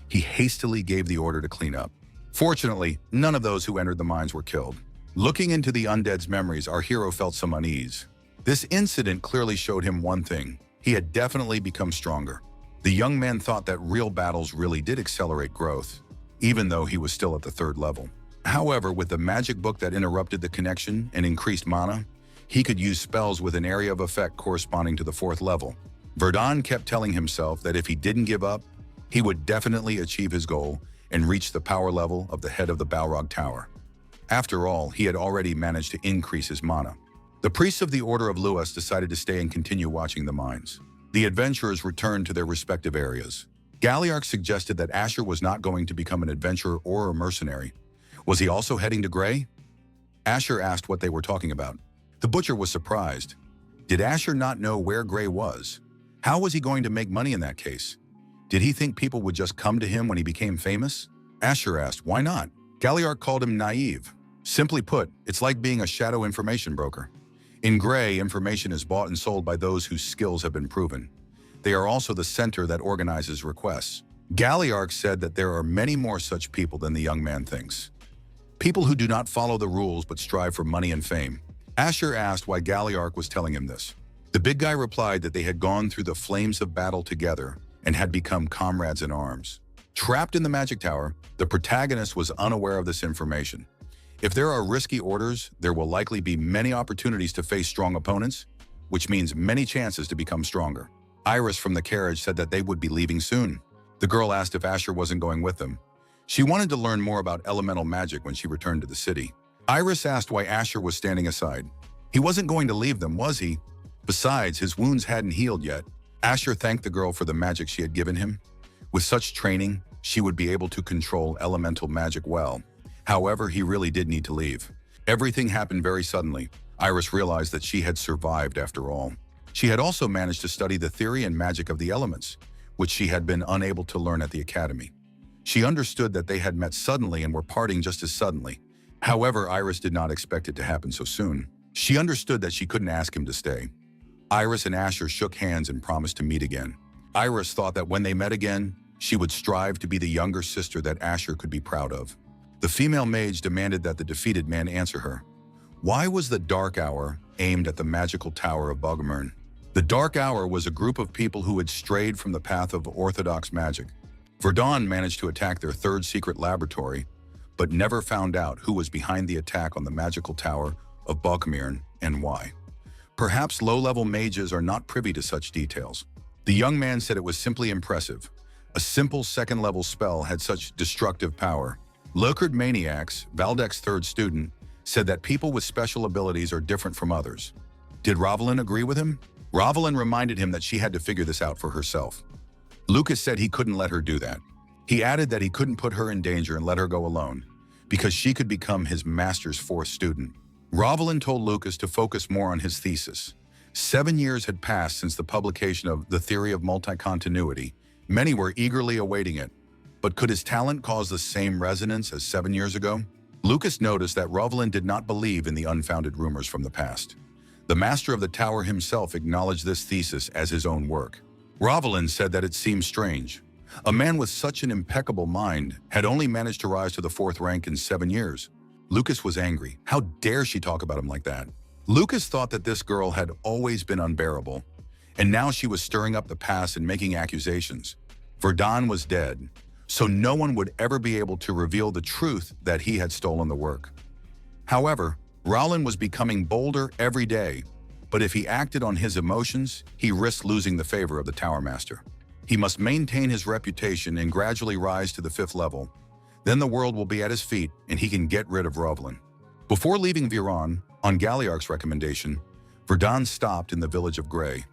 He hastily gave the order to clean up. Fortunately, none of those who entered the mines were killed. Looking into the undead's memories, our hero felt some unease. This incident clearly showed him one thing. He had definitely become stronger. The young man thought that real battles really did accelerate growth, even though he was still at the 3rd level. However, with the magic book that interrupted the connection and increased mana, he could use spells with an area of effect corresponding to the 4th level. Verdun kept telling himself that if he didn't give up, he would definitely achieve his goal and reach the power level of the head of the Balrog Tower. After all, he had already managed to increase his mana. The priests of the Order of Luas decided to stay and continue watching the mines. The adventurers returned to their respective areas. Galliarch suggested that Asher was not going to become an adventurer or a mercenary. Was he also heading to Grey? Asher asked what they were talking about. The butcher was surprised. Did Asher not know where Gray was? How was he going to make money in that case? Did he think people would just come to him when he became famous? Asher asked, why not? Galliarch called him naive. Simply put, it's like being a shadow information broker. In Gray, information is bought and sold by those whose skills have been proven. They are also the center that organizes requests. Galliarch said that there are many more such people than the young man thinks. People who do not follow the rules but strive for money and fame. Asher asked why Galliarch was telling him this. The big guy replied that they had gone through the flames of battle together and had become comrades in arms. Trapped in the magic tower, the protagonist was unaware of this information. If there are risky orders, there will likely be many opportunities to face strong opponents, which means many chances to become stronger. Iris from the carriage said that they would be leaving soon. The girl asked if Asher wasn't going with them. She wanted to learn more about elemental magic when she returned to the city. Iris asked why Asher was standing aside. He wasn't going to leave them, was he? Besides, his wounds hadn't healed yet. Asher thanked the girl for the magic she had given him. With such training, she would be able to control elemental magic well. However, he really did need to leave. Everything happened very suddenly. Iris realized that she had survived after all. She had also managed to study the theory and magic of the elements, which she had been unable to learn at the academy. She understood that they had met suddenly and were parting just as suddenly. However, Iris did not expect it to happen so soon. She understood that she couldn't ask him to stay. Iris and Asher shook hands and promised to meet again. Iris thought that when they met again, she would strive to be the younger sister that Asher could be proud of. The female mage demanded that the defeated man answer her. Why was the Dark Hour aimed at the magical tower of Bogomern? The Dark Hour was a group of people who had strayed from the path of orthodox magic. Verdun managed to attack their third secret laboratory, but never found out who was behind the attack on the magical tower of Bogomern and why. Perhaps low-level mages are not privy to such details. The young man said it was simply impressive. A simple second-level spell had such destructive power. Locard Maniacs, Valdek's third student, said that people with special abilities are different from others. Did Rovalyn agree with him? Rovalyn reminded him that she had to figure this out for herself. Lucas said he couldn't let her do that. He added that he couldn't put her in danger and let her go alone, because she could become his master's fourth student. Rovalyn told Lucas to focus more on his thesis. 7 years had passed since the publication of The Theory of Multi-Continuity. Many were eagerly awaiting it. But could his talent cause the same resonance as 7 years ago? Lucas noticed that Rovalyn did not believe in the unfounded rumors from the past. The master of the tower himself acknowledged this thesis as his own work. Rovalyn said that it seemed strange. A man with such an impeccable mind had only managed to rise to the 4th rank in 7 years. Lucas was angry. How dare she talk about him like that? Lucas thought that this girl had always been unbearable, and now she was stirring up the past and making accusations. Verdun was dead, so no one would ever be able to reveal the truth that he had stolen the work. However, Rovalyn was becoming bolder every day, but if he acted on his emotions, he risked losing the favor of the Tower Master. He must maintain his reputation and gradually rise to the 5th level. Then the world will be at his feet and he can get rid of Rovalyn. Before leaving Viron, on Galliarch's recommendation, Verdun stopped in the village of Gray.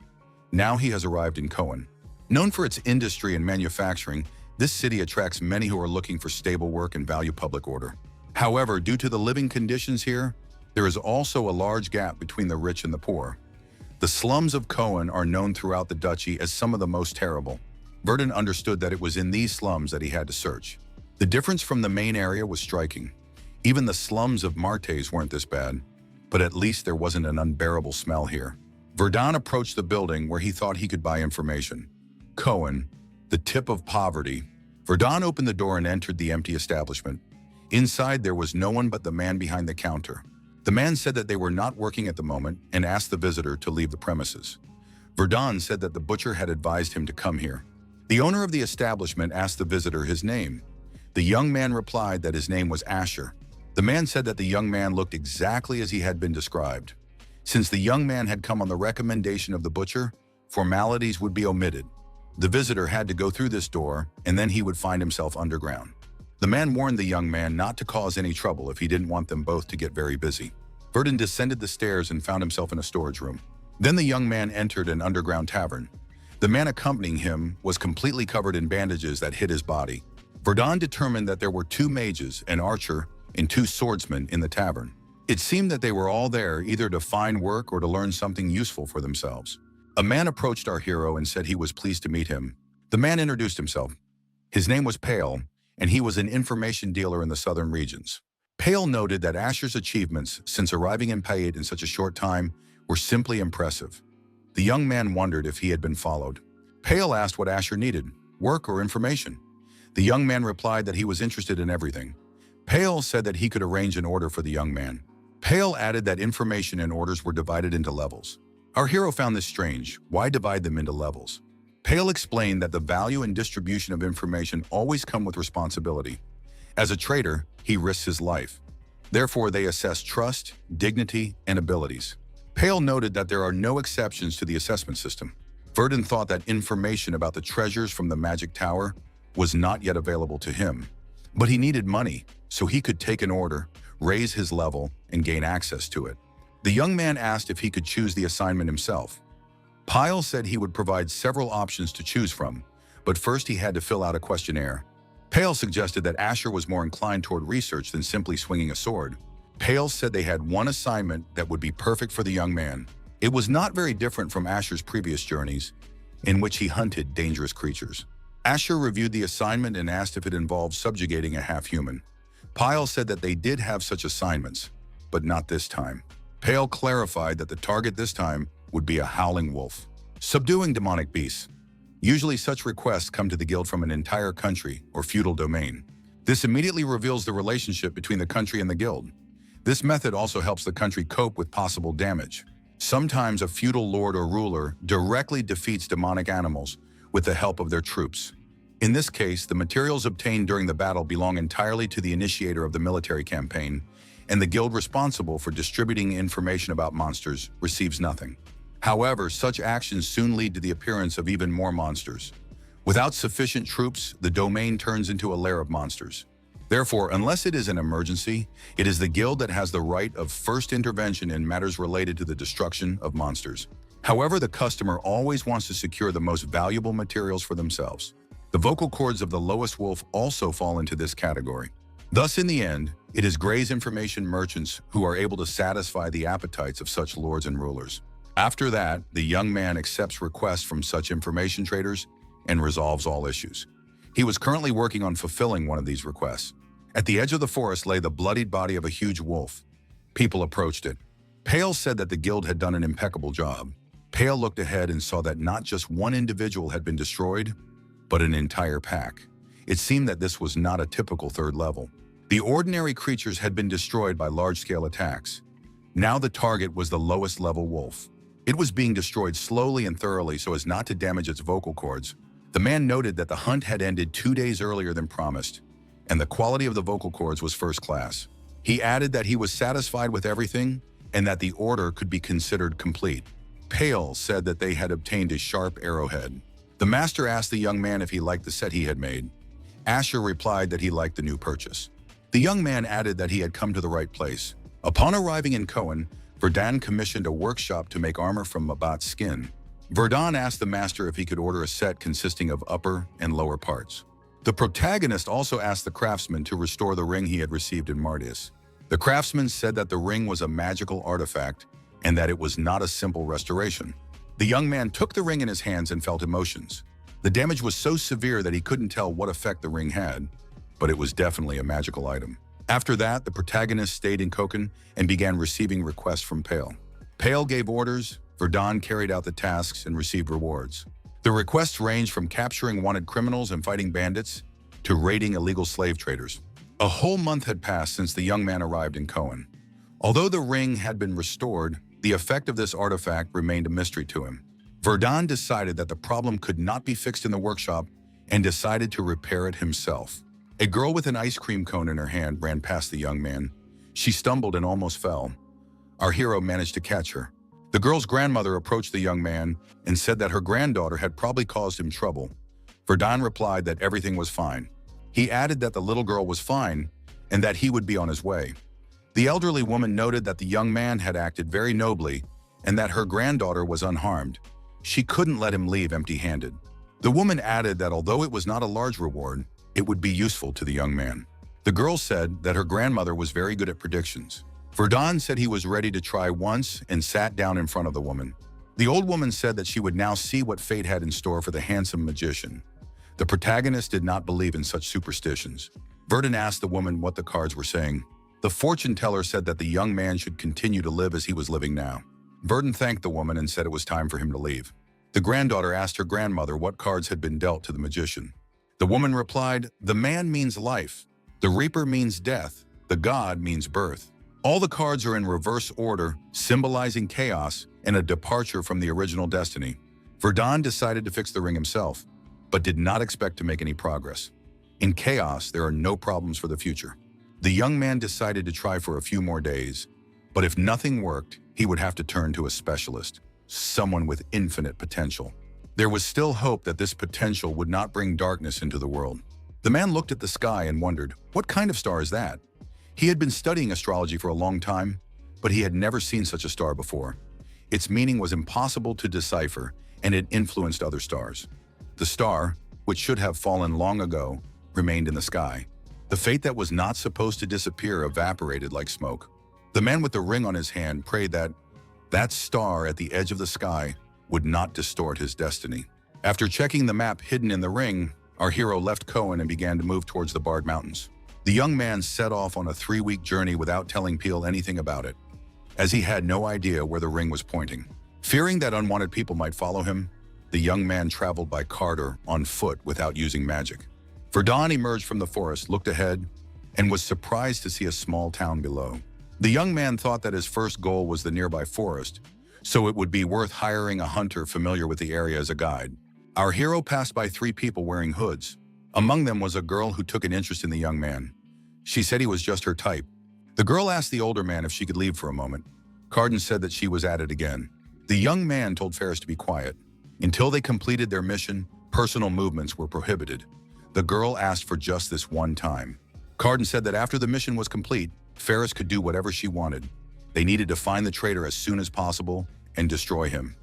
Now he has arrived in Cohen. Known for its industry and manufacturing, this city attracts many who are looking for stable work and value public order. However, due to the living conditions here, there is also a large gap between the rich and the poor. The slums of Cohen are known throughout the duchy as some of the most terrible. Verdun understood that it was in these slums that he had to search. The difference from the main area was striking. Even the slums of Martes weren't this bad, but at least there wasn't an unbearable smell here. Verdun approached the building where he thought he could buy information. Cohen, the tip of poverty. Verdun opened the door and entered the empty establishment. Inside, there was no one but the man behind the counter. The man said that they were not working at the moment and asked the visitor to leave the premises. Verdun said that the butcher had advised him to come here. The owner of the establishment asked the visitor his name. The young man replied that his name was Asher. The man said that the young man looked exactly as he had been described. Since the young man had come on the recommendation of the butcher, formalities would be omitted. The visitor had to go through this door, and then he would find himself underground. The man warned the young man not to cause any trouble if he didn't want them both to get very busy. Verdun descended the stairs and found himself in a storage room. Then the young man entered an underground tavern. The man accompanying him was completely covered in bandages that hid his body. Verdun determined that there were 2 mages, an archer, and 2 swordsmen in the tavern. It seemed that they were all there either to find work or to learn something useful for themselves. A man approached our hero and said he was pleased to meet him. The man introduced himself. His name was Pale, and he was an information dealer in the southern regions. Pale noted that Asher's achievements since arriving in Payet in such a short time were simply impressive. The young man wondered if he had been followed. Pale asked what Asher needed, work or information. The young man replied that he was interested in everything. Pale said that he could arrange an order for the young man. Pale added that information and orders were divided into levels. Our hero found this strange. Why divide them into levels? Pale explained that the value and distribution of information always come with responsibility. As a trader, he risks his life. Therefore, they assess trust, dignity, and abilities. Pale noted that there are no exceptions to the assessment system. Verdun thought that information about the treasures from the Magic Tower was not yet available to him. But he needed money, so he could take an order, raise his level, and gain access to it. The young man asked if he could choose the assignment himself. Pyle said he would provide several options to choose from, but first he had to fill out a questionnaire. Pale suggested that Asher was more inclined toward research than simply swinging a sword. Pale said they had one assignment that would be perfect for the young man. It was not very different from Asher's previous journeys, in which he hunted dangerous creatures. Asher reviewed the assignment and asked if it involved subjugating a half-human. Pyle said that they did have such assignments, but not this time. Pale clarified that the target this time would be a howling wolf. Subduing demonic beasts. Usually such requests come to the guild from an entire country or feudal domain. This immediately reveals the relationship between the country and the guild. This method also helps the country cope with possible damage. Sometimes a feudal lord or ruler directly defeats demonic animals with the help of their troops. In this case, the materials obtained during the battle belong entirely to the initiator of the military campaign, and the guild responsible for distributing information about monsters receives nothing. However, such actions soon lead to the appearance of even more monsters. Without sufficient troops, the domain turns into a lair of monsters. Therefore, unless it is an emergency, it is the guild that has the right of first intervention in matters related to the destruction of monsters. However, the customer always wants to secure the most valuable materials for themselves. The vocal cords of the lowest wolf also fall into this category. Thus, in the end, it is Grey's information merchants who are able to satisfy the appetites of such lords and rulers. After that, the young man accepts requests from such information traders and resolves all issues. He was currently working on fulfilling one of these requests. At the edge of the forest lay the bloodied body of a huge wolf. People approached it. Pale said that the guild had done an impeccable job. Pale looked ahead and saw that not just one individual had been destroyed, but an entire pack. It seemed that this was not a typical third level. The ordinary creatures had been destroyed by large-scale attacks. Now the target was the lowest level wolf. It was being destroyed slowly and thoroughly so as not to damage its vocal cords. The man noted that the hunt had ended 2 days earlier than promised, and the quality of the vocal cords was first class. He added that he was satisfied with everything and that the order could be considered complete. Pale said that they had obtained a sharp arrowhead. The master asked the young man if he liked the set he had made. Asher replied that he liked the new purchase. The young man added that he had come to the right place. Upon arriving in Cohen, Verdun commissioned a workshop to make armor from Mabat's skin. Verdun asked the master if he could order a set consisting of upper and lower parts. The protagonist also asked the craftsman to restore the ring he had received in Mardius. The craftsman said that the ring was a magical artifact and that it was not a simple restoration. The young man took the ring in his hands and felt emotions. The damage was so severe that he couldn't tell what effect the ring had, but it was definitely a magical item. After that, the protagonist stayed in Koken and began receiving requests from Pale. Pale gave orders, Verdun carried out the tasks and received rewards. The requests ranged from capturing wanted criminals and fighting bandits to raiding illegal slave traders. A whole month had passed since the young man arrived in Cohen. Although the ring had been restored, the effect of this artifact remained a mystery to him. Verdun decided that the problem could not be fixed in the workshop and decided to repair it himself. A girl with an ice cream cone in her hand ran past the young man. She stumbled and almost fell. Our hero managed to catch her. The girl's grandmother approached the young man and said that her granddaughter had probably caused him trouble. Verdun replied that everything was fine. He added that the little girl was fine and that he would be on his way. The elderly woman noted that the young man had acted very nobly and that her granddaughter was unharmed. She couldn't let him leave empty-handed. The woman added that although it was not a large reward, it would be useful to the young man. The girl said that her grandmother was very good at predictions. Verdun said he was ready to try once and sat down in front of the woman. The old woman said that she would now see what fate had in store for the handsome magician. The protagonist did not believe in such superstitions. Verdun asked the woman what the cards were saying. The fortune teller said that the young man should continue to live as he was living now. Verdun thanked the woman and said it was time for him to leave. The granddaughter asked her grandmother what cards had been dealt to the magician. The woman replied, "The man means life. The reaper means death. The god means birth. All the cards are in reverse order, symbolizing chaos and a departure from the original destiny." Verdun decided to fix the ring himself, but did not expect to make any progress. In chaos, there are no problems for the future. The young man decided to try for a few more days, but if nothing worked, he would have to turn to a specialist, someone with infinite potential. There was still hope that this potential would not bring darkness into the world. The man looked at the sky and wondered, what kind of star is that? He had been studying astrology for a long time, but he had never seen such a star before. Its meaning was impossible to decipher, and it influenced other stars. The star, which should have fallen long ago, remained in the sky. The fate that was not supposed to disappear evaporated like smoke. The man with the ring on his hand prayed that that star at the edge of the sky would not distort his destiny. After checking the map hidden in the ring, our hero left Cohen and began to move towards the Bard Mountains. The young man set off on a 3-week journey without telling Peel anything about it, as he had no idea where the ring was pointing. Fearing that unwanted people might follow him, the young man traveled by cart or on foot without using magic. Verdun emerged from the forest, looked ahead, and was surprised to see a small town below. The young man thought that his first goal was the nearby forest, so it would be worth hiring a hunter familiar with the area as a guide. Our hero passed by 3 people wearing hoods. Among them was a girl who took an interest in the young man. She said he was just her type. The girl asked the older man if she could leave for a moment. Carden said that she was at it again. The young man told Ferris to be quiet. Until they completed their mission, personal movements were prohibited. The girl asked for just this one time. Carden said that after the mission was complete, Ferris could do whatever she wanted. They needed to find the traitor as soon as possible and destroy him.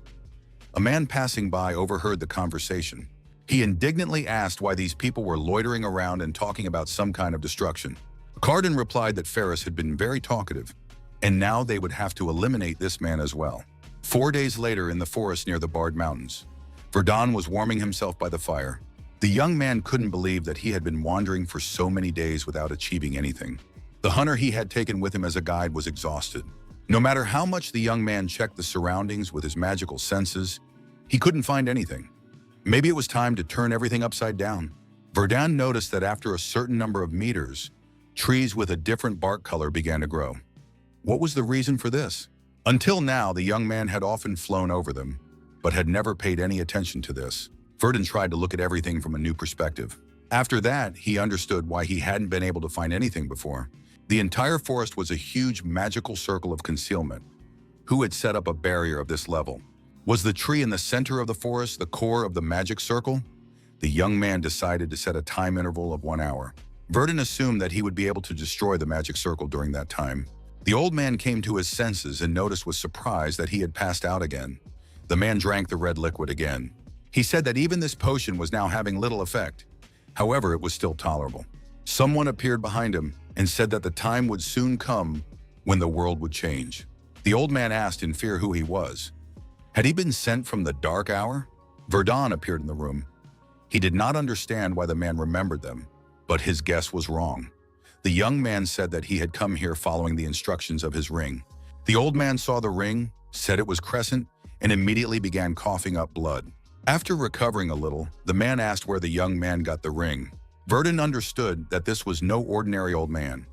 A man passing by overheard the conversation. He indignantly asked why these people were loitering around and talking about some kind of destruction. Carden replied that Ferris had been very talkative, and now they would have to eliminate this man as well. 4 days later, in the forest near the Bard Mountains, Verdun was warming himself by the fire. The young man couldn't believe that he had been wandering for so many days without achieving anything. The hunter he had taken with him as a guide was exhausted. No matter how much the young man checked the surroundings with his magical senses, he couldn't find anything. Maybe it was time to turn everything upside down. Verdun noticed that after a certain number of meters, trees with a different bark color began to grow. What was the reason for this? Until now, the young man had often flown over them, but had never paid any attention to this. Verdun tried to look at everything from a new perspective. After that, he understood why he hadn't been able to find anything before. The entire forest was a huge magical circle of concealment. Who had set up a barrier of this level? Was the tree in the center of the forest the core of the magic circle? The young man decided to set a time interval of 1 hour. Verdun assumed that he would be able to destroy the magic circle during that time. The old man came to his senses and noticed with surprise that he had passed out again. The man drank the red liquid again. He said that even this potion was now having little effect. However, it was still tolerable. Someone appeared behind him and said that the time would soon come when the world would change. The old man asked in fear who he was. Had he been sent from the dark hour? Verdun appeared in the room. He did not understand why the man remembered them, but his guess was wrong. The young man said that he had come here following the instructions of his ring. The old man saw the ring, said it was crescent, and immediately began coughing up blood. After recovering a little, the man asked where the young man got the ring. Verdun understood that this was no ordinary old man.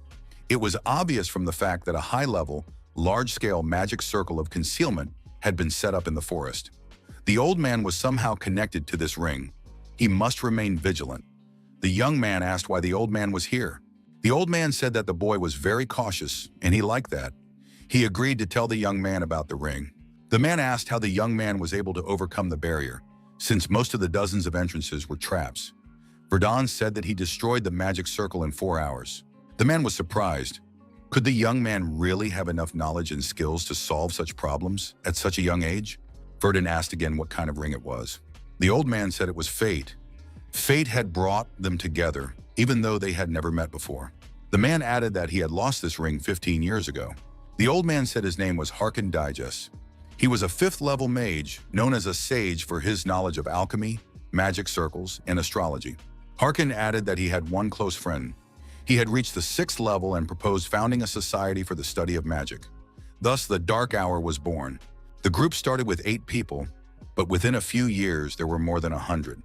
It was obvious from the fact that a high-level, large-scale magic circle of concealment had been set up in the forest. The old man was somehow connected to this ring. He must remain vigilant. The young man asked why the old man was here. The old man said that the boy was very cautious, and he liked that. He agreed to tell the young man about the ring. The man asked how the young man was able to overcome the barrier, since most of the dozens of entrances were traps. Verdun said that he destroyed the magic circle in 4 hours. The man was surprised. Could the young man really have enough knowledge and skills to solve such problems at such a young age? Verdun asked again what kind of ring it was. The old man said it was fate. Fate had brought them together, even though they had never met before. The man added that he had lost this ring 15 years ago. The old man said his name was Harkin Digest. He was a 5th-level mage, known as a sage for his knowledge of alchemy, magic circles, and astrology. Harkin added that he had one close friend. He had reached the 6th level and proposed founding a society for the study of magic. Thus, the Dark Hour was born. The group started with 8 people, but within a few years there were more than 100.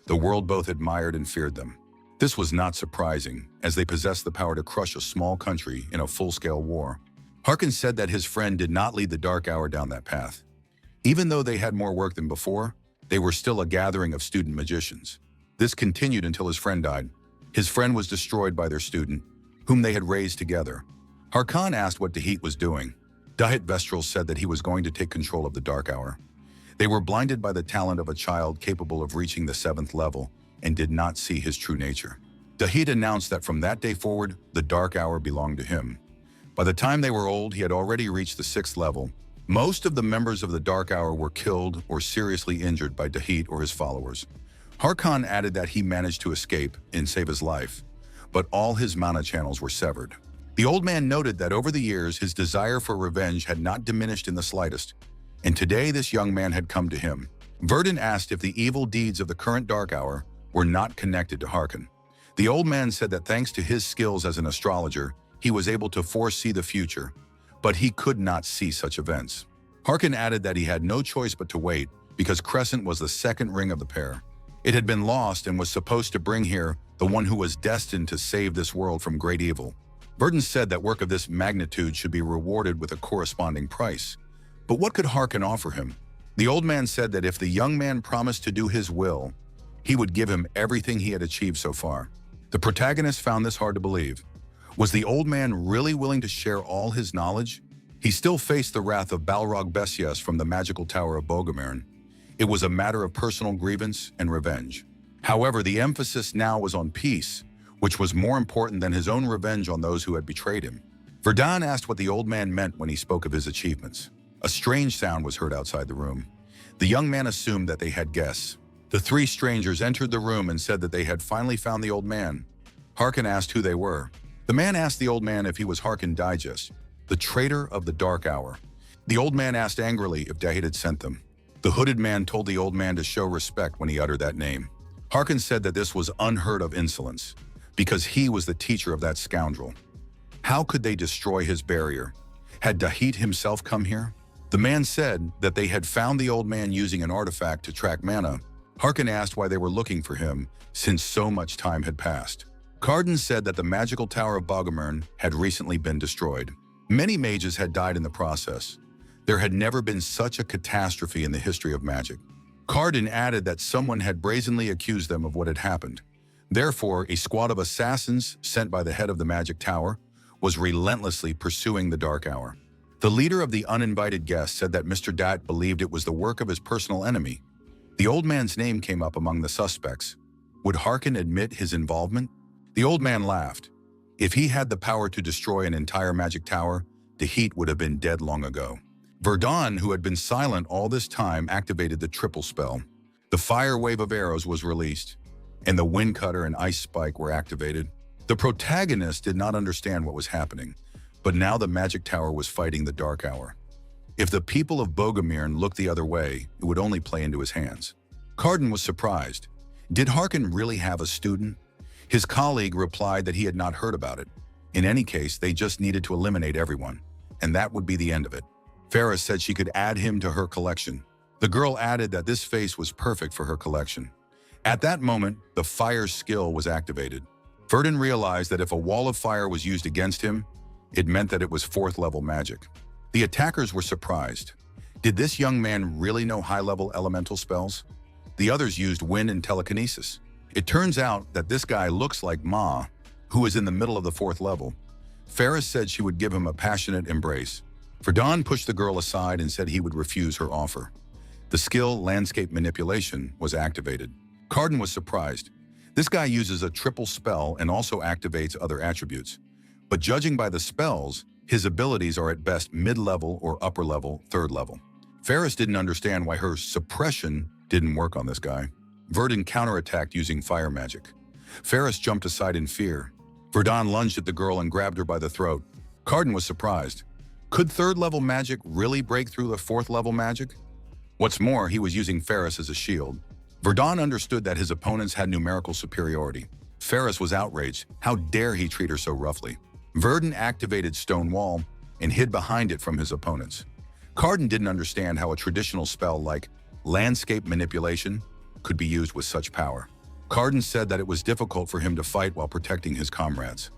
The world both admired and feared them. This was not surprising, as they possessed the power to crush a small country in a full-scale war. Harkin said that his friend did not lead the Dark Hour down that path. Even though they had more work than before, they were still a gathering of student magicians. This continued until his friend died. His friend was destroyed by their student, whom they had raised together. Harkan asked what Dahit was doing. Dahit Vestral said that he was going to take control of the Dark Hour. They were blinded by the talent of a child capable of reaching the 7th level and did not see his true nature. Dahit announced that from that day forward, the Dark Hour belonged to him. By the time they were old, he had already reached the 6th level. Most of the members of the Dark Hour were killed or seriously injured by Dahit or his followers. Harkan added that he managed to escape and save his life, but all his mana channels were severed. The old man noted that over the years, his desire for revenge had not diminished in the slightest, and today this young man had come to him. Verdun asked if the evil deeds of the current Dark Hour were not connected to Harkan. The old man said that thanks to his skills as an astrologer, he was able to foresee the future, but he could not see such events. Harkin added that he had no choice but to wait because Crescent was the 2nd ring of the pair. It had been lost and was supposed to bring here the one who was destined to save this world from great evil. Verdun said that work of this magnitude should be rewarded with a corresponding price. But what could Harkin offer him? The old man said that if the young man promised to do his will, he would give him everything he had achieved so far. The protagonist found this hard to believe. Was the old man really willing to share all his knowledge? He still faced the wrath of Balrog Besias from the magical tower of Bogomirin. It was a matter of personal grievance and revenge. However, the emphasis now was on peace, which was more important than his own revenge on those who had betrayed him. Verdun asked what the old man meant when he spoke of his achievements. A strange sound was heard outside the room. The young man assumed that they had guests. The 3 strangers entered the room and said that they had finally found the old man. Harkin asked who they were. The man asked the old man if he was Harkin Digest, the traitor of the Dark Hour. The old man asked angrily if Dahit had sent them. The hooded man told the old man to show respect when he uttered that name. Harkin said that this was unheard of insolence, because he was the teacher of that scoundrel. How could they destroy his barrier? Had Dahit himself come here? The man said that they had found the old man using an artifact to track mana. Harkin asked why they were looking for him, since so much time had passed. Carden said that the magical tower of Bogomirin had recently been destroyed. Many mages had died in the process. There had never been such a catastrophe in the history of magic. Carden added that someone had brazenly accused them of what had happened. Therefore, a squad of assassins sent by the head of the magic tower was relentlessly pursuing the Dark Hour. The leader of the uninvited guests said that Mr. Dat believed it was the work of his personal enemy. The old man's name came up among the suspects. Would Harkin admit his involvement? The old man laughed. If he had the power to destroy an entire magic tower, Dahit would have been dead long ago. Verdun, who had been silent all this time, activated the triple spell. The fire wave of arrows was released, and the wind cutter and ice spike were activated. The protagonist did not understand what was happening, but now the magic tower was fighting the Dark Hour. If the people of Bogomirin looked the other way, it would only play into his hands. Carden was surprised. Did Harkin really have a student? His colleague replied that he had not heard about it. In any case, they just needed to eliminate everyone, and that would be the end of it. Ferris said she could add him to her collection. The girl added that this face was perfect for her collection. At that moment, the fire skill was activated. Verdun realized that if a wall of fire was used against him, it meant that it was 4th level magic. The attackers were surprised. Did this young man really know high-level elemental spells? The others used wind and telekinesis. It turns out that this guy looks like Ma, who is in the middle of the 4th level. Ferris said she would give him a passionate embrace. Verdun pushed the girl aside and said he would refuse her offer. The skill, landscape manipulation, was activated. Carden was surprised. This guy uses a triple spell and also activates other attributes. But judging by the spells, his abilities are at best mid-level or upper-level, 3rd level. Ferris didn't understand why her suppression didn't work on this guy. Verdun counterattacked using fire magic. Ferris jumped aside in fear. Verdun lunged at the girl and grabbed her by the throat. Carden was surprised. Could third-level magic really break through the fourth-level magic? What's more, he was using Ferris as a shield. Verdun understood that his opponents had numerical superiority. Ferris was outraged. How dare he treat her so roughly? Verdun activated Stone Wall and hid behind it from his opponents. Carden didn't understand how a traditional spell like landscape manipulation could be used with such power. Carden said that it was difficult for him to fight while protecting his comrades.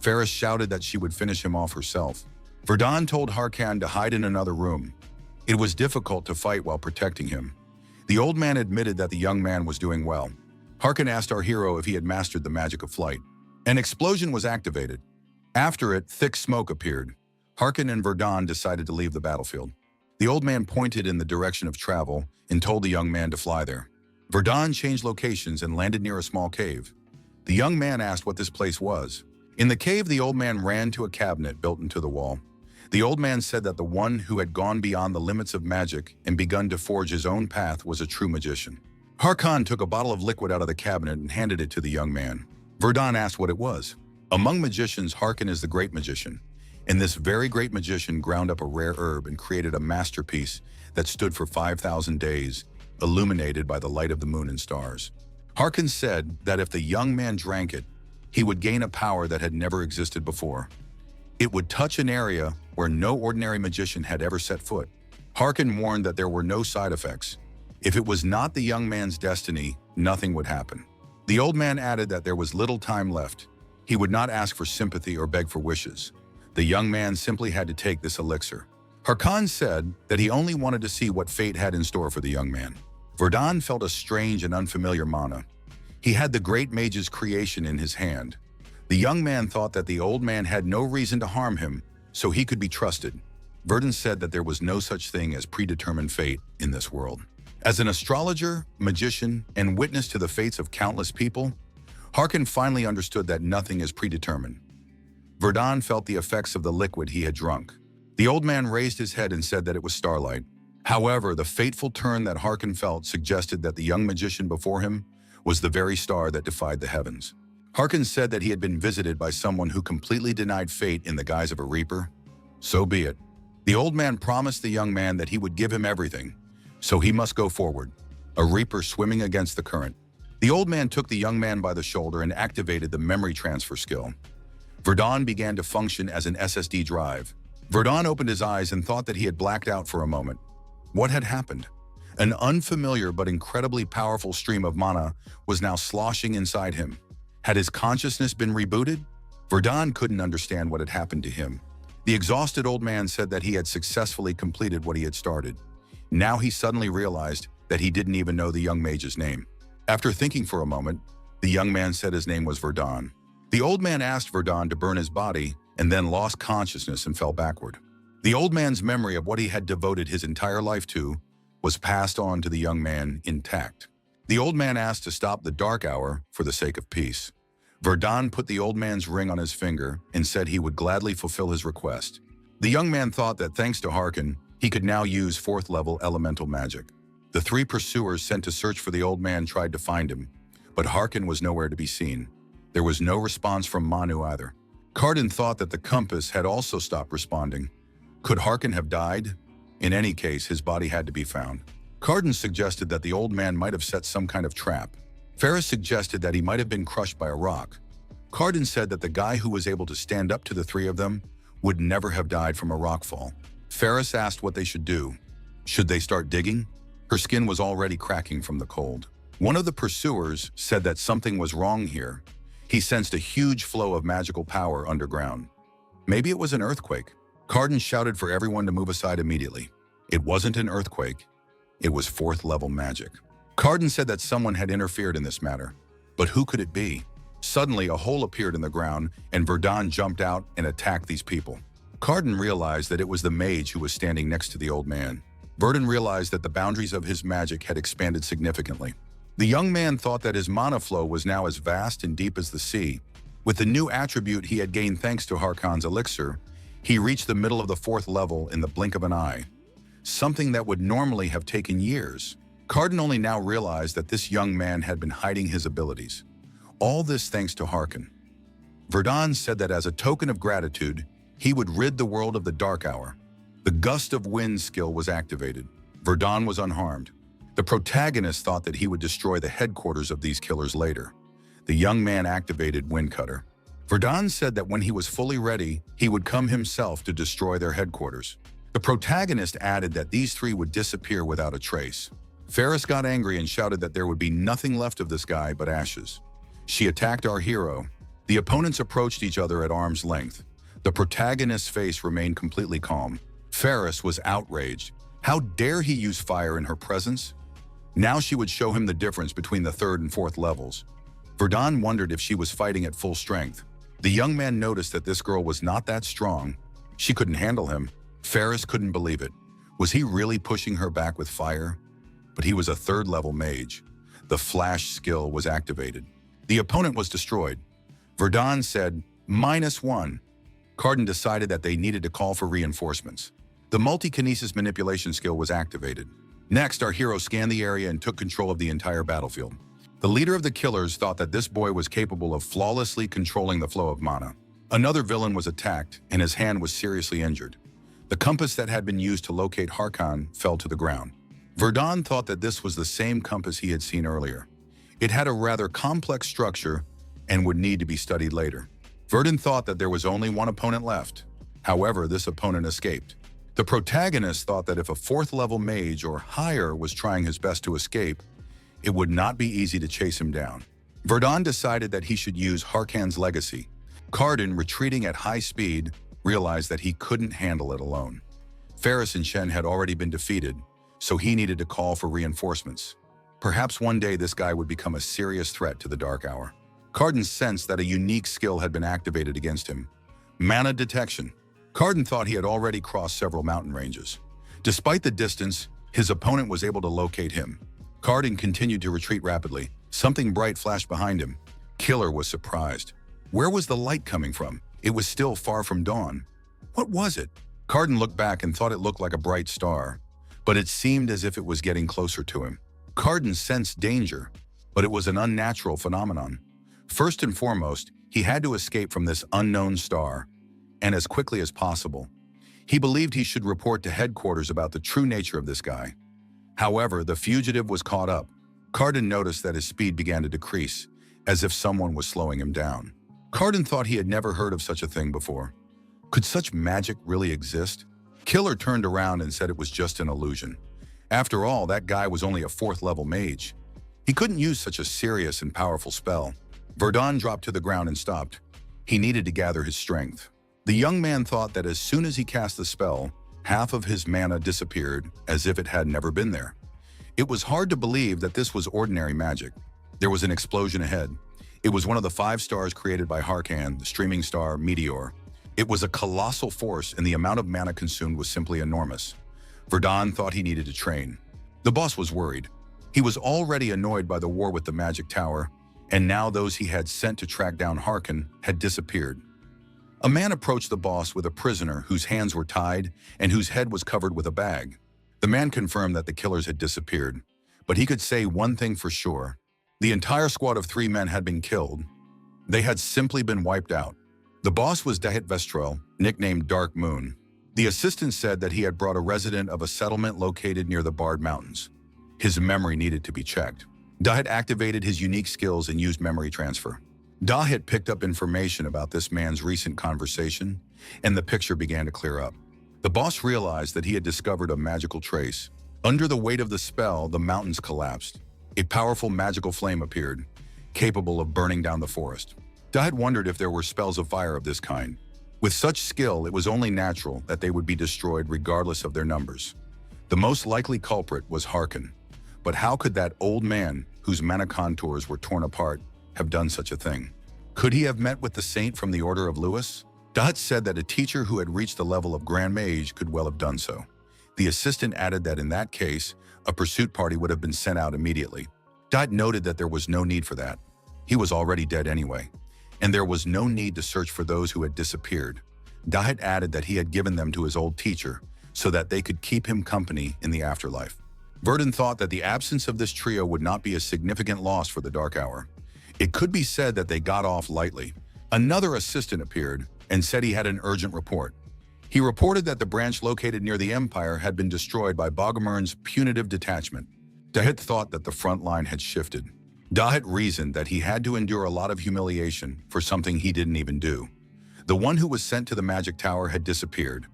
Ferris shouted that she would finish him off herself. Verdun told Harkan to hide in another room. It was difficult to fight while protecting him. The old man admitted that the young man was doing well. Harkan asked our hero if he had mastered the magic of flight. An explosion was activated. After it, thick smoke appeared. Harkan and Verdun decided to leave the battlefield. The old man pointed in the direction of travel and told the young man to fly there. Verdun changed locations and landed near a small cave. The young man asked what this place was. In the cave, the old man ran to a cabinet built into the wall. The old man said that the one who had gone beyond the limits of magic and begun to forge his own path was a true magician. Harkan took a bottle of liquid out of the cabinet and handed it to the young man. Verdun asked what it was. Among magicians, Harkan is the great magician. And this very great magician ground up a rare herb and created a masterpiece that stood for 5,000 days, illuminated by the light of the moon and stars. Harkan said that if the young man drank it, he would gain a power that had never existed before. It would touch an area where no ordinary magician had ever set foot. Harkan warned that there were no side effects. If it was not the young man's destiny, nothing would happen. The old man added that there was little time left. He would not ask for sympathy or beg for wishes. The young man simply had to take this elixir. Harkan said that he only wanted to see what fate had in store for the young man. Verdun felt a strange and unfamiliar mana. He had the great mage's creation in his hand. The young man thought that the old man had no reason to harm him, so he could be trusted. Verdun said that there was no such thing as predetermined fate in this world. As an astrologer, magician, and witness to the fates of countless people, Harkan finally understood that nothing is predetermined. Verdun felt the effects of the liquid he had drunk. The old man raised his head and said that it was starlight. However, the fateful turn that Harkan felt suggested that the young magician before him was the very star that defied the heavens. Harkan said that he had been visited by someone who completely denied fate in the guise of a reaper. So be it. The old man promised the young man that he would give him everything, so he must go forward, a reaper swimming against the current. The old man took the young man by the shoulder and activated the memory transfer skill. Verdun began to function as an SSD drive. Verdun opened his eyes and thought that he had blacked out for a moment. What had happened? An unfamiliar but incredibly powerful stream of mana was now sloshing inside him. Had his consciousness been rebooted? Verdun couldn't understand what had happened to him. The exhausted old man said that he had successfully completed what he had started. Now he suddenly realized that he didn't even know the young mage's name. After thinking for a moment, the young man said his name was Verdun. The old man asked Verdun to burn his body and then lost consciousness and fell backward. The old man's memory of what he had devoted his entire life to was passed on to the young man intact. The old man asked to stop the dark hour for the sake of peace. Verdun put the old man's ring on his finger and said he would gladly fulfill his request. The young man thought that thanks to Harkan, he could now use fourth-level elemental magic. The three pursuers sent to search for the old man tried to find him, but Harkan was nowhere to be seen. There was no response from Manu either. Carden thought that the compass had also stopped responding. Could Harkan have died? In any case, his body had to be found. Carden suggested that the old man might have set some kind of trap. Ferris suggested that he might have been crushed by a rock. Carden said that the guy who was able to stand up to the three of them would never have died from a rockfall. Ferris asked what they should do. Should they start digging? Her skin was already cracking from the cold. One of the pursuers said that something was wrong here. He sensed a huge flow of magical power underground. Maybe it was an earthquake. Carden shouted for everyone to move aside immediately. It wasn't an earthquake. It was fourth-level magic. Carden said that someone had interfered in this matter. But who could it be? Suddenly, a hole appeared in the ground, and Verdun jumped out and attacked these people. Carden realized that it was the mage who was standing next to the old man. Verdun realized that the boundaries of his magic had expanded significantly. The young man thought that his mana flow was now as vast and deep as the sea. With the new attribute he had gained thanks to Harkan's elixir, he reached the middle of the fourth level in the blink of an eye. Something that would normally have taken years. Carden only now realized that this young man had been hiding his abilities. All this thanks to Harkan. Verdun said that as a token of gratitude, he would rid the world of the dark hour. The gust of wind skill was activated. Verdun was unharmed. The protagonist thought that he would destroy the headquarters of these killers later. The young man activated Wind Cutter. Verdun said that when he was fully ready, he would come himself to destroy their headquarters. The protagonist added that these three would disappear without a trace. Ferris got angry and shouted that there would be nothing left of this guy but ashes. She attacked our hero. The opponents approached each other at arm's length. The protagonist's face remained completely calm. Ferris was outraged. How dare he use fire in her presence? Now she would show him the difference between the third and fourth levels. Verdun wondered if she was fighting at full strength. The young man noticed that this girl was not that strong. She couldn't handle him. Ferris couldn't believe it. Was he really pushing her back with fire? But he was a third-level mage. The flash skill was activated. The opponent was destroyed. Verdun said, -1. Cardin decided that they needed to call for reinforcements. The multi-kinesis manipulation skill was activated. Next, our hero scanned the area and took control of the entire battlefield. The leader of the killers thought that this boy was capable of flawlessly controlling the flow of mana. Another villain was attacked, and his hand was seriously injured. The compass that had been used to locate Harkan fell to the ground. Verdun thought that this was the same compass he had seen earlier. It had a rather complex structure and would need to be studied later. Verdun thought that there was only one opponent left. However, this opponent escaped. The protagonist thought that if a fourth-level mage or higher was trying his best to escape, it would not be easy to chase him down. Verdun decided that he should use Harkan's legacy. Cardin, retreating at high speed, realized that he couldn't handle it alone. Ferris and Shen had already been defeated, so he needed to call for reinforcements. Perhaps one day this guy would become a serious threat to the Dark Hour. Cardin sensed that a unique skill had been activated against him. Mana detection. Cardin thought he had already crossed several mountain ranges. Despite the distance, his opponent was able to locate him. Cardin continued to retreat rapidly. Something bright flashed behind him. Killer was surprised. Where was the light coming from? It was still far from dawn. What was it? Cardin looked back and thought it looked like a bright star, but it seemed as if it was getting closer to him. Cardin sensed danger, but it was an unnatural phenomenon. First and foremost, he had to escape from this unknown star, and as quickly as possible. He believed he should report to headquarters about the true nature of this guy. However, the fugitive was caught up. Cardin noticed that his speed began to decrease, as if someone was slowing him down. Cardin thought he had never heard of such a thing before. Could such magic really exist? Killer turned around and said it was just an illusion. After all, that guy was only a fourth-level mage. He couldn't use such a serious and powerful spell. Verdun dropped to the ground and stopped. He needed to gather his strength. The young man thought that as soon as he cast the spell, half of his mana disappeared as if it had never been there. It was hard to believe that this was ordinary magic. There was an explosion ahead. It was one of the 5 stars created by Harkan, the streaming star Meteor. It was a colossal force, and the amount of mana consumed was simply enormous. Verdun thought he needed to train. The boss was worried. He was already annoyed by the war with the magic tower, and now those he had sent to track down Harkan had disappeared. A man approached the boss with a prisoner whose hands were tied and whose head was covered with a bag. The man confirmed that the killers had disappeared, but he could say one thing for sure. The entire squad of 3 men had been killed. They had simply been wiped out. The boss was Dahit Vestrel, nicknamed Dark Moon. The assistant said that he had brought a resident of a settlement located near the Bard Mountains. His memory needed to be checked. Dahit activated his unique skills and used memory transfer. Dahit picked up information about this man's recent conversation, and the picture began to clear up. The boss realized that he had discovered a magical trace. Under the weight of the spell, the mountains collapsed. A powerful magical flame appeared, capable of burning down the forest. Dahit wondered if there were spells of fire of this kind. With such skill, it was only natural that they would be destroyed regardless of their numbers. The most likely culprit was Harkan. But how could that old man, whose mana contours were torn apart, have done such a thing? Could he have met with the saint from the Order of Lewis? Dahit said that a teacher who had reached the level of Grand Mage could well have done so. The assistant added that in that case, a pursuit party would have been sent out immediately. Dahit noted that there was no need for that. He was already dead anyway, and there was no need to search for those who had disappeared. Dahit added that he had given them to his old teacher so that they could keep him company in the afterlife. Verdun thought that the absence of this trio would not be a significant loss for the Dark Hour. It could be said that they got off lightly. Another assistant appeared and said he had an urgent report. He reported that the branch located near the Empire had been destroyed by Bogomern's punitive detachment. Dahit thought that the front line had shifted. Dahit reasoned that he had to endure a lot of humiliation for something he didn't even do. The one who was sent to the magic tower had disappeared.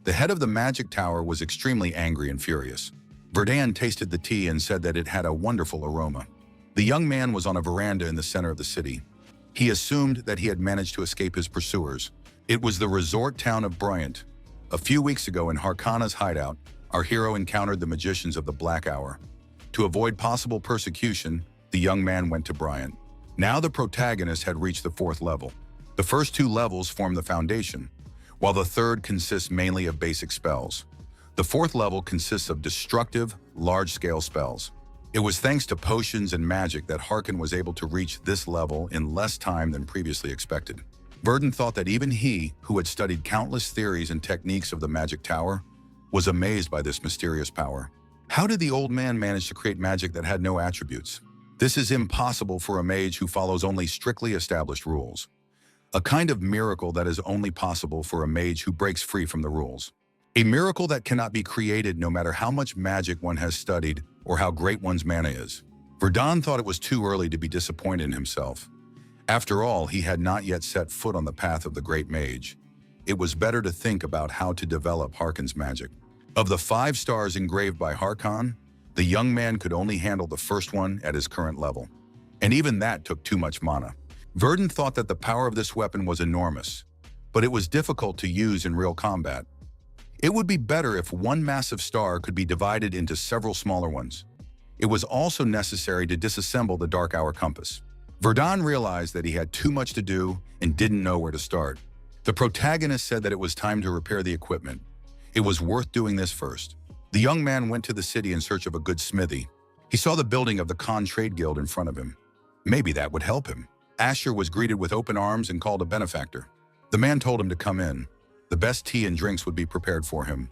The head of the magic tower was extremely angry and furious. Verdun tasted the tea and said that it had a wonderful aroma. The young man was on a veranda in the center of the city. He assumed that he had managed to escape his pursuers. It was the resort town of Bryant. A few weeks ago in Harkana's hideout, our hero encountered the magicians of the Black Hour. To avoid possible persecution, the young man went to Bryant. Now the protagonist had reached the 4th level. The first 2 levels form the foundation, while the 3rd consists mainly of basic spells. The 4th level consists of destructive, large-scale spells. It was thanks to potions and magic that Harkin was able to reach this level in less time than previously expected. Verdun thought that even he, who had studied countless theories and techniques of the magic tower, was amazed by this mysterious power. How did the old man manage to create magic that had no attributes? This is impossible for a mage who follows only strictly established rules. A kind of miracle that is only possible for a mage who breaks free from the rules. A miracle that cannot be created no matter how much magic one has studied or how great one's mana is. Verdun thought it was too early to be disappointed in himself. After all, he had not yet set foot on the path of the great mage. It was better to think about how to develop Harkon's magic. Of the 5 stars engraved by Harkon, the young man could only handle the first one at his current level. And even that took too much mana. Verdun thought that the power of this weapon was enormous, but it was difficult to use in real combat. It would be better if one massive star could be divided into several smaller ones. It was also necessary to disassemble the Dark Hour compass. Verdun realized that he had too much to do and didn't know where to start. The protagonist said that it was time to repair the equipment. It was worth doing this first. The young man went to the city in search of a good smithy. He saw the building of the Khan Trade Guild in front of him. Maybe that would help him. Asher was greeted with open arms and called a benefactor. The man told him to come in. The best tea and drinks would be prepared for him.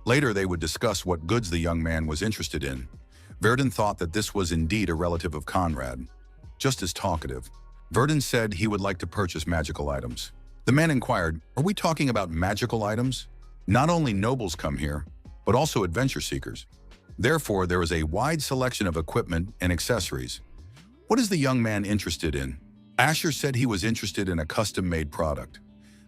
Later, they would discuss what goods the young man was interested in. Verdun thought that this was indeed a relative of Conrad. Just as talkative, Verdun said he would like to purchase magical items. The man inquired, "Are we talking about magical items? Not only nobles come here, but also adventure seekers. Therefore, there is a wide selection of equipment and accessories. What is the young man interested in?" Asher said he was interested in a custom-made product.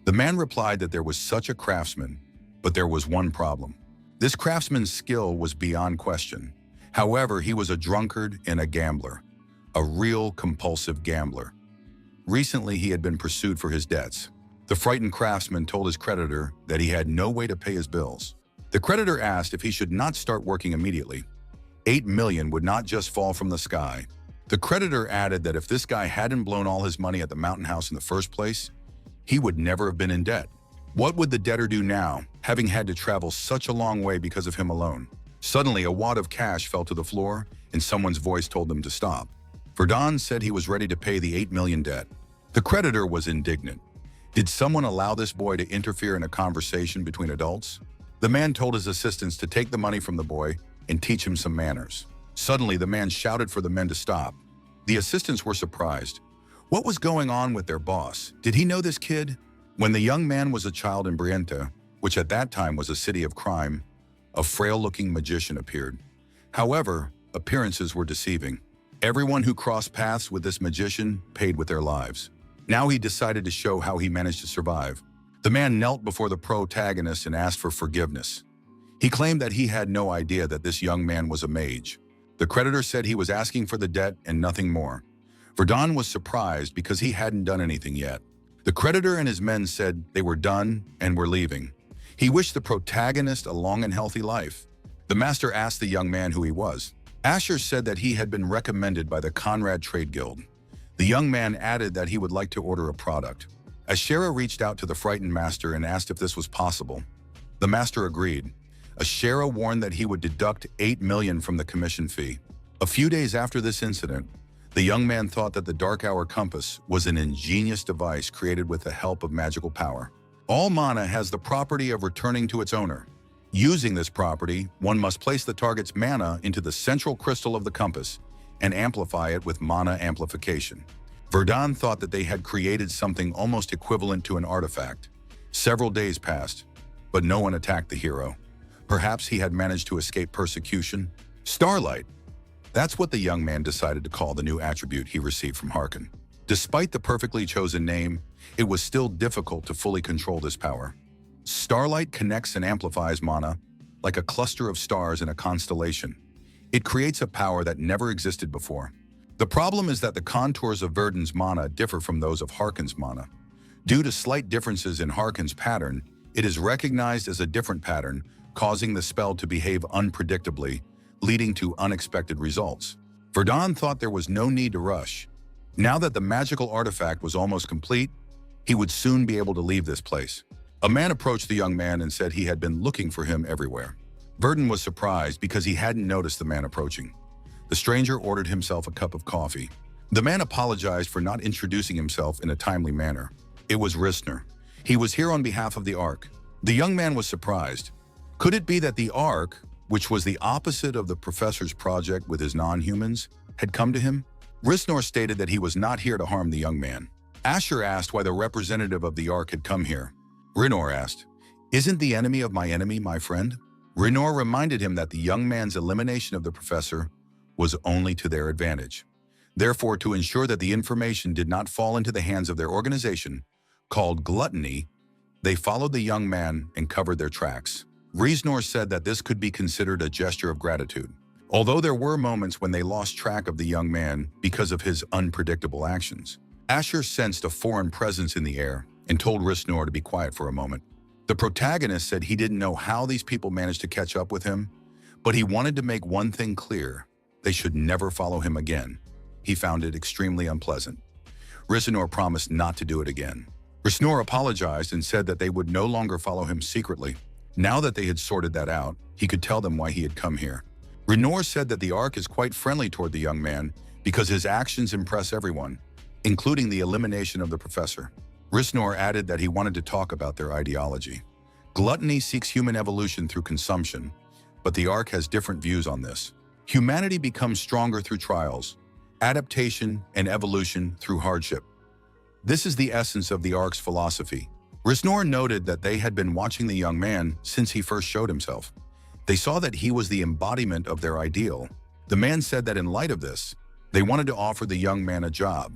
The man replied that there was such a craftsman, but there was one problem. This craftsman's skill was beyond question. However, he was a drunkard and a gambler. A real compulsive gambler. Recently, he had been pursued for his debts. The frightened craftsman told his creditor that he had no way to pay his bills. The creditor asked if he should not start working immediately. 8 million would not just fall from the sky. The creditor added that if this guy hadn't blown all his money at the mountain house in the first place, he would never have been in debt. What would the debtor do now, having had to travel such a long way because of him alone? Suddenly, a wad of cash fell to the floor, and someone's voice told them to stop. Verdun said he was ready to pay the 8 million debt. The creditor was indignant. Did someone allow this boy to interfere in a conversation between adults? The man told his assistants to take the money from the boy and teach him some manners. Suddenly, the man shouted for the men to stop. The assistants were surprised. What was going on with their boss? Did he know this kid? When the young man was a child in Brienta, which at that time was a city of crime, a frail-looking magician appeared. However, appearances were deceiving. Everyone who crossed paths with this magician paid with their lives. Now he decided to show how he managed to survive. The man knelt before the protagonist and asked for forgiveness. He claimed that he had no idea that this young man was a mage. The creditor said he was asking for the debt and nothing more. Verdun was surprised because he hadn't done anything yet. The creditor and his men said they were done and were leaving. He wished the protagonist a long and healthy life. The master asked the young man who he was. Asher said that he had been recommended by the Conrad Trade Guild. The young man added that he would like to order a product. Ashera reached out to the frightened master and asked if this was possible. The master agreed. Ashera warned that he would deduct 8 million from the commission fee. A few days after this incident, the young man thought that the Dark Hour compass was an ingenious device created with the help of magical power. All mana has the property of returning to its owner. Using this property, one must place the target's mana into the central crystal of the compass and amplify it with mana amplification. Verdun thought that they had created something almost equivalent to an artifact. Several days passed. but no one attacked the hero. Perhaps he had managed to escape persecution? Starlight. That's what the young man decided to call the new attribute he received from Harkin. Despite the perfectly chosen name, it was still difficult to fully control this power. Starlight connects and amplifies mana like a cluster of stars in a constellation. It creates a power that never existed before. The problem is that the contours of Verdun's mana differ from those of Harkin's mana. Due to slight differences in Harkin's pattern, it is recognized as a different pattern, causing the spell to behave unpredictably, leading to unexpected results. Verdun thought there was no need to rush. Now that the magical artifact was almost complete, he would soon be able to leave this place. A man approached the young man and said he had been looking for him everywhere. Verdun was surprised because he hadn't noticed the man approaching. The stranger ordered himself a cup of coffee. The man apologized for not introducing himself in a timely manner. It was Rissner. He was here on behalf of the Ark. The young man was surprised. Could it be that the Ark, which was the opposite of the professor's project with his non-humans, had come to him? Rissner stated that he was not here to harm the young man. Asher asked why the representative of the Ark had come here. Rissner asked, "Isn't the enemy of my enemy my friend?" Rissner reminded him that the young man's elimination of the professor was only to their advantage. Therefore, to ensure that the information did not fall into the hands of their organization, called Gluttony, they followed the young man and covered their tracks. Rissner said that this could be considered a gesture of gratitude. Although there were moments when they lost track of the young man because of his unpredictable actions, Asher sensed a foreign presence in the air and told Rissner to be quiet for a moment. The protagonist said he didn't know how these people managed to catch up with him, but he wanted to make one thing clear: they should never follow him again. He found it extremely unpleasant. Rissner promised not to do it again. Rissner apologized and said that they would no longer follow him secretly. Now that they had sorted that out, he could tell them why he had come here. Rissner said that the Ark is quite friendly toward the young man because his actions impress everyone, including the elimination of the professor. Rissner added that he wanted to talk about their ideology. Gluttony seeks human evolution through consumption, but the Ark has different views on this. Humanity becomes stronger through trials, adaptation, and evolution through hardship. This is the essence of the Ark's philosophy. Rissner noted that they had been watching the young man since he first showed himself. They saw that he was the embodiment of their ideal. The man said that in light of this, they wanted to offer the young man a job.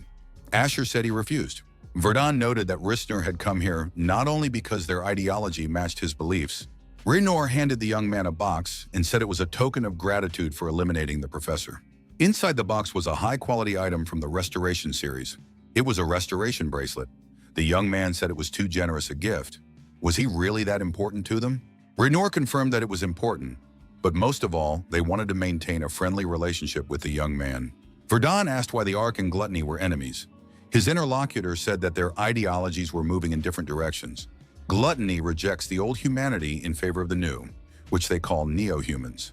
Asher said he refused. Verdun noted that Rissner had come here not only because their ideology matched his beliefs. Rissner handed the young man a box and said it was a token of gratitude for eliminating the professor. Inside the box was a high-quality item from the Restoration series. It was a restoration bracelet. The young man said it was too generous a gift. Was he really that important to them? Rissner confirmed that it was important, but most of all, they wanted to maintain a friendly relationship with the young man. Verdun asked why the Ark and Gluttony were enemies. His interlocutor said that their ideologies were moving in different directions. Gluttony rejects the old humanity in favor of the new, which they call neo-humans.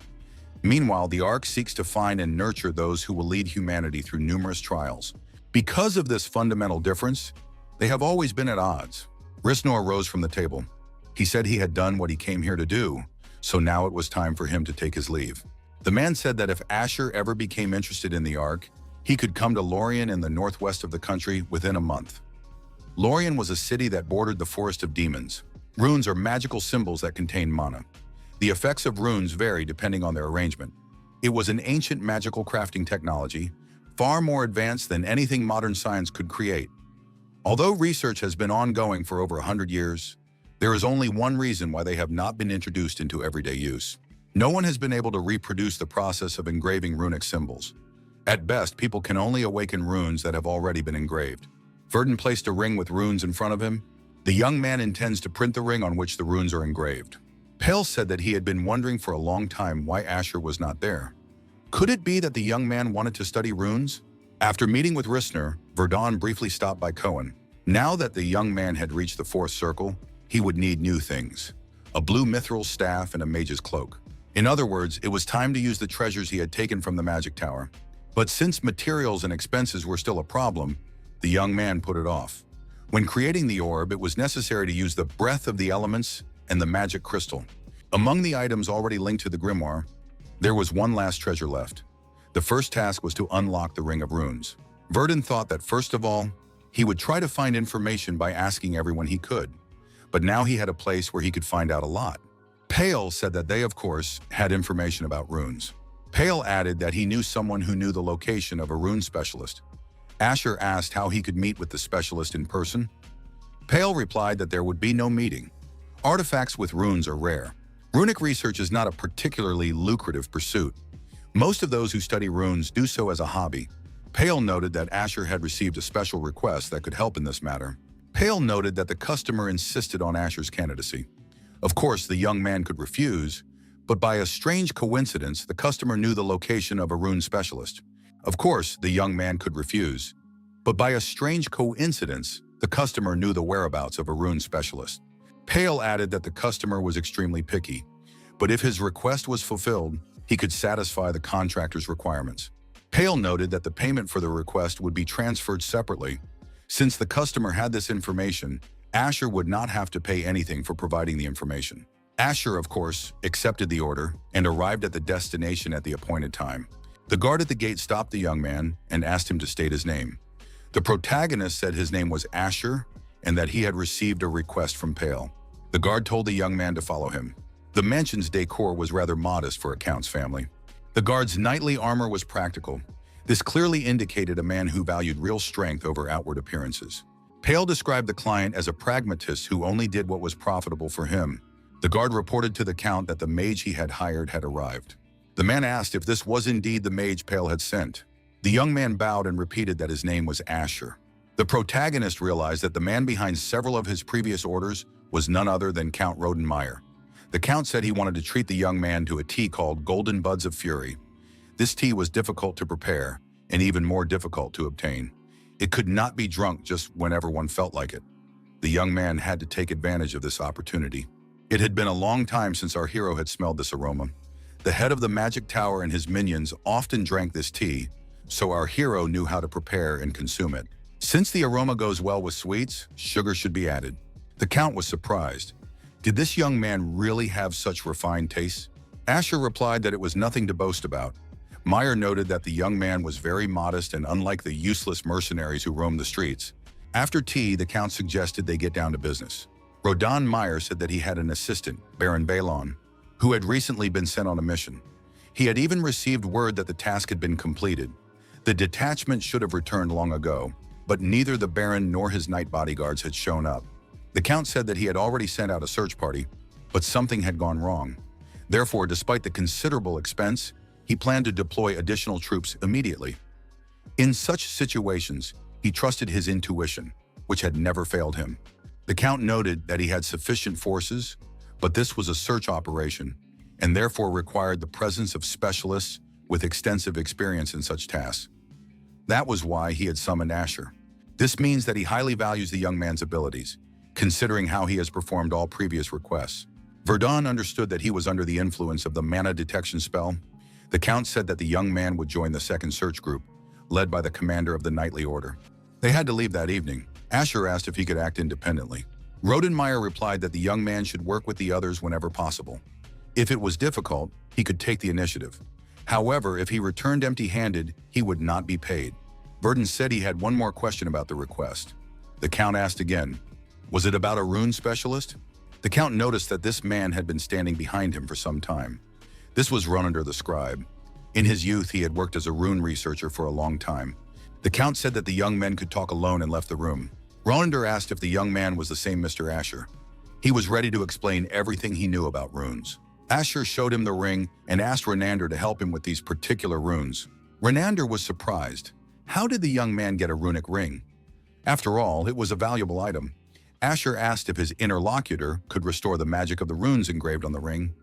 Meanwhile, the Ark seeks to find and nurture those who will lead humanity through numerous trials. Because of this fundamental difference, they have always been at odds. Rissner rose from the table. He said he had done what he came here to do, so now it was time for him to take his leave. The man said that if Asher ever became interested in the Ark, he could come to Lorien in the northwest of the country within a month. Lorien was a city that bordered the Forest of Demons. Runes are magical symbols that contain mana. The effects of runes vary depending on their arrangement. It was an ancient magical crafting technology, far more advanced than anything modern science could create. Although research has been ongoing for over 100 years, there is only one reason why they have not been introduced into everyday use. No one has been able to reproduce the process of engraving runic symbols. At best, people can only awaken runes that have already been engraved. Verdun placed a ring with runes in front of him. The young man intends to print the ring on which the runes are engraved. Pell said that he had been wondering for a long time why Asher was not there. Could it be that the young man wanted to study runes? After meeting with Rissner, Verdun briefly stopped by Cohen. Now that the young man had reached the fourth circle, he would need new things: a blue mithril staff and a mage's cloak. In other words, it was time to use the treasures he had taken from the magic tower. But since materials and expenses were still a problem, the young man put it off. When creating the orb, it was necessary to use the breath of the elements and the magic crystal. Among the items already linked to the grimoire, there was one last treasure left. The first task was to unlock the Ring of Runes. Verdun thought that first of all, he would try to find information by asking everyone he could. but now he had a place where he could find out a lot. Pale said that they, of course, had information about runes. Pale added that he knew someone who knew the location of a rune specialist. Asher asked how he could meet with the specialist in person. Pale replied that there would be no meeting. Artifacts with runes are rare. Runic research is not a particularly lucrative pursuit. Most of those who study runes do so as a hobby. Pale noted that Asher had received a special request that could help in this matter. Pale noted that the customer insisted on Asher's candidacy. Of course, the young man could refuse, but by a strange coincidence, the customer knew the location of a rune specialist. Of course, the young man could refuse, but by a strange coincidence, the customer knew the whereabouts of a rune specialist. Pale added that the customer was extremely picky, but if his request was fulfilled, he could satisfy the contractor's requirements. Pale noted that the payment for the request would be transferred separately. Since the customer had this information, Asher would not have to pay anything for providing the information. Asher, of course, accepted the order and arrived at the destination at the appointed time. The guard at the gate stopped the young man and asked him to state his name. The protagonist said his name was Asher and that he had received a request from Pale. The guard told the young man to follow him. The mansion's decor was rather modest for a count's family. The guard's knightly armor was practical. This clearly indicated a man who valued real strength over outward appearances. Pale described the client as a pragmatist who only did what was profitable for him. The guard reported to the count that the mage he had hired had arrived. The man asked if this was indeed the mage Pale had sent. The young man bowed and repeated that his name was Asher. The protagonist realized that the man behind several of his previous orders was none other than Count Rodenmeyer. The count said he wanted to treat the young man to a tea called Golden Buds of Fury. This tea was difficult to prepare and even more difficult to obtain. It could not be drunk just whenever one felt like it. The young man had to take advantage of this opportunity. It had been a long time since our hero had smelled this aroma. The head of the magic tower and his minions often drank this tea, so our hero knew how to prepare and consume it. Since the aroma goes well with sweets, sugar should be added. The count was surprised. Did this young man really have such refined tastes? Asher replied that it was nothing to boast about. Meyer noted that the young man was very modest and unlike the useless mercenaries who roamed the streets. After tea, the count suggested they get down to business. Rodan Meyer said that he had an assistant, Baron Balon, who had recently been sent on a mission. He had even received word that the task had been completed. The detachment should have returned long ago, but neither the Baron nor his night bodyguards had shown up. The count said that he had already sent out a search party, but something had gone wrong. Therefore, despite the considerable expense, he planned to deploy additional troops immediately. In such situations, he trusted his intuition, which had never failed him. The count noted that he had sufficient forces, but this was a search operation, and therefore required the presence of specialists with extensive experience in such tasks. That was why he had summoned Asher. This means that he highly values the young man's abilities, considering how he has performed all previous requests. Verdun understood that he was under the influence of the mana detection spell. The count said that the young man would join the second search group, led by the commander of the knightly order. They had to leave that evening. Asher asked if he could act independently. Rodenmeyer replied that the young man should work with the others whenever possible. If it was difficult, he could take the initiative. However, if he returned empty-handed, he would not be paid. Verdun said he had one more question about the request. The count asked again, was it about a rune specialist? The count noticed that this man had been standing behind him for some time. This was Ronander the scribe. In his youth, he had worked as a rune researcher for a long time. The count said that the young men could talk alone and left the room. Ronander asked if the young man was the same Mr. Asher. He was ready to explain everything he knew about runes. Asher showed him the ring and asked Renander to help him with these particular runes. Renander was surprised. How did the young man get a runic ring? After all, it was a valuable item. Asher asked if his interlocutor could restore the magic of the runes engraved on the ring.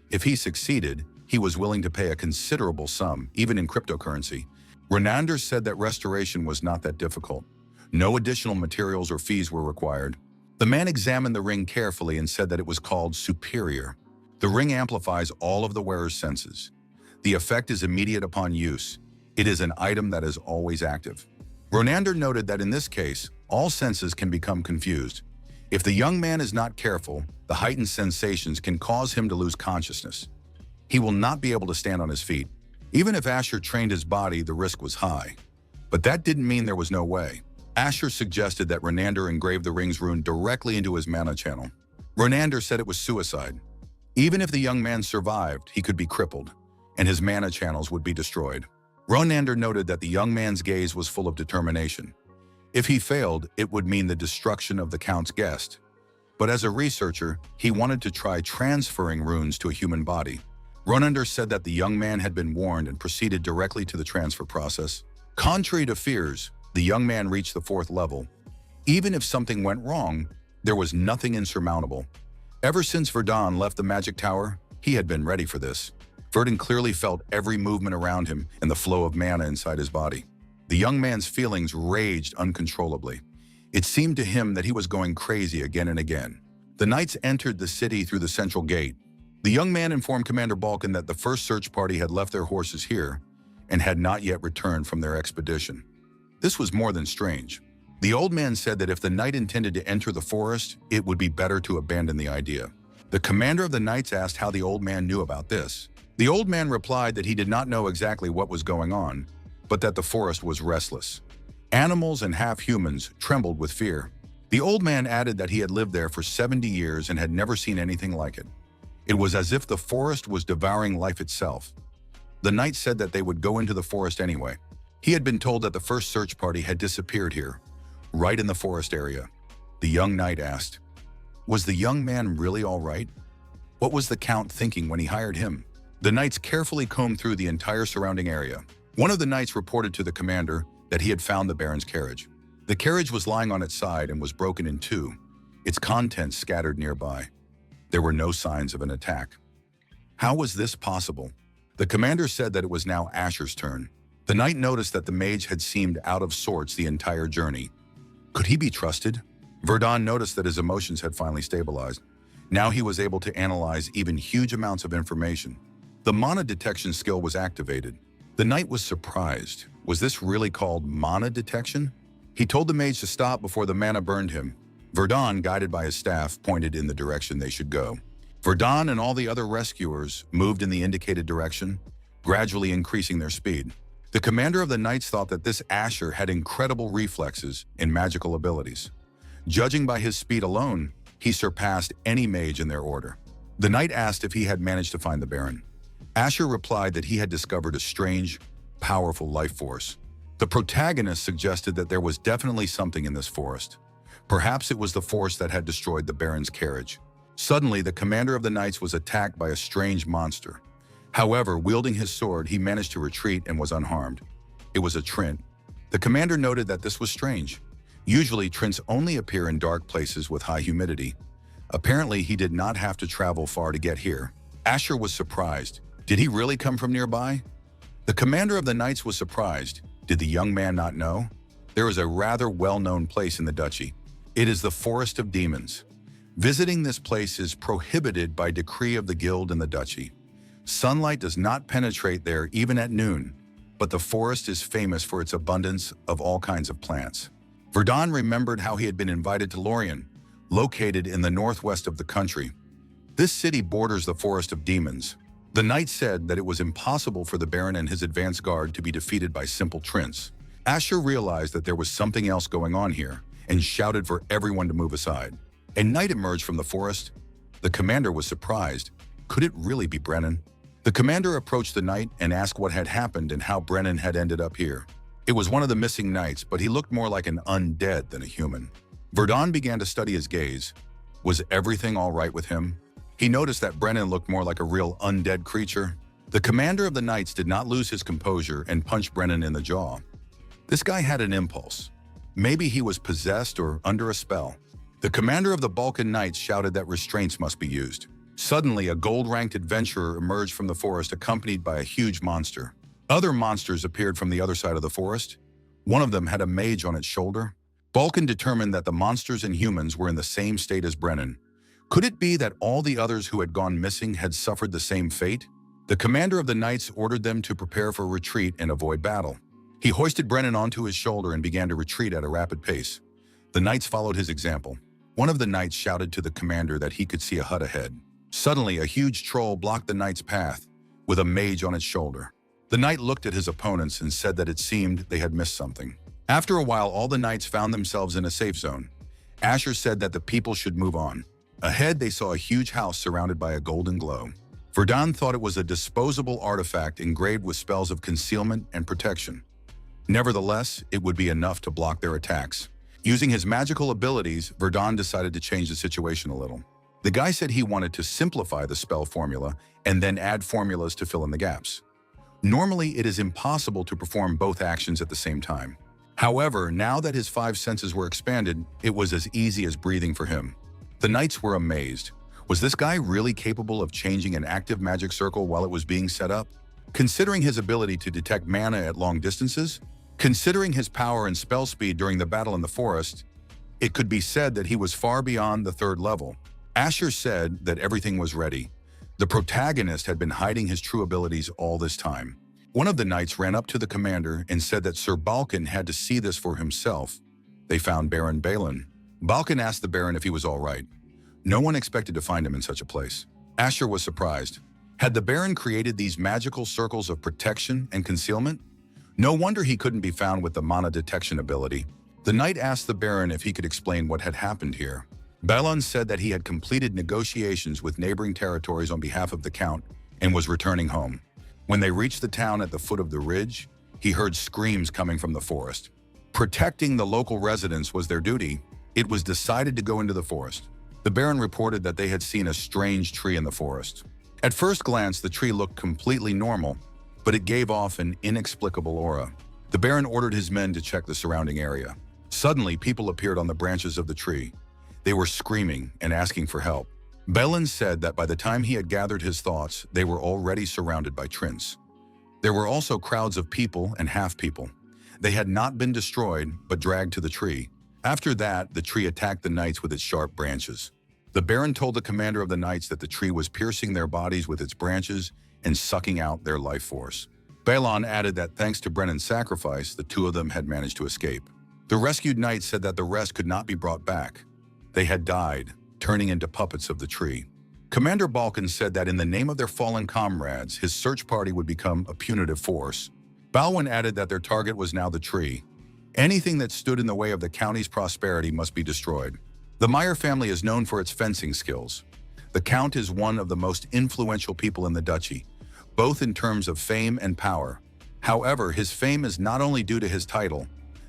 If he succeeded, he was willing to pay a considerable sum, even in cryptocurrency. Renander said that restoration was not that difficult. No additional materials or fees were required. The man examined the ring carefully and said that it was called Superior. The ring amplifies all of the wearer's senses. The effect is immediate upon use. It is an item that is always active. Renander noted that in this case, all senses can become confused. If the young man is not careful, the heightened sensations can cause him to lose consciousness. He will not be able to stand on his feet. Even if Asher trained his body, the risk was high. But that didn't mean there was no way. Asher suggested that Renander engrave the ring's rune directly into his mana channel. Ronander said it was suicide. Even if the young man survived, he could be crippled, and his mana channels would be destroyed. Ronander noted that the young man's gaze was full of determination. If he failed, it would mean the destruction of the Count's guest. But as a researcher, he wanted to try transferring runes to a human body. Ronander said that the young man had been warned and proceeded directly to the transfer process. Contrary to fears, the young man reached the 4th level. Even if something went wrong, there was nothing insurmountable. Ever since Verdun left the magic tower, he had been ready for this. Verdun clearly felt every movement around him and the flow of mana inside his body. The young man's feelings raged uncontrollably. It seemed to him that he was going crazy again and again. The knights entered the city through the central gate. The young man informed Commander Balkan that the first search party had left their horses here and had not yet returned from their expedition. This was more than strange. The old man said that if the knight intended to enter the forest, it would be better to abandon the idea. The commander of the knights asked how the old man knew about this. The old man replied that he did not know exactly what was going on, but that the forest was restless. Animals and half-humans trembled with fear. The old man added that he had lived there for 70 years and had never seen anything like it. It was as if the forest was devouring life itself. The knight said that they would go into the forest anyway. He had been told that the first search party had disappeared here, right in the forest area. The young knight asked, "Was the young man really all right? What was the Count thinking when he hired him?" The knights carefully combed through the entire surrounding area. One of the knights reported to the commander that he had found the Baron's carriage. The carriage was lying on its side and was broken in two, its contents scattered nearby. There were no signs of an attack. How was this possible? The commander said that it was now Asher's turn. The knight noticed that the mage had seemed out of sorts the entire journey. Could he be trusted? Verdun noticed that his emotions had finally stabilized. Now he was able to analyze even huge amounts of information. The mana detection skill was activated. The knight was surprised. Was this really called mana detection? He told the mage to stop before the mana burned him. Verdun, guided by his staff, pointed in the direction they should go. Verdun and all the other rescuers moved in the indicated direction, gradually increasing their speed. The commander of the knights thought that this Asher had incredible reflexes and magical abilities. Judging by his speed alone, he surpassed any mage in their order. The knight asked if he had managed to find the Baron. Asher replied that he had discovered a strange, powerful life force. The protagonist suggested that there was definitely something in this forest. Perhaps it was the force that had destroyed the Baron's carriage. Suddenly, the commander of the knights was attacked by a strange monster. However, wielding his sword, he managed to retreat and was unharmed. It was a Trint. The commander noted that this was strange. Usually, Trints only appear in dark places with high humidity. Apparently, he did not have to travel far to get here. Asher was surprised. Did he really come from nearby? The commander of the knights was surprised. Did the young man not know? There is a rather well-known place in the duchy. It is the Forest of Demons. Visiting this place is prohibited by decree of the guild in the duchy. Sunlight does not penetrate there even at noon, but the forest is famous for its abundance of all kinds of plants. Verdun remembered how he had been invited to Lorien, located in the northwest of the country. This city borders the Forest of Demons. The knight said that it was impossible for the Baron and his advance guard to be defeated by simple Trints. Asher realized that there was something else going on here and shouted for everyone to move aside. A knight emerged from the forest. The commander was surprised. Could it really be Brennan? The commander approached the knight and asked what had happened and how Brennan had ended up here. It was one of the missing knights, but he looked more like an undead than a human. Verdun began to study his gaze. Was everything all right with him? He noticed that Brennan looked more like a real undead creature. The commander of the knights did not lose his composure and punched Brennan in the jaw. This guy had an impulse. Maybe he was possessed or under a spell. The commander of the Balkan Knights shouted that restraints must be used. Suddenly, a gold-ranked adventurer emerged from the forest accompanied by a huge monster. Other monsters appeared from the other side of the forest. One of them had a mage on its shoulder. Balkan determined that the monsters and humans were in the same state as Brennan. Could it be that all the others who had gone missing had suffered the same fate? The commander of the knights ordered them to prepare for retreat and avoid battle. He hoisted Brennan onto his shoulder and began to retreat at a rapid pace. The knights followed his example. One of the knights shouted to the commander that he could see a hut ahead. Suddenly, a huge troll blocked the knight's path, with a mage on its shoulder. The knight looked at his opponents and said that it seemed they had missed something. After a while, all the knights found themselves in a safe zone. Asher said that the people should move on. Ahead, they saw a huge house surrounded by a golden glow. Verdun thought it was a disposable artifact engraved with spells of concealment and protection. Nevertheless, it would be enough to block their attacks. Using his magical abilities, Verdun decided to change the situation a little. The guy said he wanted to simplify the spell formula and then add formulas to fill in the gaps. Normally, it is impossible to perform both actions at the same time. However, now that his 5 senses were expanded, it was as easy as breathing for him. The knights were amazed. Was this guy really capable of changing an active magic circle while it was being set up? Considering his ability to detect mana at long distances, considering his power and spell speed during the battle in the forest, it could be said that he was far beyond the 3rd level. Asher said that everything was ready. The protagonist had been hiding his true abilities all this time. One of the knights ran up to the commander and said that Sir Balkan had to see this for himself. They found Baron Balin. Balkan asked the Baron if he was all right. No one expected to find him in such a place. Asher was surprised. Had the Baron created these magical circles of protection and concealment? No wonder he couldn't be found with the mana detection ability. The knight asked the Baron if he could explain what had happened here. Balin said that he had completed negotiations with neighboring territories on behalf of the Count and was returning home. When they reached the town at the foot of the ridge, he heard screams coming from the forest. Protecting the local residents was their duty. It was decided to go into the forest. The Baron reported that they had seen a strange tree in the forest. At first glance, the tree looked completely normal, but it gave off an inexplicable aura. The Baron ordered his men to check the surrounding area. Suddenly, people appeared on the branches of the tree. They were screaming and asking for help. Balin said that by the time he had gathered his thoughts, they were already surrounded by Trince. There were also crowds of people and half-people. They had not been destroyed, but dragged to the tree. After that, the tree attacked the knights with its sharp branches. The Baron told the commander of the knights that the tree was piercing their bodies with its branches and sucking out their life force. Balin added that thanks to Brennan's sacrifice, the 2 of them had managed to escape. The rescued knights said that the rest could not be brought back. They had died, turning into puppets of the tree. Commander Balkan said that in the name of their fallen comrades, his search party would become a punitive force. Balwin added that their target was now the tree. Anything that stood in the way of the county's prosperity must be destroyed. The Meyer family is known for its fencing skills. The Count is one of the most influential people in the duchy, both in terms of fame and power. However, his fame is not only due to his title.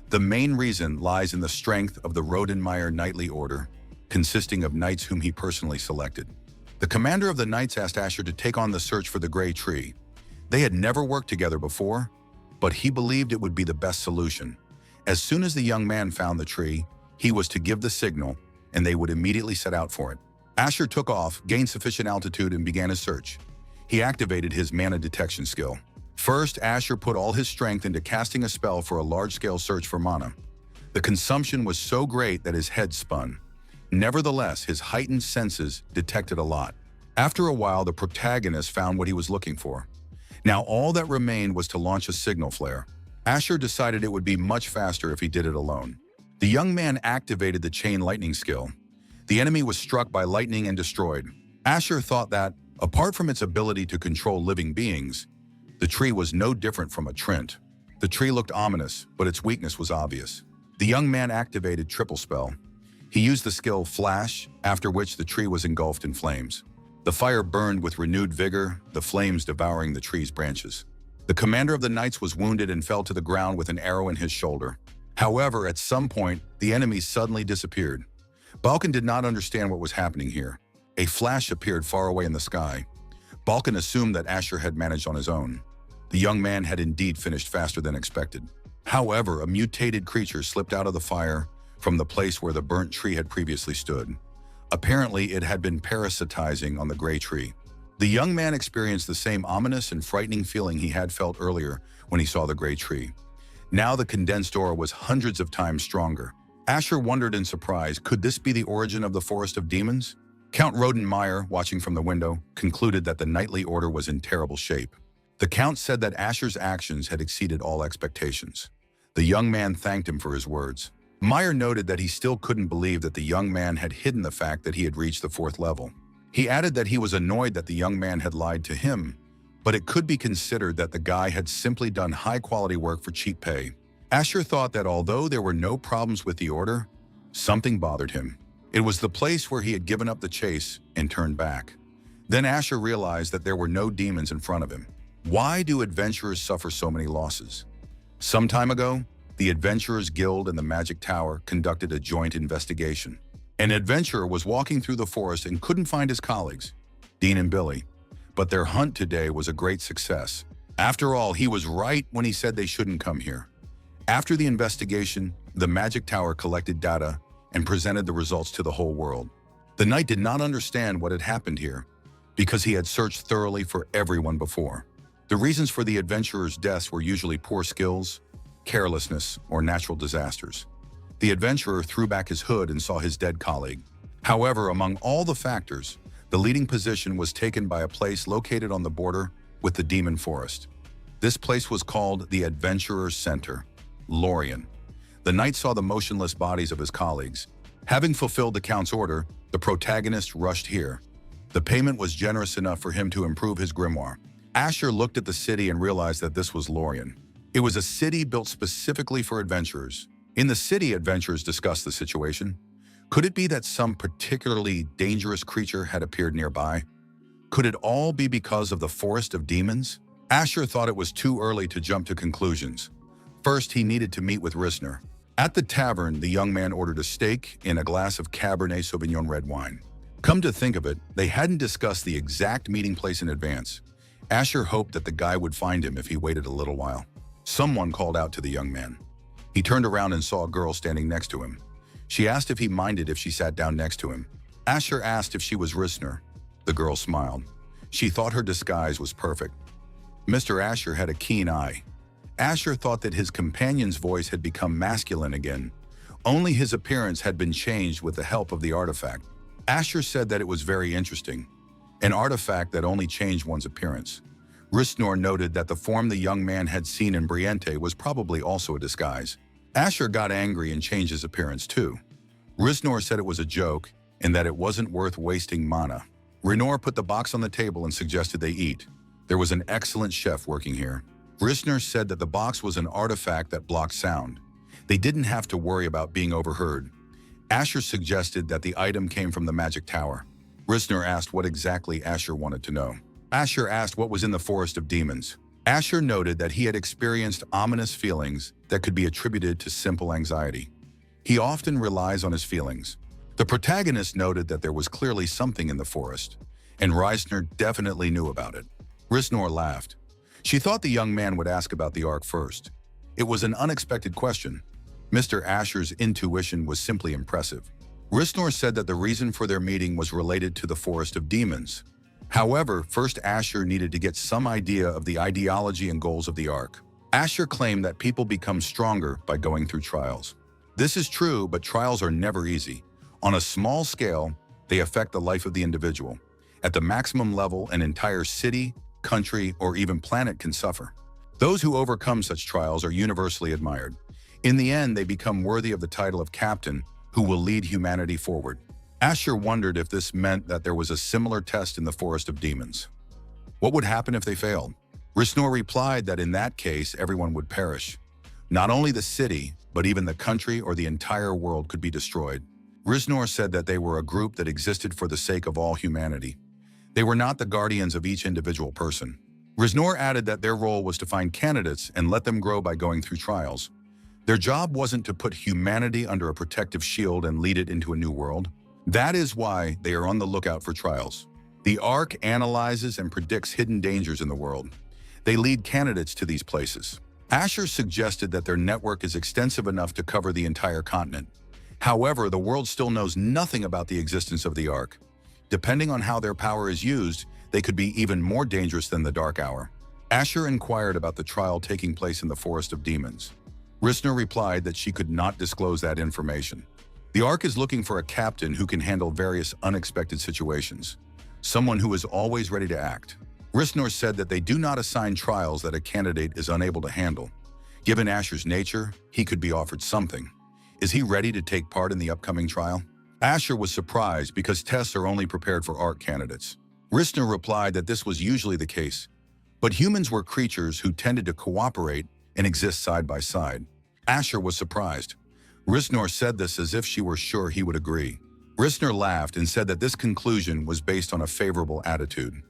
The main reason lies in the strength of the Rodenmeyer Knightly Order, consisting of knights whom he personally selected. The commander of the knights asked Asher to take on the search for the Grey Tree. They had never worked together before, but he believed it would be the best solution. As soon as the young man found the tree, he was to give the signal, and they would immediately set out for it. Asher took off, gained sufficient altitude, and began his search. He activated his mana detection skill. First, Asher put all his strength into casting a spell for a large-scale search for mana. The consumption was so great that his head spun. Nevertheless, his heightened senses detected a lot. After a while, the protagonist found what he was looking for. Now all that remained was to launch a signal flare. Asher decided it would be much faster if he did it alone. The young man activated the chain lightning skill. The enemy was struck by lightning and destroyed. Asher thought that, apart from its ability to control living beings, the tree was no different from a Trent. The tree looked ominous, but its weakness was obvious. The young man activated triple spell. He used the skill Flash, after which the tree was engulfed in flames. The fire burned with renewed vigor, the flames devouring the tree's branches. The commander of the knights was wounded and fell to the ground with an arrow in his shoulder. However, at some point, the enemy suddenly disappeared. Balkan did not understand what was happening here. A flash appeared far away in the sky. Balkan assumed that Asher had managed on his own. The young man had indeed finished faster than expected. However, a mutated creature slipped out of the fire from the place where the burnt tree had previously stood. Apparently, it had been parasitizing on the Grey Tree. The young man experienced the same ominous and frightening feeling he had felt earlier when he saw the Grey Tree. Now the condensed aura was hundreds of times stronger. Asher wondered in surprise, could this be the origin of the Forest of Demons? Count Rodenmeyer, watching from the window, concluded that the knightly order was in terrible shape. The Count said that Asher's actions had exceeded all expectations. The young man thanked him for his words. Meyer noted that he still couldn't believe that the young man had hidden the fact that he had reached the 4th level. He added that he was annoyed that the young man had lied to him, but it could be considered that the guy had simply done high-quality work for cheap pay. Asher thought that although there were no problems with the order, something bothered him. It was the place where he had given up the chase and turned back. Then Asher realized that there were no demons in front of him. Why do adventurers suffer so many losses? Some time ago, the Adventurers Guild and the Magic Tower conducted a joint investigation. An adventurer was walking through the forest and couldn't find his colleagues, Dean and Billy, but their hunt today was a great success. After all, he was right when he said they shouldn't come here. After the investigation, the Magic Tower collected data and presented the results to the whole world. The knight did not understand what had happened here because he had searched thoroughly for everyone before. The reasons for the adventurers' deaths were usually poor skills, carelessness, or natural disasters. The adventurer threw back his hood and saw his dead colleague. However, among all the factors, the leading position was taken by a place located on the border with the Demon Forest. This place was called the Adventurers' Center, Lorien. The knight saw the motionless bodies of his colleagues. Having fulfilled the Count's order, the protagonist rushed here. The payment was generous enough for him to improve his grimoire. Asher looked at the city and realized that this was Lorien. It was a city built specifically for adventurers. In the city, adventurers discussed the situation. Could it be that some particularly dangerous creature had appeared nearby? Could it all be because of the Forest of Demons? Asher thought it was too early to jump to conclusions. First, he needed to meet with Rissner. At the tavern, the young man ordered a steak and a glass of Cabernet Sauvignon red wine. Come to think of it, they hadn't discussed the exact meeting place in advance. Asher hoped that the guy would find him if he waited a little while. Someone called out to the young man. He turned around and saw a girl standing next to him. She asked if he minded if she sat down next to him. Asher asked if she was Rissner. The girl smiled. She thought her disguise was perfect. Mr. Asher had a keen eye. Asher thought that his companion's voice had become masculine again. Only his appearance had been changed with the help of the artifact. Asher said that it was very interesting. An artifact that only changed one's appearance. Rissner noted that the form the young man had seen in Briente was probably also a disguise. Asher got angry and changed his appearance too. Rissner said it was a joke and that it wasn't worth wasting mana. Rissner put the box on the table and suggested they eat. There was an excellent chef working here. Rissner said that the box was an artifact that blocked sound. They didn't have to worry about being overheard. Asher suggested that the item came from the Magic Tower. Rissner asked what exactly Asher wanted to know. Asher asked what was in the Forest of Demons. Asher noted that he had experienced ominous feelings that could be attributed to simple anxiety. He often relies on his feelings. The protagonist noted that there was clearly something in the forest, and Reisner definitely knew about it. Rissner laughed. She thought the young man would ask about the Ark first. It was an unexpected question. Mr. Asher's intuition was simply impressive. Rissner said that the reason for their meeting was related to the Forest of Demons. However, first Asher needed to get some idea of the ideology and goals of the Ark. Asher claimed that people become stronger by going through trials. This is true, but trials are never easy. On a small scale, they affect the life of the individual. At the maximum level, an entire city, country, or even planet can suffer. Those who overcome such trials are universally admired. In the end, they become worthy of the title of captain, who will lead humanity forward. Asher wondered if this meant that there was a similar test in the Forest of Demons. What would happen if they failed? Rissner replied that in that case, everyone would perish. Not only the city, but even the country or the entire world could be destroyed. Rissner said that they were a group that existed for the sake of all humanity. They were not the guardians of each individual person. Rissner added that their role was to find candidates and let them grow by going through trials. Their job wasn't to put humanity under a protective shield and lead it into a new world. That is why they are on the lookout for trials. The Ark analyzes and predicts hidden dangers in the world. They lead candidates to these places. Asher suggested that their network is extensive enough to cover the entire continent. However, the world still knows nothing about the existence of the Ark. Depending on how their power is used, they could be even more dangerous than the Dark Hour. Asher inquired about the trial taking place in the Forest of Demons. Rissner replied that she could not disclose that information. The Ark is looking for a captain who can handle various unexpected situations, someone who is always ready to act. Rissner said that they do not assign trials that a candidate is unable to handle. Given Asher's nature, he could be offered something. Is he ready to take part in the upcoming trial? Asher was surprised because tests are only prepared for Ark candidates. Rissner replied that this was usually the case, but humans were creatures who tended to cooperate and exist side by side. Asher was surprised. Rissner said this as if she were sure he would agree. Rissner laughed and said that this conclusion was based on a favorable attitude.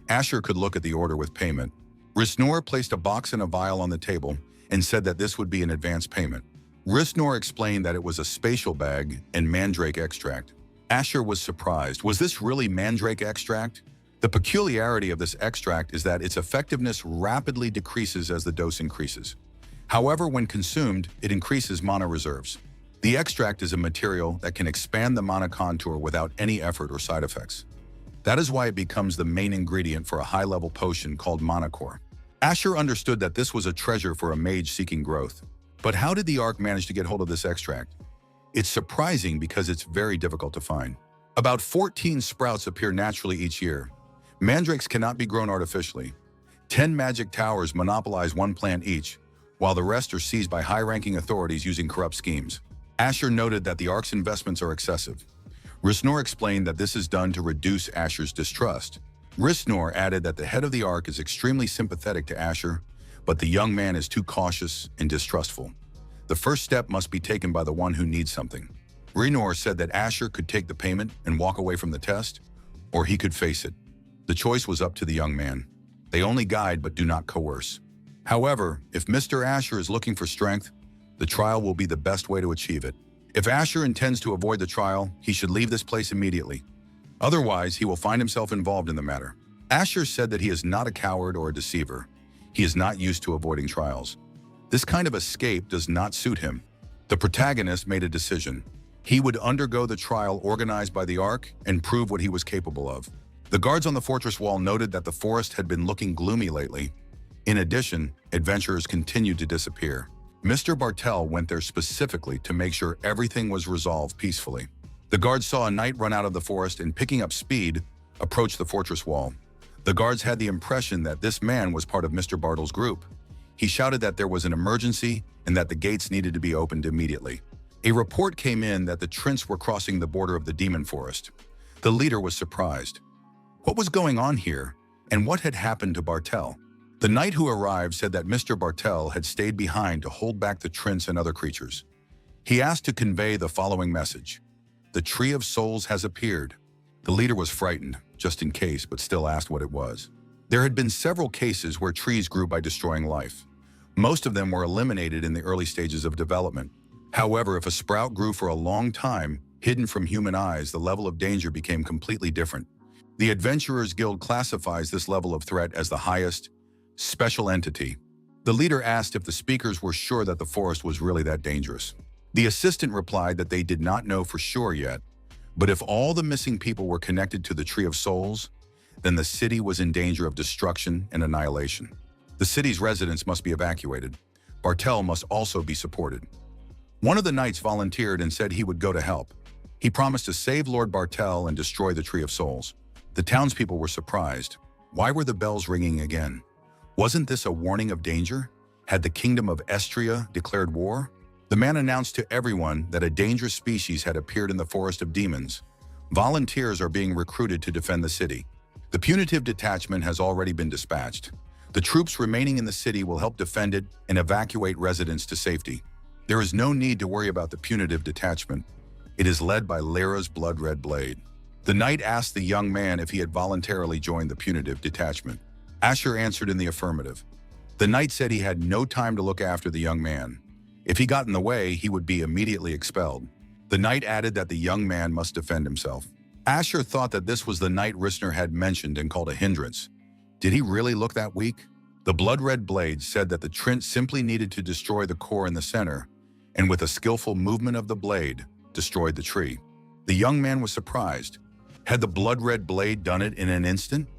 Asher could look at the order with payment. Rissner placed a box and a vial on the table and said that this would be an advance payment. Rissner explained that it was a spatial bag and mandrake extract. Asher was surprised. Was this really mandrake extract? The peculiarity of this extract is that its effectiveness rapidly decreases as the dose increases. However, when consumed, it increases mana reserves. The extract is a material that can expand the mana contour without any effort or side effects. That is why it becomes the main ingredient for a high-level potion called mana core. Asher understood that this was a treasure for a mage seeking growth. But how did the Ark manage to get hold of this extract? It's surprising because it's very difficult to find. About 14 sprouts appear naturally each year. Mandrakes cannot be grown artificially. 10 magic towers monopolize one plant each, while the rest are seized by high-ranking authorities using corrupt schemes. Asher noted that the Ark's investments are excessive. Rissner explained that this is done to reduce Asher's distrust. Rissner added that the head of the Ark is extremely sympathetic to Asher, but the young man is too cautious and distrustful. The first step must be taken by the one who needs something. Rissner said that Asher could take the payment and walk away from the test, or he could face it. The choice was up to the young man. They only guide but do not coerce. However, if Mr. Asher is looking for strength, the trial will be the best way to achieve it. If Asher intends to avoid the trial, he should leave this place immediately. Otherwise, he will find himself involved in the matter. Asher said that he is not a coward or a deceiver. He is not used to avoiding trials. This kind of escape does not suit him. The protagonist made a decision. He would undergo the trial organized by the Ark and prove what he was capable of. The guards on the fortress wall noted that the forest had been looking gloomy lately. In addition, adventurers continued to disappear. Mr. Bartell went there specifically to make sure everything was resolved peacefully. The guards saw a knight run out of the forest and, picking up speed, approached the fortress wall. The guards had the impression that this man was part of Mr. Bartell's group. He shouted that there was an emergency and that the gates needed to be opened immediately. A report came in that the Trints were crossing the border of the demon forest. The leader was surprised. What was going on here, and what had happened to Bartell? The knight who arrived said that Mr. Bartell had stayed behind to hold back the Trints and other creatures. He asked to convey the following message. The Tree of Souls has appeared. The leader was frightened, just in case, but still asked what it was. There had been several cases where trees grew by destroying life. Most of them were eliminated in the early stages of development. However, if a sprout grew for a long time, hidden from human eyes, the level of danger became completely different. The Adventurers Guild classifies this level of threat as the highest, special entity. The leader asked if the speakers were sure that the forest was really that dangerous. The assistant replied that they did not know for sure yet, but if all the missing people were connected to the Tree of Souls, then the city was in danger of destruction and annihilation. The city's residents must be evacuated. Bartell must also be supported. One of the knights volunteered and said he would go to help. He promised to save Lord Bartell and destroy the Tree of Souls. The townspeople were surprised. Why were the bells ringing again? Wasn't this a warning of danger? Had the kingdom of Estria declared war? The man announced to everyone that a dangerous species had appeared in the forest of demons. Volunteers are being recruited to defend the city. The punitive detachment has already been dispatched. The troops remaining in the city will help defend it and evacuate residents to safety. There is no need to worry about the punitive detachment. It is led by Lyra's blood-red blade. The knight asked the young man if he had voluntarily joined the punitive detachment. Asher answered in the affirmative. The knight said he had no time to look after the young man. If he got in the way, he would be immediately expelled. The knight added that the young man must defend himself. Asher thought that this was the knight Rissner had mentioned and called a hindrance. Did he really look that weak? The blood-red blade said that the Trent simply needed to destroy the core in the center, and with a skillful movement of the blade, destroyed the tree. The young man was surprised. Had the blood-red blade done it in an instant?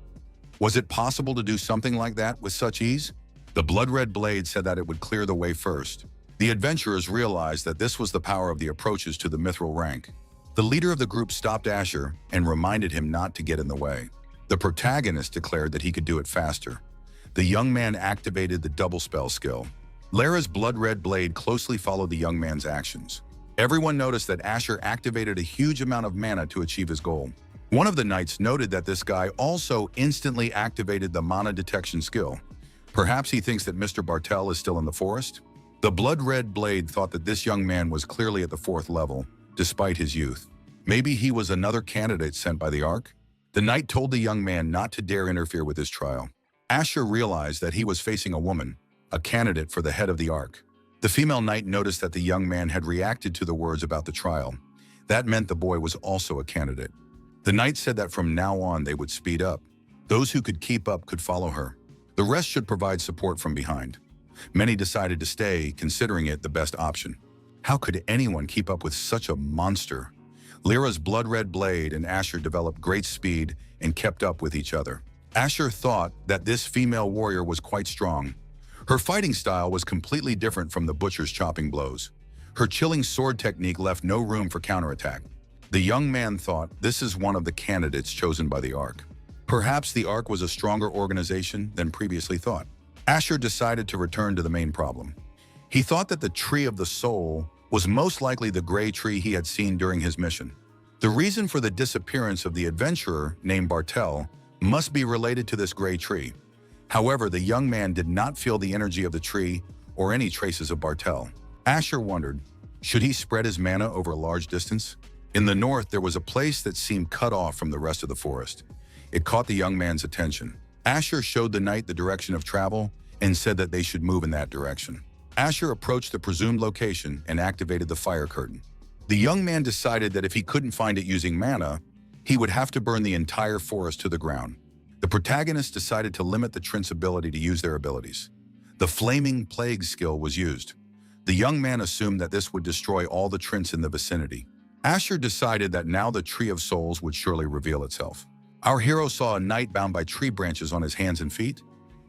Was it possible to do something like that with such ease? The blood-red blade said that it would clear the way first. The adventurers realized that this was the power of the approaches to the mithril rank. The leader of the group stopped Asher and reminded him not to get in the way. The protagonist declared that he could do it faster. The young man activated the double spell skill. Lyra's blood-red blade closely followed the young man's actions. Everyone noticed that Asher activated a huge amount of mana to achieve his goal. One of the knights noted that this guy also instantly activated the mana detection skill. Perhaps he thinks that Mr. Bartell is still in the forest? The blood-red blade thought that this young man was clearly at the 4th level, despite his youth. Maybe he was another candidate sent by the Ark? The knight told the young man not to dare interfere with his trial. Asher realized that he was facing a woman, a candidate for the head of the Ark. The female knight noticed that the young man had reacted to the words about the trial. That meant the boy was also a candidate. The knight said that from now on they would speed up. Those who could keep up could follow her. The rest should provide support from behind. Many decided to stay, considering it the best option. How could anyone keep up with such a monster? Lyra's blood-red blade and Asher developed great speed and kept up with each other. Asher thought that this female warrior was quite strong. Her fighting style was completely different from the butcher's chopping blows. Her chilling sword technique left no room for counterattack. The young man thought this is one of the candidates chosen by the Ark. Perhaps the Ark was a stronger organization than previously thought. Asher decided to return to the main problem. He thought that the Tree of the Soul was most likely the gray tree he had seen during his mission. The reason for the disappearance of the adventurer named Bartel must be related to this gray tree. However, the young man did not feel the energy of the tree or any traces of Bartel. Asher wondered, should he spread his mana over a large distance? In the north, there was a place that seemed cut off from the rest of the forest. It caught the young man's attention. Asher showed the knight the direction of travel and said that they should move in that direction. Asher approached the presumed location and activated the fire curtain. The young man decided that if he couldn't find it using mana, he would have to burn the entire forest to the ground. The protagonist decided to limit the Trint's ability to use their abilities. The Flaming Plague skill was used. The young man assumed that this would destroy all the Trints in the vicinity. Asher decided that now the Tree of Souls would surely reveal itself. Our hero saw a knight bound by tree branches on his hands and feet.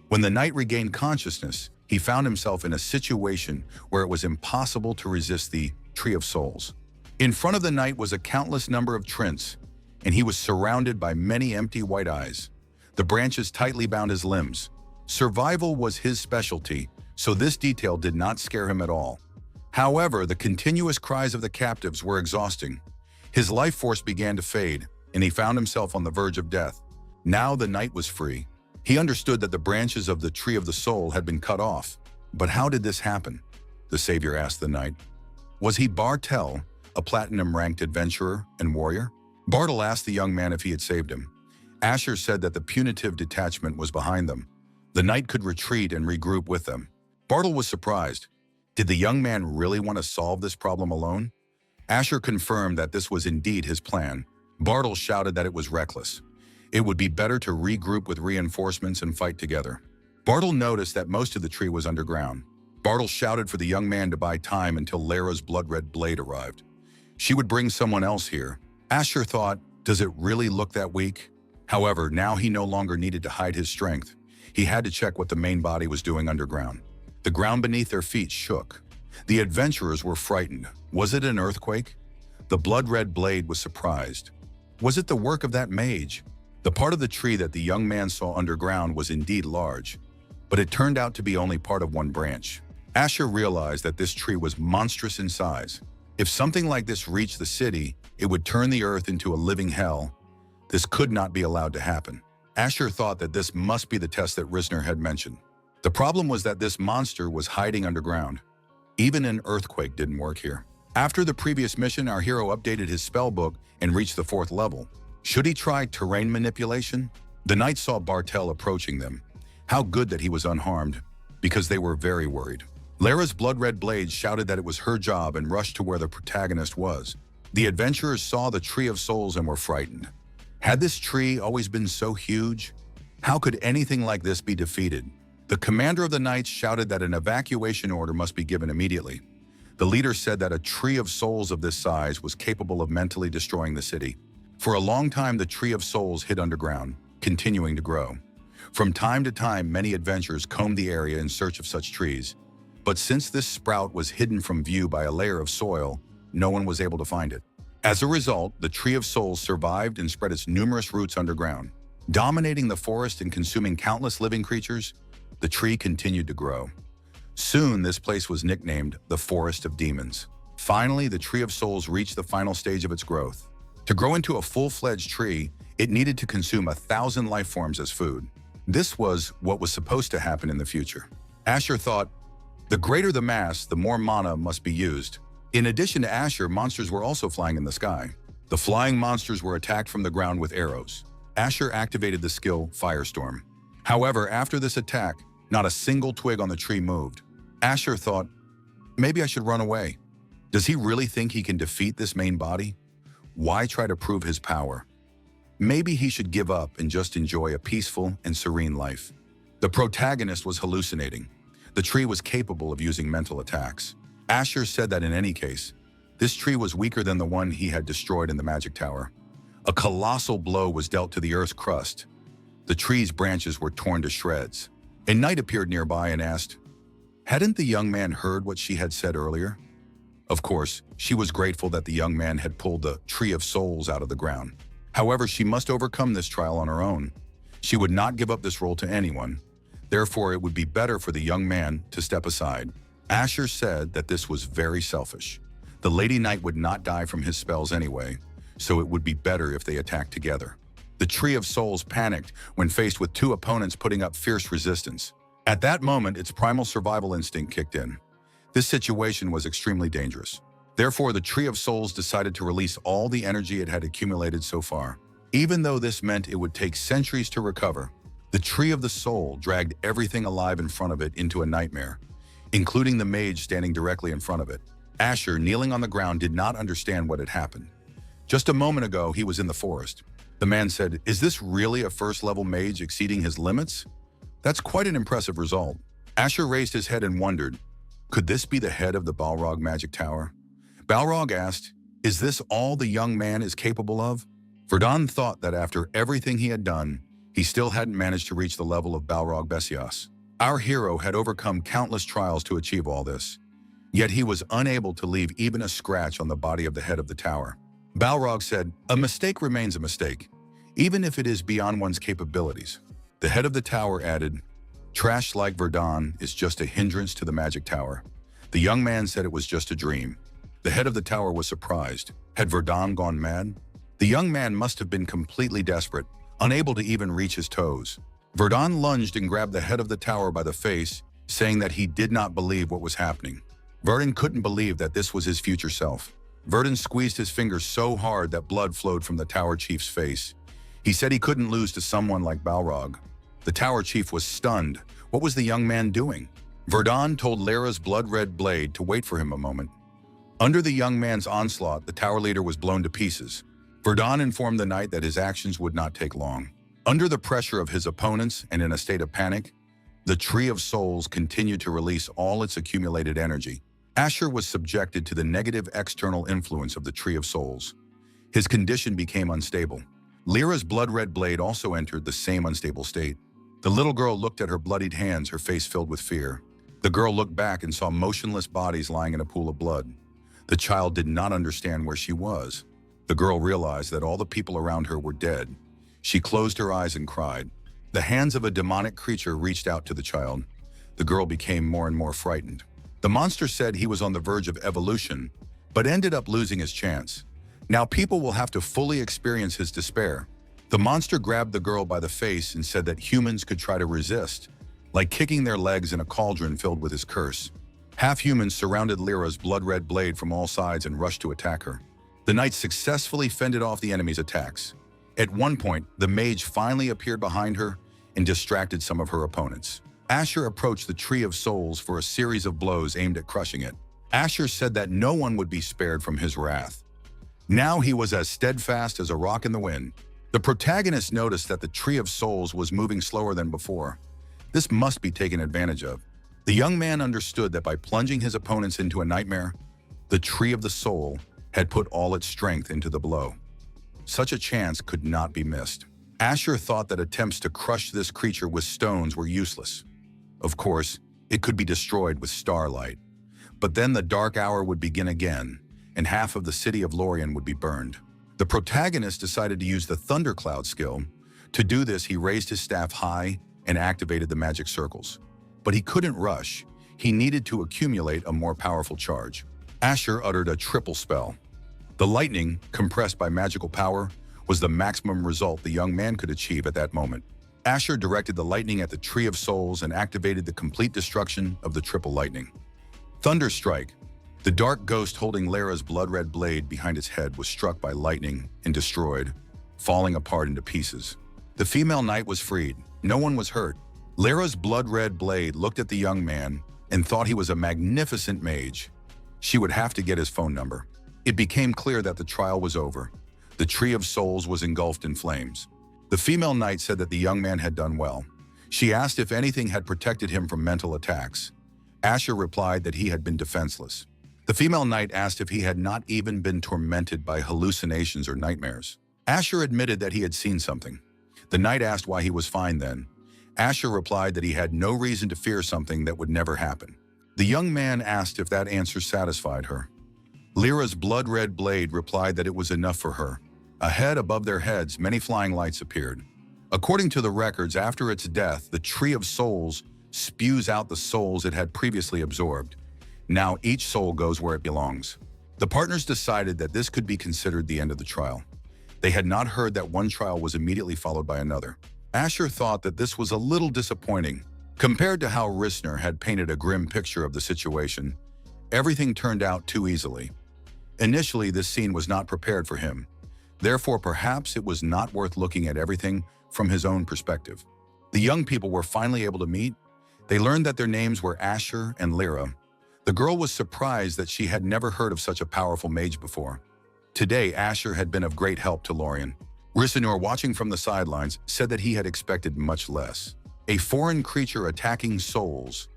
When the knight regained consciousness, he found himself in a situation where it was impossible to resist the Tree of Souls. In front of the knight was a countless number of Trints, and he was surrounded by many empty white eyes. The branches tightly bound his limbs. Survival was his specialty, so this detail did not scare him at all. However, the continuous cries of the captives were exhausting. His life force began to fade, and he found himself on the verge of death. Now the knight was free. He understood that the branches of the Tree of the Soul had been cut off. But how did this happen? The savior asked the knight. Was he Bartel, a platinum-ranked adventurer and warrior? Bartel asked the young man if he had saved him. Asher said that the punitive detachment was behind them. The knight could retreat and regroup with them. Bartel was surprised. Did the young man really want to solve this problem alone? Asher confirmed that this was indeed his plan. Bartel shouted that it was reckless. It would be better to regroup with reinforcements and fight together. Bartel noticed that most of the tree was underground. Bartel shouted for the young man to buy time until Lyra's blood-red blade arrived. She would bring someone else here. Asher thought, does it really look that weak? However, now he no longer needed to hide his strength. He had to check what the main body was doing underground. The ground beneath their feet shook. The adventurers were frightened. Was it an earthquake? The blood-red blade was surprised. Was it the work of that mage? The part of the tree that the young man saw underground was indeed large, but it turned out to be only part of one branch. Asher realized that this tree was monstrous in size. If something like this reached the city, it would turn the earth into a living hell. This could not be allowed to happen. Asher thought that this must be the test that Risner had mentioned. The problem was that this monster was hiding underground. Even an earthquake didn't work here. After the previous mission, our hero updated his spellbook and reached the 4th level. Should he try terrain manipulation? The knight saw Bartel approaching them. How good that he was unharmed, because they were very worried. Lyra's blood-red blade shouted that it was her job and rushed to where the protagonist was. The adventurers saw the Tree of Souls and were frightened. Had this tree always been so huge? How could anything like this be defeated? The commander of the knights shouted that an evacuation order must be given immediately. The leader said that a Tree of Souls of this size was capable of mentally destroying the city. For a long time, the Tree of Souls hid underground, continuing to grow. From time to time, many adventurers combed the area in search of such trees. But since this sprout was hidden from view by a layer of soil, no one was able to find it. As a result, the Tree of Souls survived and spread its numerous roots underground. Dominating the forest and consuming countless living creatures, the tree continued to grow. Soon, this place was nicknamed the Forest of Demons. Finally, the Tree of Souls reached the final stage of its growth. To grow into a full-fledged tree, it needed to consume 1,000 life forms as food. This was what was supposed to happen in the future. Asher thought, the greater the mass, the more mana must be used. In addition to Asher, monsters were also flying in the sky. The flying monsters were attacked from the ground with arrows. Asher activated the skill Firestorm. However, after this attack, not a single twig on the tree moved. Asher thought, maybe I should run away. Does he really think he can defeat this main body? Why try to prove his power? Maybe he should give up and just enjoy a peaceful and serene life. The protagonist was hallucinating. The tree was capable of using mental attacks. Asher said that in any case, this tree was weaker than the one he had destroyed in the magic tower. A colossal blow was dealt to the earth's crust. The tree's branches were torn to shreds. A knight appeared nearby and asked, hadn't the young man heard what she had said earlier? Of course, she was grateful that the young man had pulled the Tree of Souls out of the ground. However, she must overcome this trial on her own. She would not give up this role to anyone. Therefore, it would be better for the young man to step aside. Asher said that this was very selfish. The Lady Knight would not die from his spells anyway, so it would be better if they attacked together. The Tree of Souls panicked when faced with two opponents putting up fierce resistance. At that moment, its primal survival instinct kicked in. This situation was extremely dangerous. Therefore, the Tree of Souls decided to release all the energy it had accumulated so far. Even though this meant it would take centuries to recover, the Tree of the Soul dragged everything alive in front of it into a nightmare, including the mage standing directly in front of it. Asher, kneeling on the ground, did not understand what had happened. Just a moment ago, he was in the forest. The man said, "Is this really a first-level mage exceeding his limits? That's quite an impressive result." Asher raised his head and wondered, could this be the head of the Balrog magic tower? Balrog asked, "Is this all the young man is capable of?" Verdun thought that after everything he had done, he still hadn't managed to reach the level of Balrog Besias. Our hero had overcome countless trials to achieve all this, yet he was unable to leave even a scratch on the body of the head of the tower. Balrog said, "A mistake remains a mistake, even if it is beyond one's capabilities." The head of the tower added, "Trash like Verdun is just a hindrance to the magic tower." The young man said it was just a dream. The head of the tower was surprised. Had Verdun gone mad? The young man must have been completely desperate, unable to even reach his toes. Verdun lunged and grabbed the head of the tower by the face, saying that he did not believe what was happening. Verdun couldn't believe that this was his future self. Verdun squeezed his fingers so hard that blood flowed from the tower chief's face. He said he couldn't lose to someone like Balrog. The tower chief was stunned. What was the young man doing? Verdun told Lyra's blood-red blade to wait for him a moment. Under the young man's onslaught, the tower leader was blown to pieces. Verdun informed the knight that his actions would not take long. Under the pressure of his opponents and in a state of panic, the Tree of Souls continued to release all its accumulated energy. Asher was subjected to the negative external influence of the Tree of Souls. His condition became unstable. Lyra's blood-red blade also entered the same unstable state. The little girl looked at her bloodied hands, her face filled with fear. The girl looked back and saw motionless bodies lying in a pool of blood. The child did not understand where she was. The girl realized that all the people around her were dead. She closed her eyes and cried. The hands of a demonic creature reached out to the child. The girl became more and more frightened. The monster said he was on the verge of evolution, but ended up losing his chance. Now people will have to fully experience his despair. The monster grabbed the girl by the face and said that humans could try to resist, like kicking their legs in a cauldron filled with his curse. Half-humans surrounded Lyra's blood-red blade from all sides and rushed to attack her. The knight successfully fended off the enemy's attacks. At one point, the mage finally appeared behind her and distracted some of her opponents. Asher approached the Tree of Souls for a series of blows aimed at crushing it. Asher said that no one would be spared from his wrath. Now he was as steadfast as a rock in the wind. The protagonist noticed that the Tree of Souls was moving slower than before. This must be taken advantage of. The young man understood that by plunging his opponents into a nightmare, the Tree of the Soul had put all its strength into the blow. Such a chance could not be missed. Asher thought that attempts to crush this creature with stones were useless. Of course, it could be destroyed with starlight. But then the dark hour would begin again, and half of the city of Lorien would be burned. The protagonist decided to use the Thundercloud skill. To do this, he raised his staff high and activated the magic circles. But he couldn't rush. He needed to accumulate a more powerful charge. Asher uttered a triple spell. The lightning, compressed by magical power, was the maximum result the young man could achieve at that moment. Asher directed the lightning at the Tree of Souls and activated the complete destruction of the triple lightning. Thunderstrike. The dark ghost holding Lyra's blood-red blade behind its head was struck by lightning and destroyed, falling apart into pieces. The female knight was freed. No one was hurt. Lyra's blood-red blade looked at the young man and thought he was a magnificent mage. She would have to get his phone number. It became clear that the trial was over. The Tree of Souls was engulfed in flames. The female knight said that the young man had done well. She asked if anything had protected him from mental attacks. Asher replied that he had been defenseless. The female knight asked if he had not even been tormented by hallucinations or nightmares. Asher admitted that he had seen something. The knight asked why he was fine then. Asher replied that he had no reason to fear something that would never happen. The young man asked if that answer satisfied her. Lyra's blood-red blade replied that it was enough for her. Ahead above their heads, many flying lights appeared. According to the records, after its death, the Tree of Souls spews out the souls it had previously absorbed. Now each soul goes where it belongs. The partners decided that this could be considered the end of the trial. They had not heard that one trial was immediately followed by another. Asher thought that this was a little disappointing. Compared to how Risner had painted a grim picture of the situation, everything turned out too easily. Initially, this scene was not prepared for him. Therefore, perhaps it was not worth looking at everything from his own perspective. The young people were finally able to meet. They learned that their names were Asher and Lyra. The girl was surprised that she had never heard of such a powerful mage before. Today, Asher had been of great help to Lorien. Rissenor, watching from the sidelines, said that he had expected much less. A foreign creature attacking souls,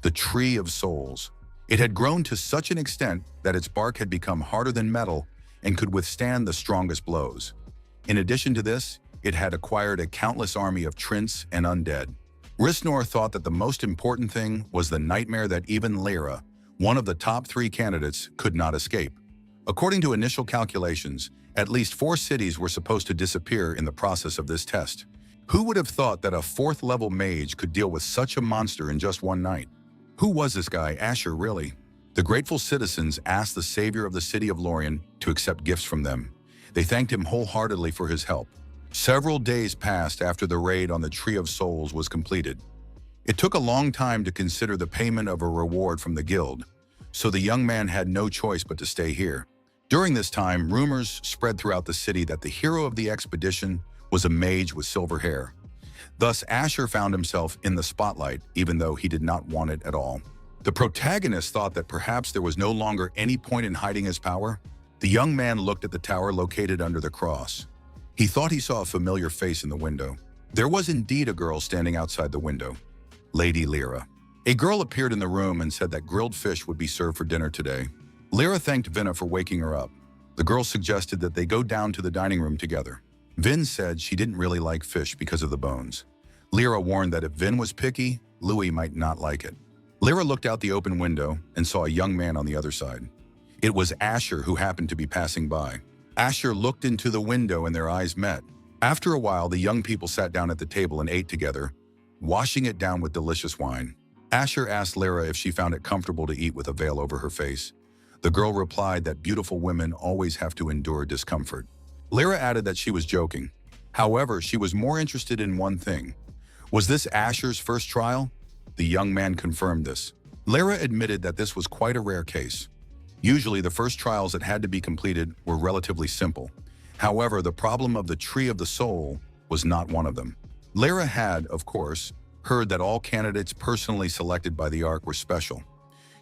the Tree of Souls. It had grown to such an extent that its bark had become harder than metal and could withstand the strongest blows. In addition to this, it had acquired a countless army of Trints and undead. Risnor thought that the most important thing was the nightmare that even Lyra, one of the top 3 candidates, could not escape. According to initial calculations, at least 4 cities were supposed to disappear in the process of this test. Who would have thought that a 4th-level mage could deal with such a monster in just one night? Who was this guy, Asher, really? The grateful citizens asked the savior of the city of Lorien to accept gifts from them. They thanked him wholeheartedly for his help. Several days passed after the raid on the Tree of Souls was completed. It took a long time to consider the payment of a reward from the guild, so the young man had no choice but to stay here. During this time, rumors spread throughout the city that the hero of the expedition was a mage with silver hair. Thus, Asher found himself in the spotlight, even though he did not want it at all. The protagonist thought that perhaps there was no longer any point in hiding his power. The young man looked at the tower located under the cross. He thought he saw a familiar face in the window. There was indeed a girl standing outside the window, Lady Lyra. A girl appeared in the room and said that grilled fish would be served for dinner today. Lyra thanked Vinna for waking her up. The girl suggested that they go down to the dining room together. Vin said she didn't really like fish because of the bones. Lyra warned that if Vin was picky, Louis might not like it. Lyra looked out the open window and saw a young man on the other side. It was Asher, who happened to be passing by. Asher looked into the window and their eyes met. After a while, the young people sat down at the table and ate together, washing it down with delicious wine. Asher asked Lyra if she found it comfortable to eat with a veil over her face. The girl replied that beautiful women always have to endure discomfort. Lyra added that she was joking. However, she was more interested in one thing. Was this Asher's first trial? The young man confirmed this. Lyra admitted that this was quite a rare case. Usually, the first trials that had to be completed were relatively simple. However, the problem of the Tree of the Soul was not one of them. Lyra had, of course, heard that all candidates personally selected by the Ark were special.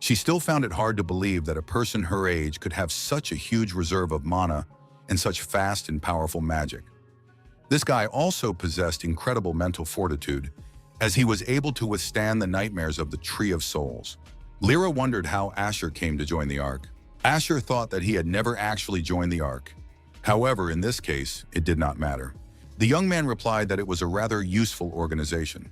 She still found it hard to believe that a person her age could have such a huge reserve of mana and such fast and powerful magic. This guy also possessed incredible mental fortitude, as he was able to withstand the nightmares of the Tree of Souls. Lyra wondered how Asher came to join the Ark. Asher thought that he had never actually joined the Ark. However, in this case, it did not matter. The young man replied that it was a rather useful organization.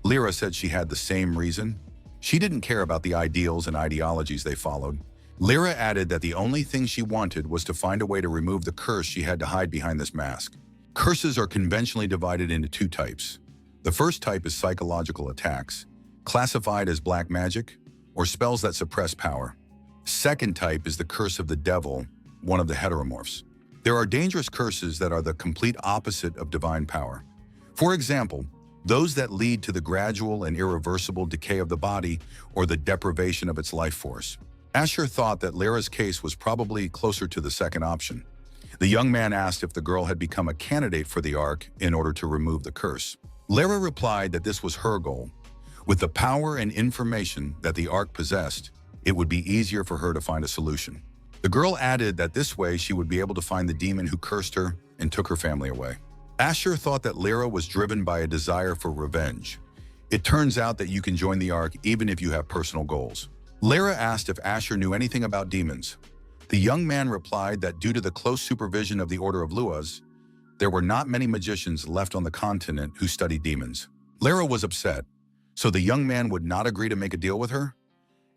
Lyra said she had the same reason. She didn't care about the ideals and ideologies they followed. Lyra added that the only thing she wanted was to find a way to remove the curse she had to hide behind this mask. Curses are conventionally divided into 2 types. The first type is psychological attacks, classified as black magic, or spells that suppress power. Second type is the curse of the devil, one of the heteromorphs. There are dangerous curses that are the complete opposite of divine power. For example, those that lead to the gradual and irreversible decay of the body or the deprivation of its life force. Asher thought that Lyra's case was probably closer to the second option. The young man asked if the girl had become a candidate for the Ark in order to remove the curse. Lyra replied that this was her goal. With the power and information that the Ark possessed, it would be easier for her to find a solution. The girl added that this way she would be able to find the demon who cursed her and took her family away. Asher thought that Lyra was driven by a desire for revenge. It turns out that you can join the Ark even if you have personal goals. Lyra asked if Asher knew anything about demons. The young man replied that due to the close supervision of the Order of Luas, there were not many magicians left on the continent who studied demons. Lyra was upset, so the young man would not agree to make a deal with her.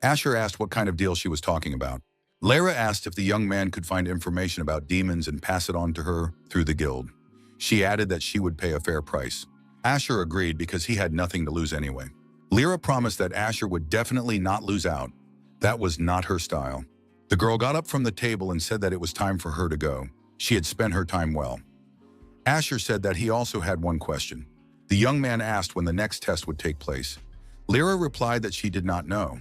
Asher asked what kind of deal she was talking about. Lyra asked if the young man could find information about demons and pass it on to her through the guild. She added that she would pay a fair price. Asher agreed because he had nothing to lose anyway. Lyra promised that Asher would definitely not lose out. That was not her style. The girl got up from the table and said that it was time for her to go. She had spent her time well. Asher said that he also had one question. The young man asked when the next test would take place. Lyra replied that she did not know.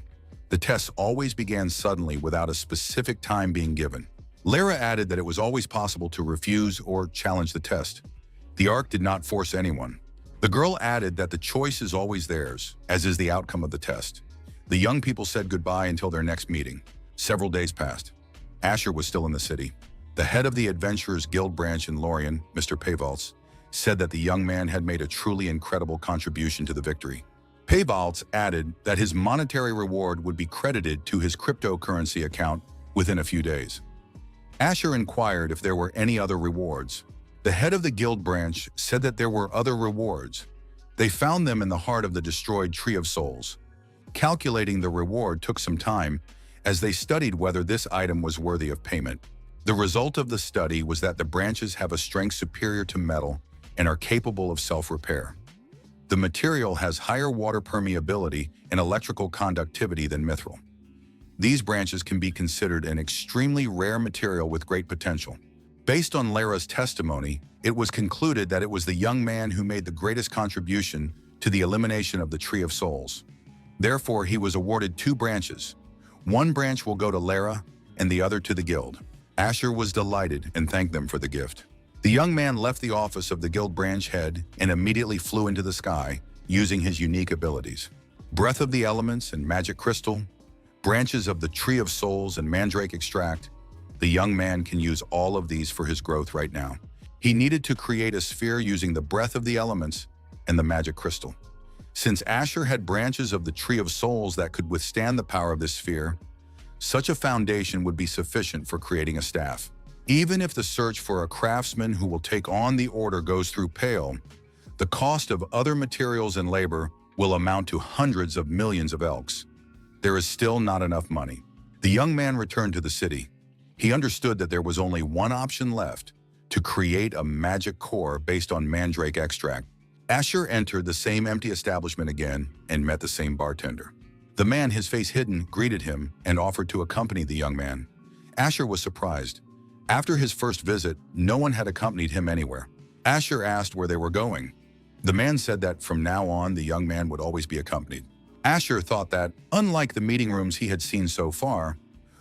The tests always began suddenly without a specific time being given. Lyra added that it was always possible to refuse or challenge the test. The Ark did not force anyone. The girl added that the choice is always theirs, as is the outcome of the test. The young people said goodbye until their next meeting. Several days passed. Asher was still in the city. The head of the Adventurers Guild branch in Lorien, Mr. Payvaltz, said that the young man had made a truly incredible contribution to the victory. Payvaltz added that his monetary reward would be credited to his cryptocurrency account within a few days. Asher inquired if there were any other rewards. The head of the guild branch said that there were other rewards. They found them in the heart of the destroyed Tree of Souls. Calculating the reward took some time, as they studied whether this item was worthy of payment. The result of the study was that the branches have a strength superior to metal and are capable of self-repair. The material has higher water permeability and electrical conductivity than mithril. These branches can be considered an extremely rare material with great potential. Based on Lyra's testimony, it was concluded that it was the young man who made the greatest contribution to the elimination of the Tree of Souls. Therefore, he was awarded 2 branches. One branch will go to Lyra and the other to the guild. Asher was delighted and thanked them for the gift. The young man left the office of the guild branch head and immediately flew into the sky, using his unique abilities. Breath of the Elements and Magic Crystal, branches of the Tree of Souls and Mandrake Extract. The young man can use all of these for his growth right now. He needed to create a sphere using the Breath of the Elements and the Magic Crystal. Since Asher had branches of the Tree of Souls that could withstand the power of this sphere, such a foundation would be sufficient for creating a staff. Even if the search for a craftsman who will take on the order goes through Pale, the cost of other materials and labor will amount to hundreds of millions of elks. There is still not enough money. The young man returned to the city. He understood that there was only one option left: to create a magic core based on Mandrake Extract. Asher entered the same empty establishment again and met the same bartender. The man, his face hidden, greeted him and offered to accompany the young man. Asher was surprised. After his first visit, no one had accompanied him anywhere. Asher asked where they were going. The man said that from now on, the young man would always be accompanied. Asher thought that, unlike the meeting rooms he had seen so far,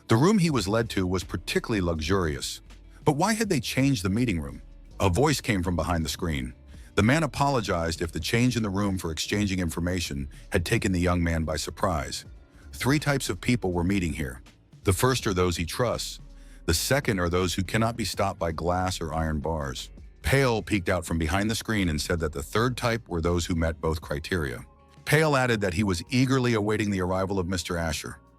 the room he was led to was particularly luxurious. But why had they changed the meeting room? A voice came from behind the screen. The man apologized if the change in the room for exchanging information had taken the young man by surprise. 3 types of people were meeting here. The first are those he trusts. The second are those who cannot be stopped by glass or iron bars. Pale peeked out from behind the screen and said that the third type were those who met both criteria. Pale added that he was eagerly awaiting the arrival of Mr. Asher.